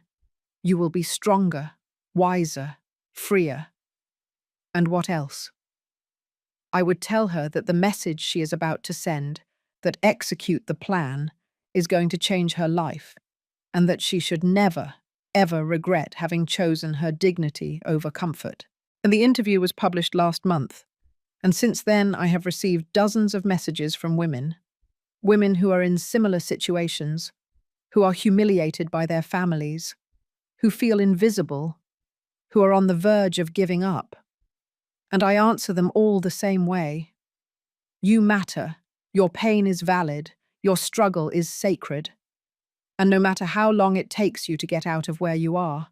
You will be stronger, wiser, freer." And what else? I would tell her that the message she is about to send, that execute the plan, is going to change her life, and that she should never, ever regret having chosen her dignity over comfort. And the interview was published last month, and since then I have received dozens of messages from women who are in similar situations, who are humiliated by their families, who feel invisible, who are on the verge of giving up. And I answer them all the same way. You matter, your pain is valid, your struggle is sacred. And no matter how long it takes you to get out of where you are,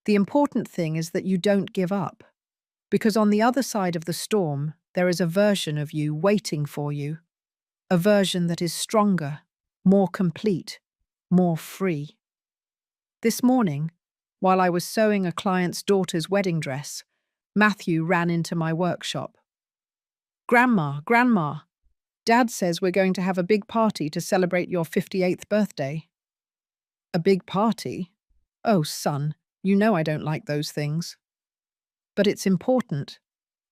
the important thing is that you don't give up. Because on the other side of the storm, there is a version of you waiting for you, a version that is stronger, more complete, more free. This morning, while I was sewing a client's daughter's wedding dress, Matthew ran into my workshop. Grandma, Dad says we're going to have a big party to celebrate your 58th birthday. A big party? Oh, son, you know I don't like those things. But it's important.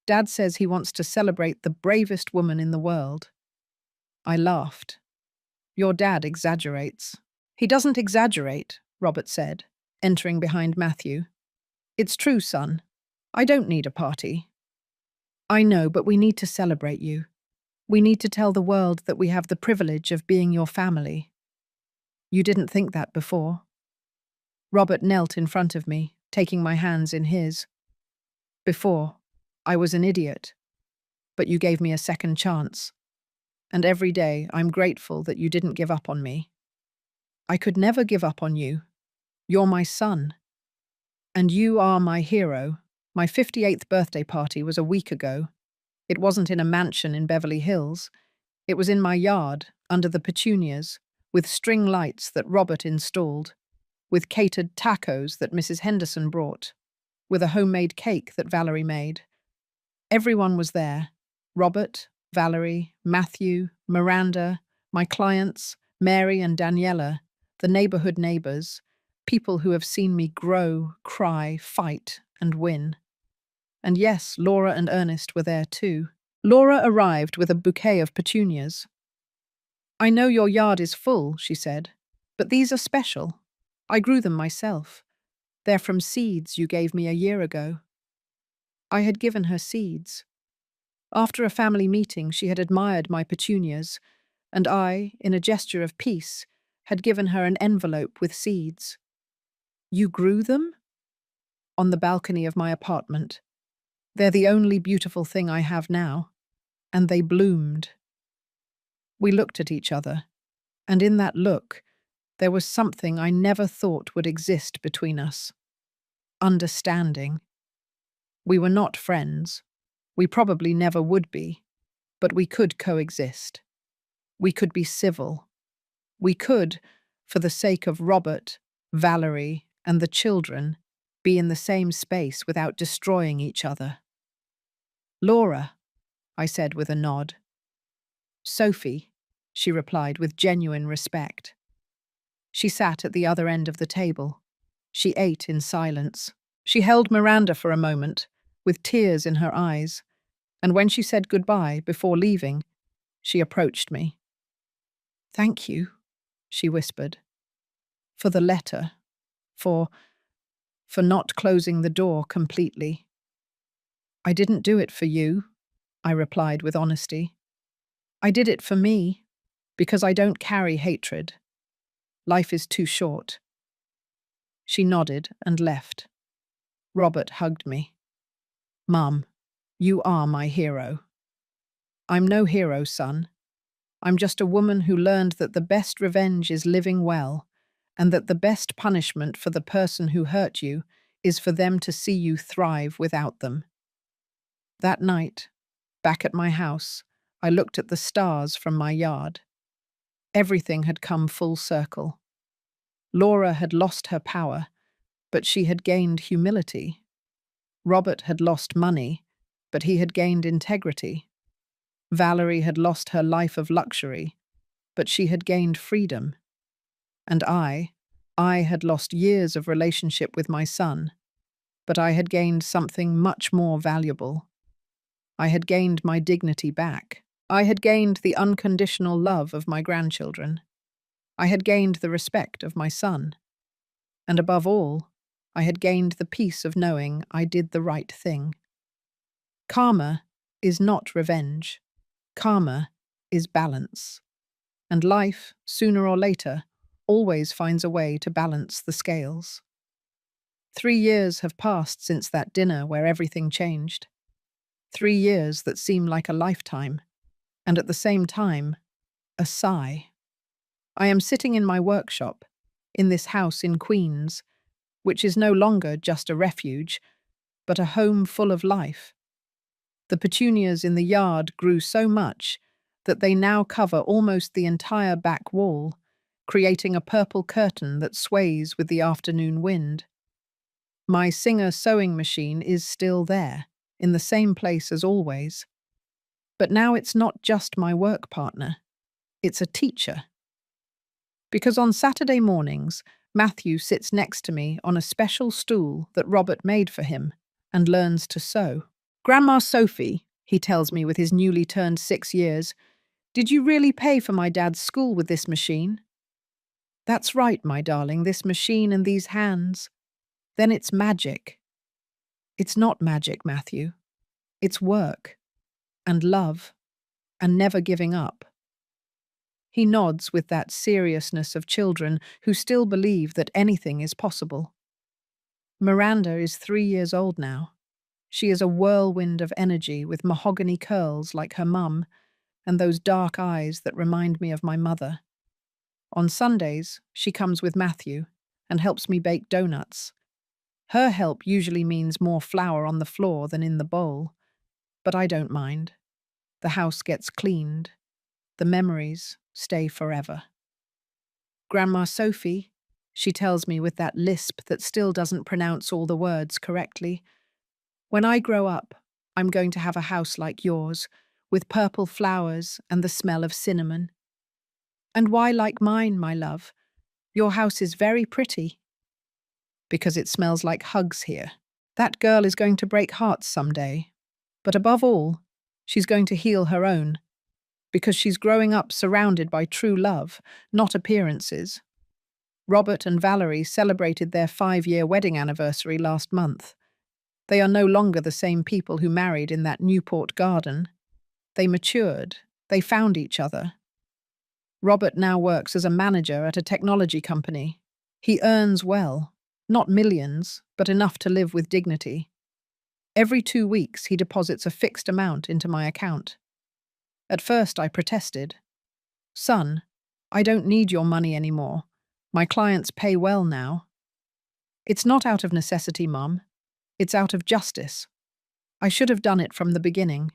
Dad says he wants to celebrate the bravest woman in the world. I laughed. Your dad exaggerates. He doesn't exaggerate, Robert said, entering behind Matthew. It's true, son. I don't need a party. I know, but we need to celebrate you. We need to tell the world that we have the privilege of being your family. You didn't think that before. Robert knelt in front of me, taking my hands in his. Before, I was an idiot, but you gave me a second chance. And every day I'm grateful that you didn't give up on me. I could never give up on you. You're my son. And you are my hero. My 58th birthday party was a week ago. It wasn't in a mansion in Beverly Hills. It was in my yard, under the petunias, with string lights that Robert installed, with catered tacos that Mrs. Henderson brought, with a homemade cake that Valerie made. Everyone was there. Robert, Valerie, Matthew, Miranda, my clients, Mary and Daniela, the neighborhood neighbors, people who have seen me grow, cry, fight, and win. And yes, Laura and Ernest were there too. Laura arrived with a bouquet of petunias. I know your yard is full, she said, but these are special. I grew them myself. They're from seeds you gave me a year ago. I had given her seeds. After a family meeting, she had admired my petunias, and I, in a gesture of peace, had given her an envelope with seeds. You grew them? On the balcony of my apartment. They're the only beautiful thing I have now. And they bloomed. We looked at each other, and in that look, there was something I never thought would exist between us. Understanding. We were not friends. We probably never would be, but we could coexist. We could be civil. We could, for the sake of Robert, Valerie, and the children, be in the same space without destroying each other. Laura, I said with a nod. Sophie, she replied with genuine respect. She sat at the other end of the table. She ate in silence. She held Miranda for a moment, with tears in her eyes, and when she said goodbye before leaving, she approached me. Thank you, she whispered, for the letter, for not closing the door completely. I didn't do it for you, I replied with honesty. I did it for me, because I don't carry hatred. Life is too short. She nodded and left. Robert hugged me. Mum, you are my hero. I'm no hero, son. I'm just a woman who learned that the best revenge is living well, and that the best punishment for the person who hurt you is for them to see you thrive without them. That night, back at my house, I looked at the stars from my yard. Everything had come full circle. Laura had lost her power, but she had gained humility. Robert had lost money, but he had gained integrity. Valerie had lost her life of luxury, but she had gained freedom. And I had lost years of relationship with my son, but I had gained something much more valuable. I had gained my dignity back. I had gained the unconditional love of my grandchildren. I had gained the respect of my son. And above all, I had gained the peace of knowing I did the right thing. Karma is not revenge. Karma is balance. And life, sooner or later, always finds a way to balance the scales. 3 years have passed since that dinner where everything changed. 3 years that seem like a lifetime, and at the same time, a sigh. I am sitting in my workshop, in this house in Queens, which is no longer just a refuge, but a home full of life. The petunias in the yard grew so much that they now cover almost the entire back wall, creating a purple curtain that sways with the afternoon wind. My Singer sewing machine is still there, in the same place as always. But now it's not just my work partner, it's a teacher. Because on Saturday mornings, Matthew sits next to me on a special stool that Robert made for him and learns to sew. Grandma Sophie, he tells me with his newly turned 6 years, did you really pay for my dad's school with this machine? That's right, my darling, this machine and these hands. Then it's magic. It's not magic, Matthew. It's work and love and never giving up. He nods with that seriousness of children who still believe that anything is possible. Miranda is 3 years old now. She is a whirlwind of energy with mahogany curls like her mum and those dark eyes that remind me of my mother. On Sundays, she comes with Matthew and helps me bake donuts. Her help usually means more flour on the floor than in the bowl, but I don't mind. The house gets cleaned. The memories stay forever. Grandma Sophie, she tells me with that lisp that still doesn't pronounce all the words correctly, when I grow up, I'm going to have a house like yours, with purple flowers and the smell of cinnamon. And why like mine, my love? Your house is very pretty. Because it smells like hugs here. That girl is going to break hearts someday. But above all, she's going to heal her own. Because she's growing up surrounded by true love, not appearances. Robert and Valerie celebrated their 5-year wedding anniversary last month. They are no longer the same people who married in that Newport garden. They matured. They found each other. Robert now works as a manager at a technology company. He earns well, not millions, but enough to live with dignity. Every 2 weeks, he deposits a fixed amount into my account. At first, I protested. Son, I don't need your money anymore. My clients pay well now. It's not out of necessity, Mum. It's out of justice. I should have done it from the beginning.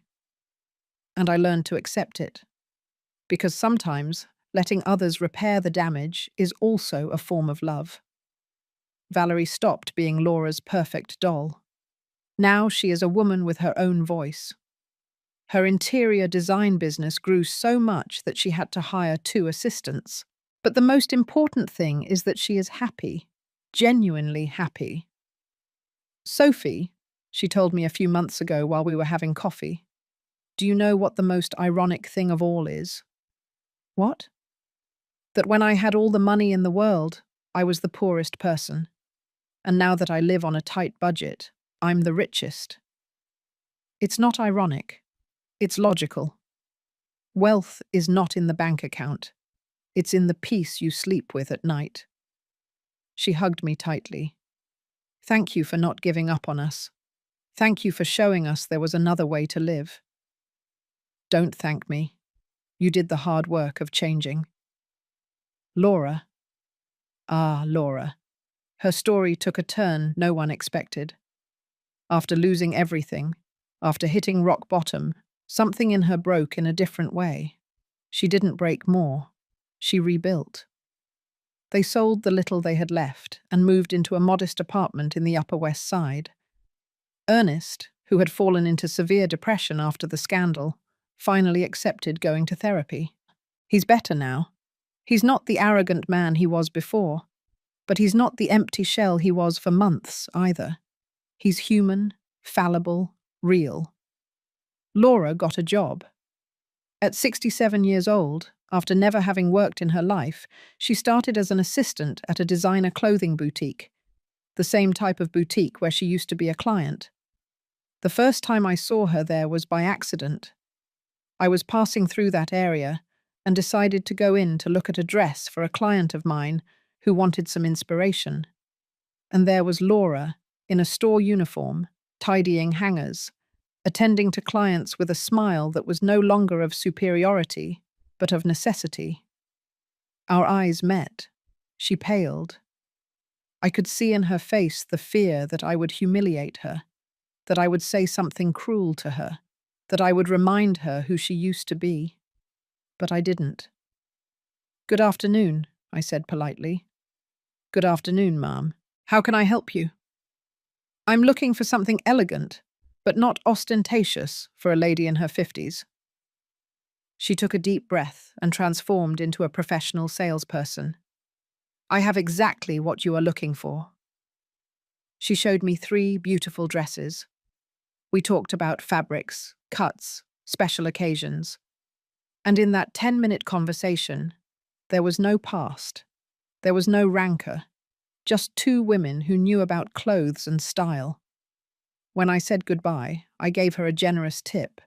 And I learned to accept it. Because sometimes letting others repair the damage is also a form of love. Valerie stopped being Laura's perfect doll. Now she is a woman with her own voice. Her interior design business grew so much that she had to hire 2 assistants. But the most important thing is that she is happy, genuinely happy. Sophie, she told me a few months ago while we were having coffee, do you know what the most ironic thing of all is? What? That when I had all the money in the world, I was the poorest person. And now that I live on a tight budget, I'm the richest. It's not ironic. It's logical. Wealth is not in the bank account. It's in the peace you sleep with at night. She hugged me tightly. Thank you for not giving up on us. Thank you for showing us there was another way to live. Don't thank me. You did the hard work of changing. Laura. Ah, Laura. Her story took a turn no one expected. After losing everything, after hitting rock bottom, something in her broke in a different way. She didn't break more. She rebuilt. They sold the little they had left and moved into a modest apartment in the Upper West Side. Ernest, who had fallen into severe depression after the scandal, finally accepted going to therapy. He's better now. He's not the arrogant man he was before, but he's not the empty shell he was for months either. He's human, fallible, real. Laura got a job. At 67 years old, after never having worked in her life, she started as an assistant at a designer clothing boutique, the same type of boutique where she used to be a client. The first time I saw her there was by accident. I was passing through that area and decided to go in to look at a dress for a client of mine who wanted some inspiration. And there was Laura, in a store uniform, tidying hangers, attending to clients with a smile that was no longer of superiority, but of necessity. Our eyes met. She paled. I could see in her face the fear that I would humiliate her, that I would say something cruel to her, that I would remind her who she used to be. But I didn't. Good afternoon, I said politely. Good afternoon, ma'am. How can I help you? I'm looking for something elegant, but not ostentatious for a lady in her 50s. She took a deep breath and transformed into a professional salesperson. I have exactly what you are looking for. She showed me 3 beautiful dresses. We talked about fabrics, cuts, special occasions. And in that 10-minute conversation, there was no past. There was no rancor. Just 2 women who knew about clothes and style. When I said goodbye, I gave her a generous tip.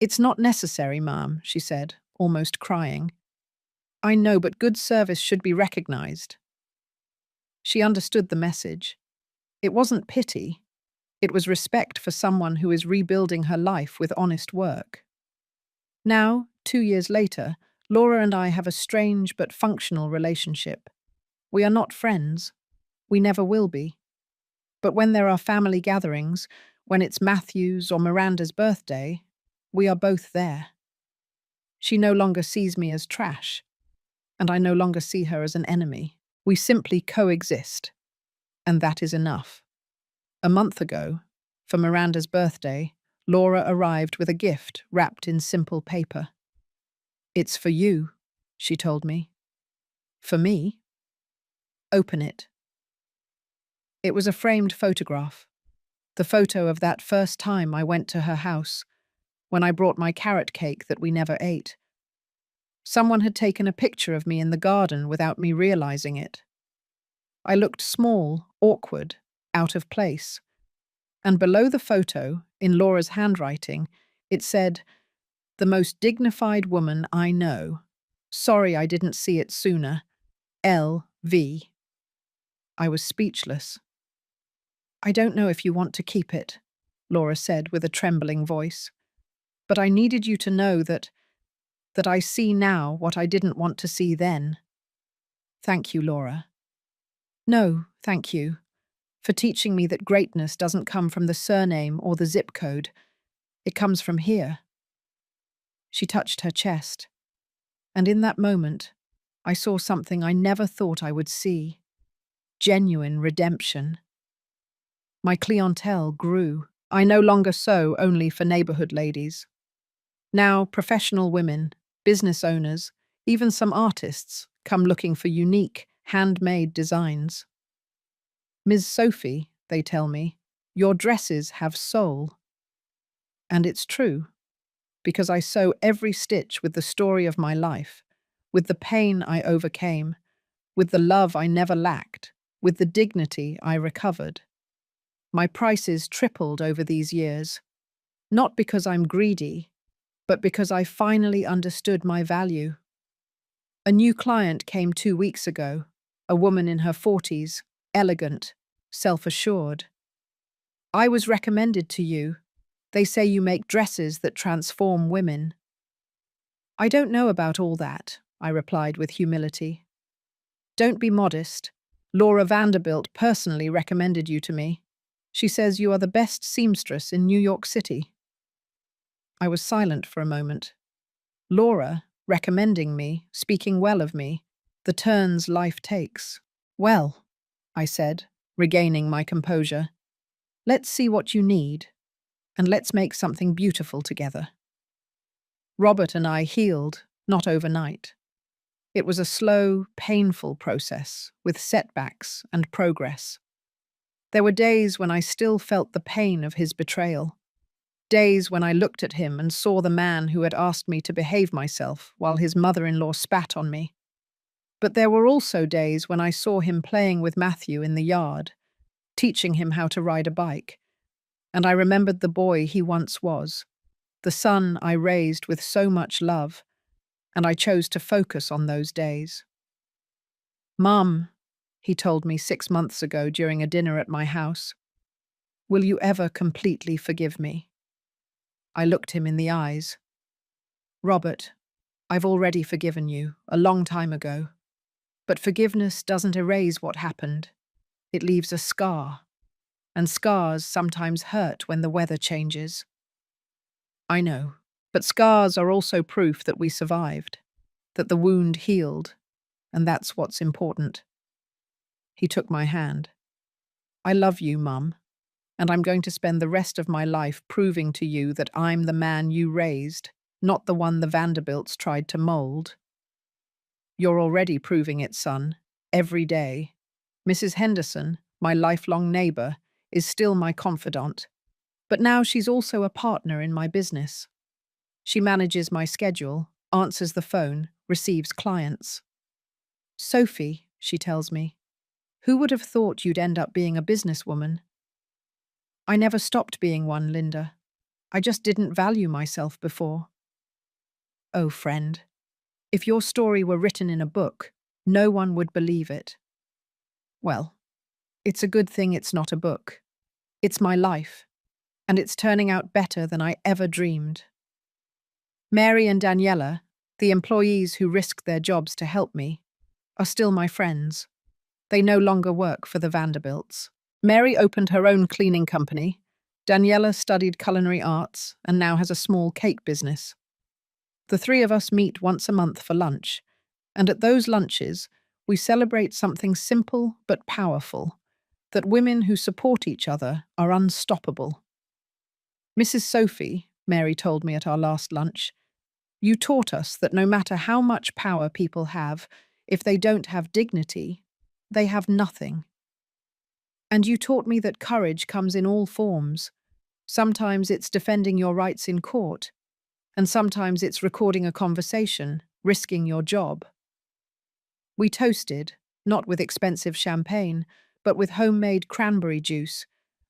"It's not necessary, ma'am," she said, almost crying. "I know, but good service should be recognized." She understood the message. It wasn't pity. It was respect for someone who is rebuilding her life with honest work. Now, 2 years later, Laura and I have a strange but functional relationship. We are not friends. We never will be. But when there are family gatherings, when it's Matthew's or Miranda's birthday, we are both there. She no longer sees me as trash, and I no longer see her as an enemy. We simply coexist, and that is enough. A month ago, for Miranda's birthday, Laura arrived with a gift wrapped in simple paper. "It's for you," she told me. "For me?" "Open it." It was a framed photograph, the photo of that first time I went to her house, when I brought my carrot cake that we never ate. Someone had taken a picture of me in the garden without me realizing it. I looked small, awkward, out of place. And below the photo, in Laura's handwriting, it said, "The most dignified woman I know. Sorry I didn't see it sooner. L.V." I was speechless. "I don't know if you want to keep it," Laura said with a trembling voice. "But I needed you to know that I see now what I didn't want to see then." "Thank you, Laura." "No, thank you, for teaching me that greatness doesn't come from the surname or the zip code. It comes from here." She touched her chest, and in that moment, I saw something I never thought I would see. Genuine redemption. My clientele grew. I no longer sew only for neighborhood ladies. Now, professional women, business owners, even some artists come looking for unique, handmade designs. "Ms. Sophie," they tell me, "your dresses have soul." And it's true, because I sew every stitch with the story of my life, with the pain I overcame, with the love I never lacked, with the dignity I recovered. My prices tripled over these years, not because I'm greedy, but because I finally understood my value. A new client came 2 weeks ago, a woman in her 40s, elegant, self-assured. "I was recommended to you. They say you make dresses that transform women." "I don't know about all that," I replied with humility. "Don't be modest. Laura Vanderbilt personally recommended you to me. She says you are the best seamstress in New York City." I was silent for a moment. Laura, recommending me, speaking well of me, the turns life takes. "Well," I said, regaining my composure, "let's see what you need, and let's make something beautiful together." Robert and I healed, not overnight. It was a slow, painful process, with setbacks and progress. There were days when I still felt the pain of his betrayal. Days when I looked at him and saw the man who had asked me to behave myself while his mother-in-law spat on me. But there were also days when I saw him playing with Matthew in the yard, teaching him how to ride a bike. And I remembered the boy he once was, the son I raised with so much love, and I chose to focus on those days. "Mum," he told me 6 months ago during a dinner at my house, "will you ever completely forgive me?" I looked him in the eyes. "Robert, I've already forgiven you, a long time ago. But forgiveness doesn't erase what happened. It leaves a scar. And scars sometimes hurt when the weather changes." "I know, but scars are also proof that we survived, that the wound healed, and that's what's important." He took my hand. "I love you, Mum, and I'm going to spend the rest of my life proving to you that I'm the man you raised." not the one the Vanderbilts tried to mold. You're already proving it, son, every day. Mrs. Henderson, my lifelong neighbor, is still my confidant, but now she's also a partner in my business. She manages my schedule, answers the phone, receives clients. Sophie, she tells me, who would have thought you'd end up being a businesswoman? I never stopped being one, Linda. I just didn't value myself before. Oh, friend, if your story were written in a book, no one would believe it. Well, it's a good thing it's not a book. It's my life, and it's turning out better than I ever dreamed. Mary and Daniela, the employees who risked their jobs to help me, are still my friends. They no longer work for the Vanderbilts. Mary opened her own cleaning company. Daniela studied culinary arts and now has a small cake business. The three of us meet once a month for lunch, and at those lunches, we celebrate something simple but powerful, that women who support each other are unstoppable. Mrs. Sophie, Mary told me at our last lunch, you taught us that no matter how much power people have, if they don't have dignity, they have nothing. And you taught me that courage comes in all forms. Sometimes it's defending your rights in court, and sometimes it's recording a conversation, risking your job. We toasted, not with expensive champagne, but with homemade cranberry juice,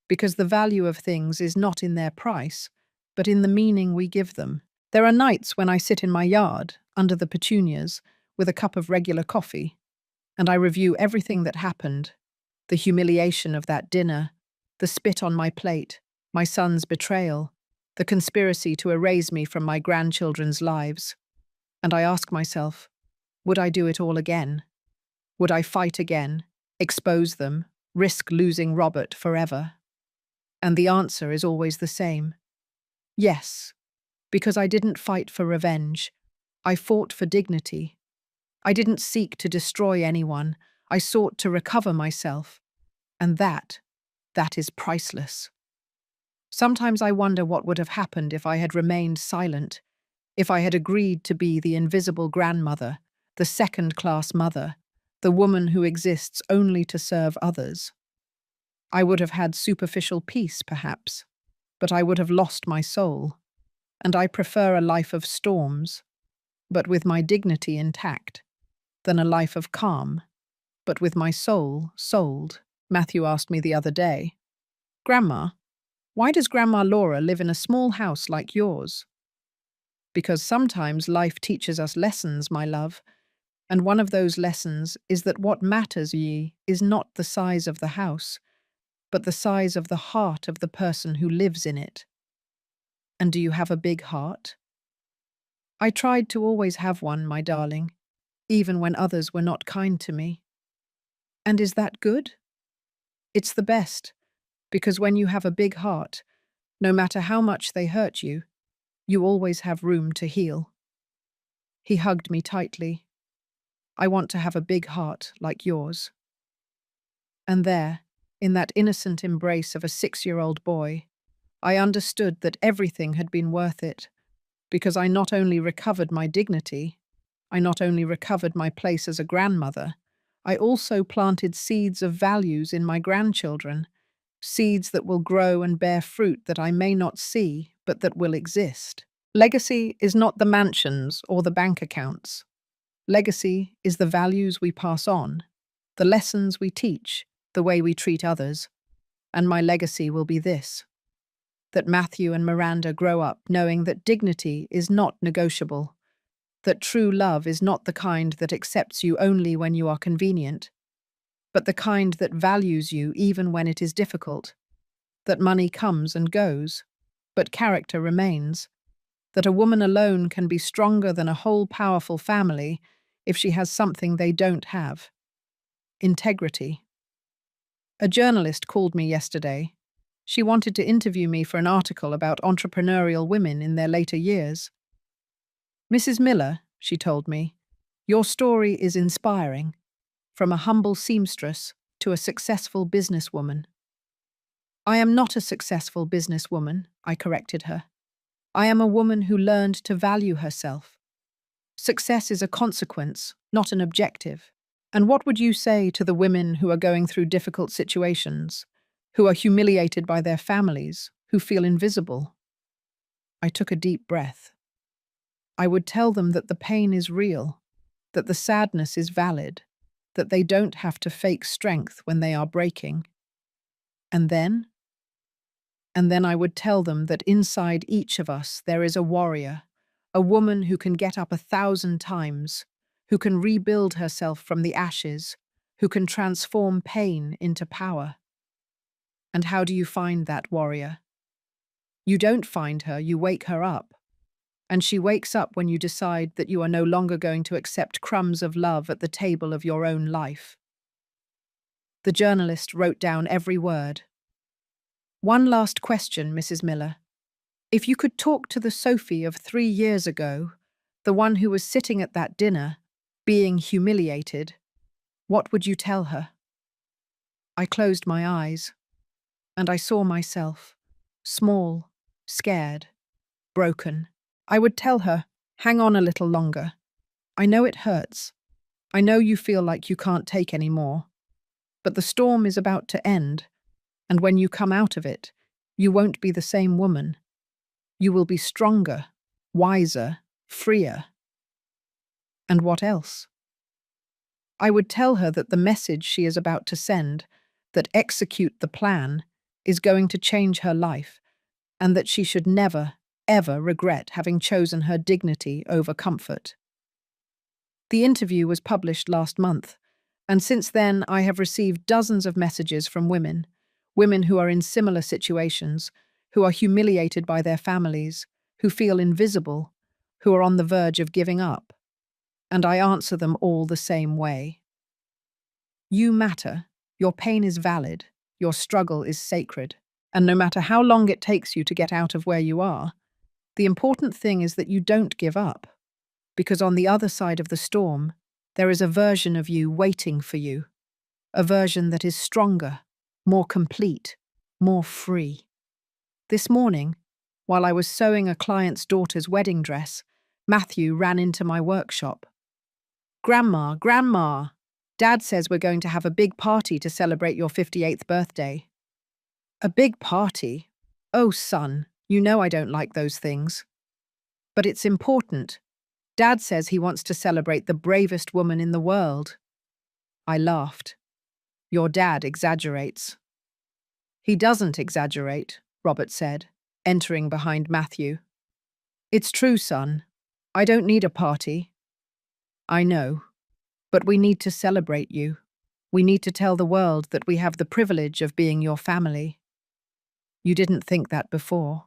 because the value of things is not in their price, but in the meaning we give them. There are nights when I sit in my yard, under the petunias, with a cup of regular coffee, and I review everything that happened, the humiliation of that dinner, the spit on my plate, my son's betrayal, the conspiracy to erase me from my grandchildren's lives. And I ask myself, would I do it all again? Would I fight again, expose them, risk losing Robert forever? And the answer is always the same. Yes, because I didn't fight for revenge. I fought for dignity. I didn't seek to destroy anyone. I sought to recover myself. And that is priceless. Sometimes I wonder what would have happened if I had remained silent, if I had agreed to be the invisible grandmother, the second-class mother, the woman who exists only to serve others. I would have had superficial peace, perhaps, but I would have lost my soul, and I prefer a life of storms, but with my dignity intact, than a life of calm, but with my soul sold. Matthew asked me the other day, Grandma, why does Grandma Laura live in a small house like yours? Because sometimes life teaches us lessons, my love, and one of those lessons is that what matters ye is not the size of the house, but the size of the heart of the person who lives in it. And do you have a big heart? I tried to always have one, my darling, even when others were not kind to me. And is that good? It's the best, because when you have a big heart, no matter how much they hurt you, you always have room to heal. He hugged me tightly. I want to have a big heart like yours. And there, in that innocent embrace of a 6-year-old boy, I understood that everything had been worth it, because I not only recovered my dignity, I not only recovered my place as a grandmother, I also planted seeds of values in my grandchildren, seeds that will grow and bear fruit that I may not see, but that will exist. Legacy is not the mansions or the bank accounts. Legacy is the values we pass on, the lessons we teach, the way we treat others. And my legacy will be this: that Matthew and Miranda grow up knowing that dignity is not negotiable, that true love is not the kind that accepts you only when you are convenient, but the kind that values you even when it is difficult, that money comes and goes, but character remains, that a woman alone can be stronger than a whole powerful family if she has something they don't have: integrity. A journalist called me yesterday. She wanted to interview me for an article about entrepreneurial women in their later years. Mrs. Miller, she told me, your story is inspiring, from a humble seamstress to a successful businesswoman. I am not a successful businesswoman, I corrected her. I am a woman who learned to value herself. Success is a consequence, not an objective. And what would you say to the women who are going through difficult situations, who are humiliated by their families, who feel invisible? I took a deep breath. I would tell them that the pain is real, that the sadness is valid, that they don't have to fake strength when they are breaking. And then? And then I would tell them that inside each of us there is a warrior, a woman who can get up 1,000 times, who can rebuild herself from the ashes, who can transform pain into power. And how do you find that warrior? You don't find her, you wake her up. And she wakes up when you decide that you are no longer going to accept crumbs of love at the table of your own life. The journalist wrote down every word. One last question, Mrs. Miller. If you could talk to the Sophie of 3 years ago, the one who was sitting at that dinner, being humiliated, what would you tell her? I closed my eyes, and I saw myself, small, scared, broken. I would tell her, hang on a little longer. I know it hurts. I know you feel like you can't take any more. But the storm is about to end, and when you come out of it, you won't be the same woman. You will be stronger, wiser, freer. And what else? I would tell her that the message she is about to send, that execute the plan, is going to change her life, and that she should never, ever regret having chosen her dignity over comfort. The interview was published last month, and since then I have received dozens of messages from women who are in similar situations, who are humiliated by their families, who feel invisible, who are on the verge of giving up. And I answer them all the same way. You matter, your pain is valid, your struggle is sacred, and no matter how long it takes you to get out of where you are, the important thing is that you don't give up, because on the other side of the storm, there is a version of you waiting for you, a version that is stronger, more complete, more free. This morning, while I was sewing a client's daughter's wedding dress, Matthew ran into my workshop. Grandma, Grandma, Dad says we're going to have a big party to celebrate your 58th birthday. A big party? Oh, son, you know I don't like those things. But it's important. Dad says he wants to celebrate the bravest woman in the world. I laughed. Your dad exaggerates. He doesn't exaggerate, Robert said, entering behind Matthew. It's true, son. I don't need a party. I know. But we need to celebrate you. We need to tell the world that we have the privilege of being your family. You didn't think that before.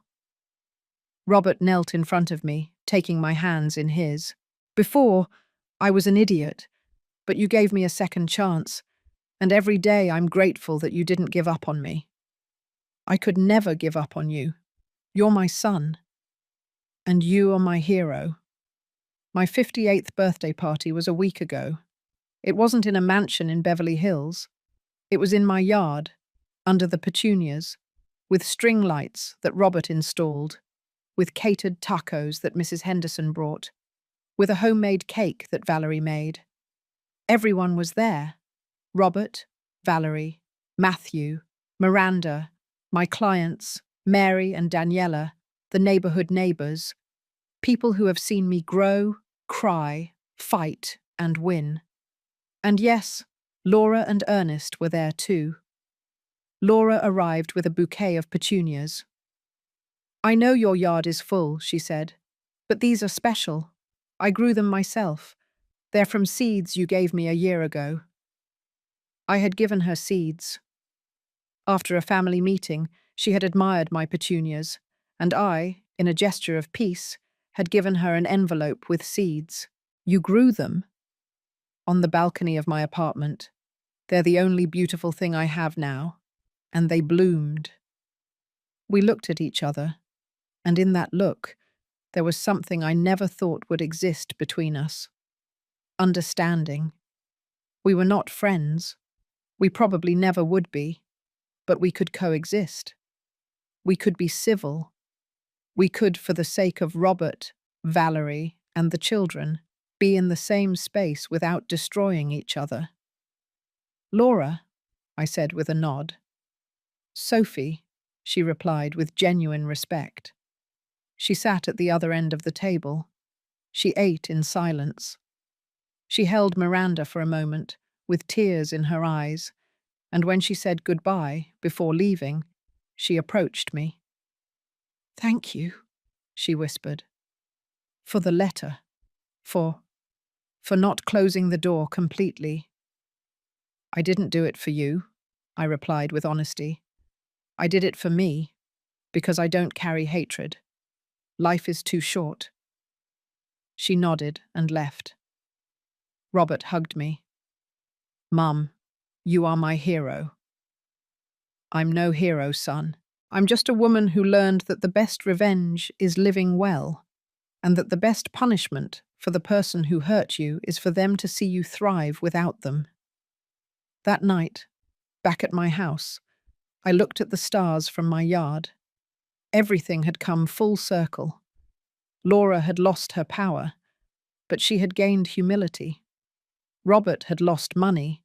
Robert knelt in front of me, taking my hands in his. Before, I was an idiot, but you gave me a second chance, and every day I'm grateful that you didn't give up on me. I could never give up on you. You're my son. And you are my hero. My 58th birthday party was a week ago. It wasn't in a mansion in Beverly Hills. It was in my yard, under the petunias, with string lights that Robert installed, with catered tacos that Mrs. Henderson brought, with a homemade cake that Valerie made. Everyone was there. Robert, Valerie, Matthew, Miranda, my clients, Mary and Daniela, the neighborhood neighbors, people who have seen me grow, cry, fight, and win. And yes, Laura and Ernest were there too. Laura arrived with a bouquet of petunias. I know your yard is full, she said, but these are special. I grew them myself. They're from seeds you gave me a year ago. I had given her seeds. After a family meeting, she had admired my petunias, and I, in a gesture of peace, had given her an envelope with seeds. You grew them? On the balcony of my apartment. They're the only beautiful thing I have now. And they bloomed. We looked at each other, and in that look, there was something I never thought would exist between us. Understanding. We were not friends. We probably never would be, but we could coexist. We could be civil. We could, for the sake of Robert, Valerie, and the children, be in the same space without destroying each other. Laura, I said with a nod. Sophie, she replied with genuine respect. She sat at the other end of the table. She ate in silence. She held Miranda for a moment, with tears in her eyes, and when she said goodbye, before leaving, she approached me. "Thank you," she whispered. "For the letter. For not closing the door completely." "I didn't do it for you," I replied with honesty. "I did it for me, because I don't carry hatred. Life is too short." She nodded and left. Robert hugged me. "Mum, you are my hero." "I'm no hero, son. I'm just a woman who learned that the best revenge is living well, and that the best punishment for the person who hurt you is for them to see you thrive without them." That night, back at my house, I looked at the stars from my yard. Everything had come full circle. Laura had lost her power, but she had gained humility. Robert had lost money,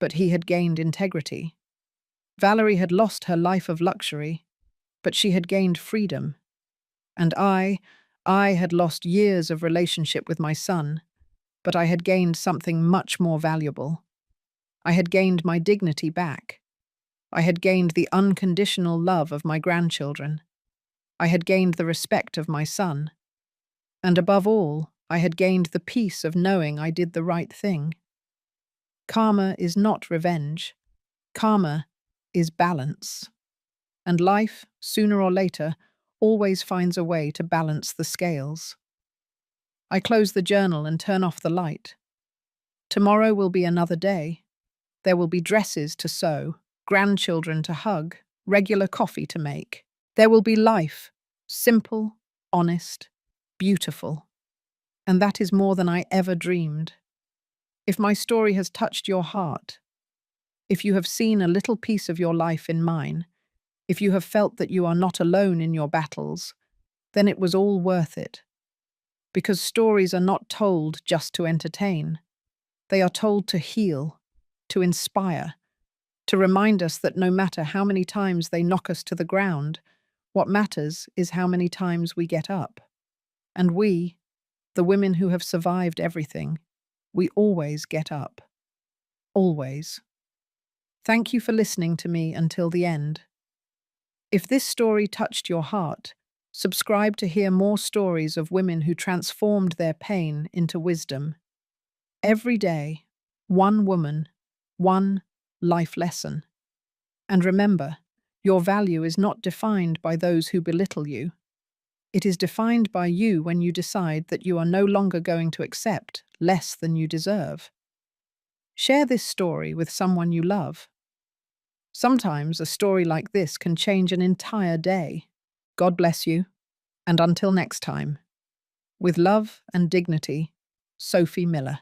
but he had gained integrity. Valerie had lost her life of luxury, but she had gained freedom. And I had lost years of relationship with my son, but I had gained something much more valuable. I had gained my dignity back. I had gained the unconditional love of my grandchildren. I had gained the respect of my son. And above all, I had gained the peace of knowing I did the right thing. Karma is not revenge. Karma is balance. And life, sooner or later, always finds a way to balance the scales. I close the journal and turn off the light. Tomorrow will be another day. There will be dresses to sew, grandchildren to hug, regular coffee to make. There will be life, simple, honest, beautiful. And that is more than I ever dreamed. If my story has touched your heart, if you have seen a little piece of your life in mine, if you have felt that you are not alone in your battles, then it was all worth it. Because stories are not told just to entertain. They are told to heal, to inspire, to remind us that no matter how many times they knock us to the ground, what matters is how many times we get up. And we, the women who have survived everything, we always get up. Always. Thank you for listening to me until the end. If this story touched your heart, subscribe to hear more stories of women who transformed their pain into wisdom. Every day, one woman, one life lesson. And remember, your value is not defined by those who belittle you. It is defined by you when you decide that you are no longer going to accept less than you deserve. Share this story with someone you love. Sometimes a story like this can change an entire day. God bless you, and until next time. With love and dignity, Sophie Miller.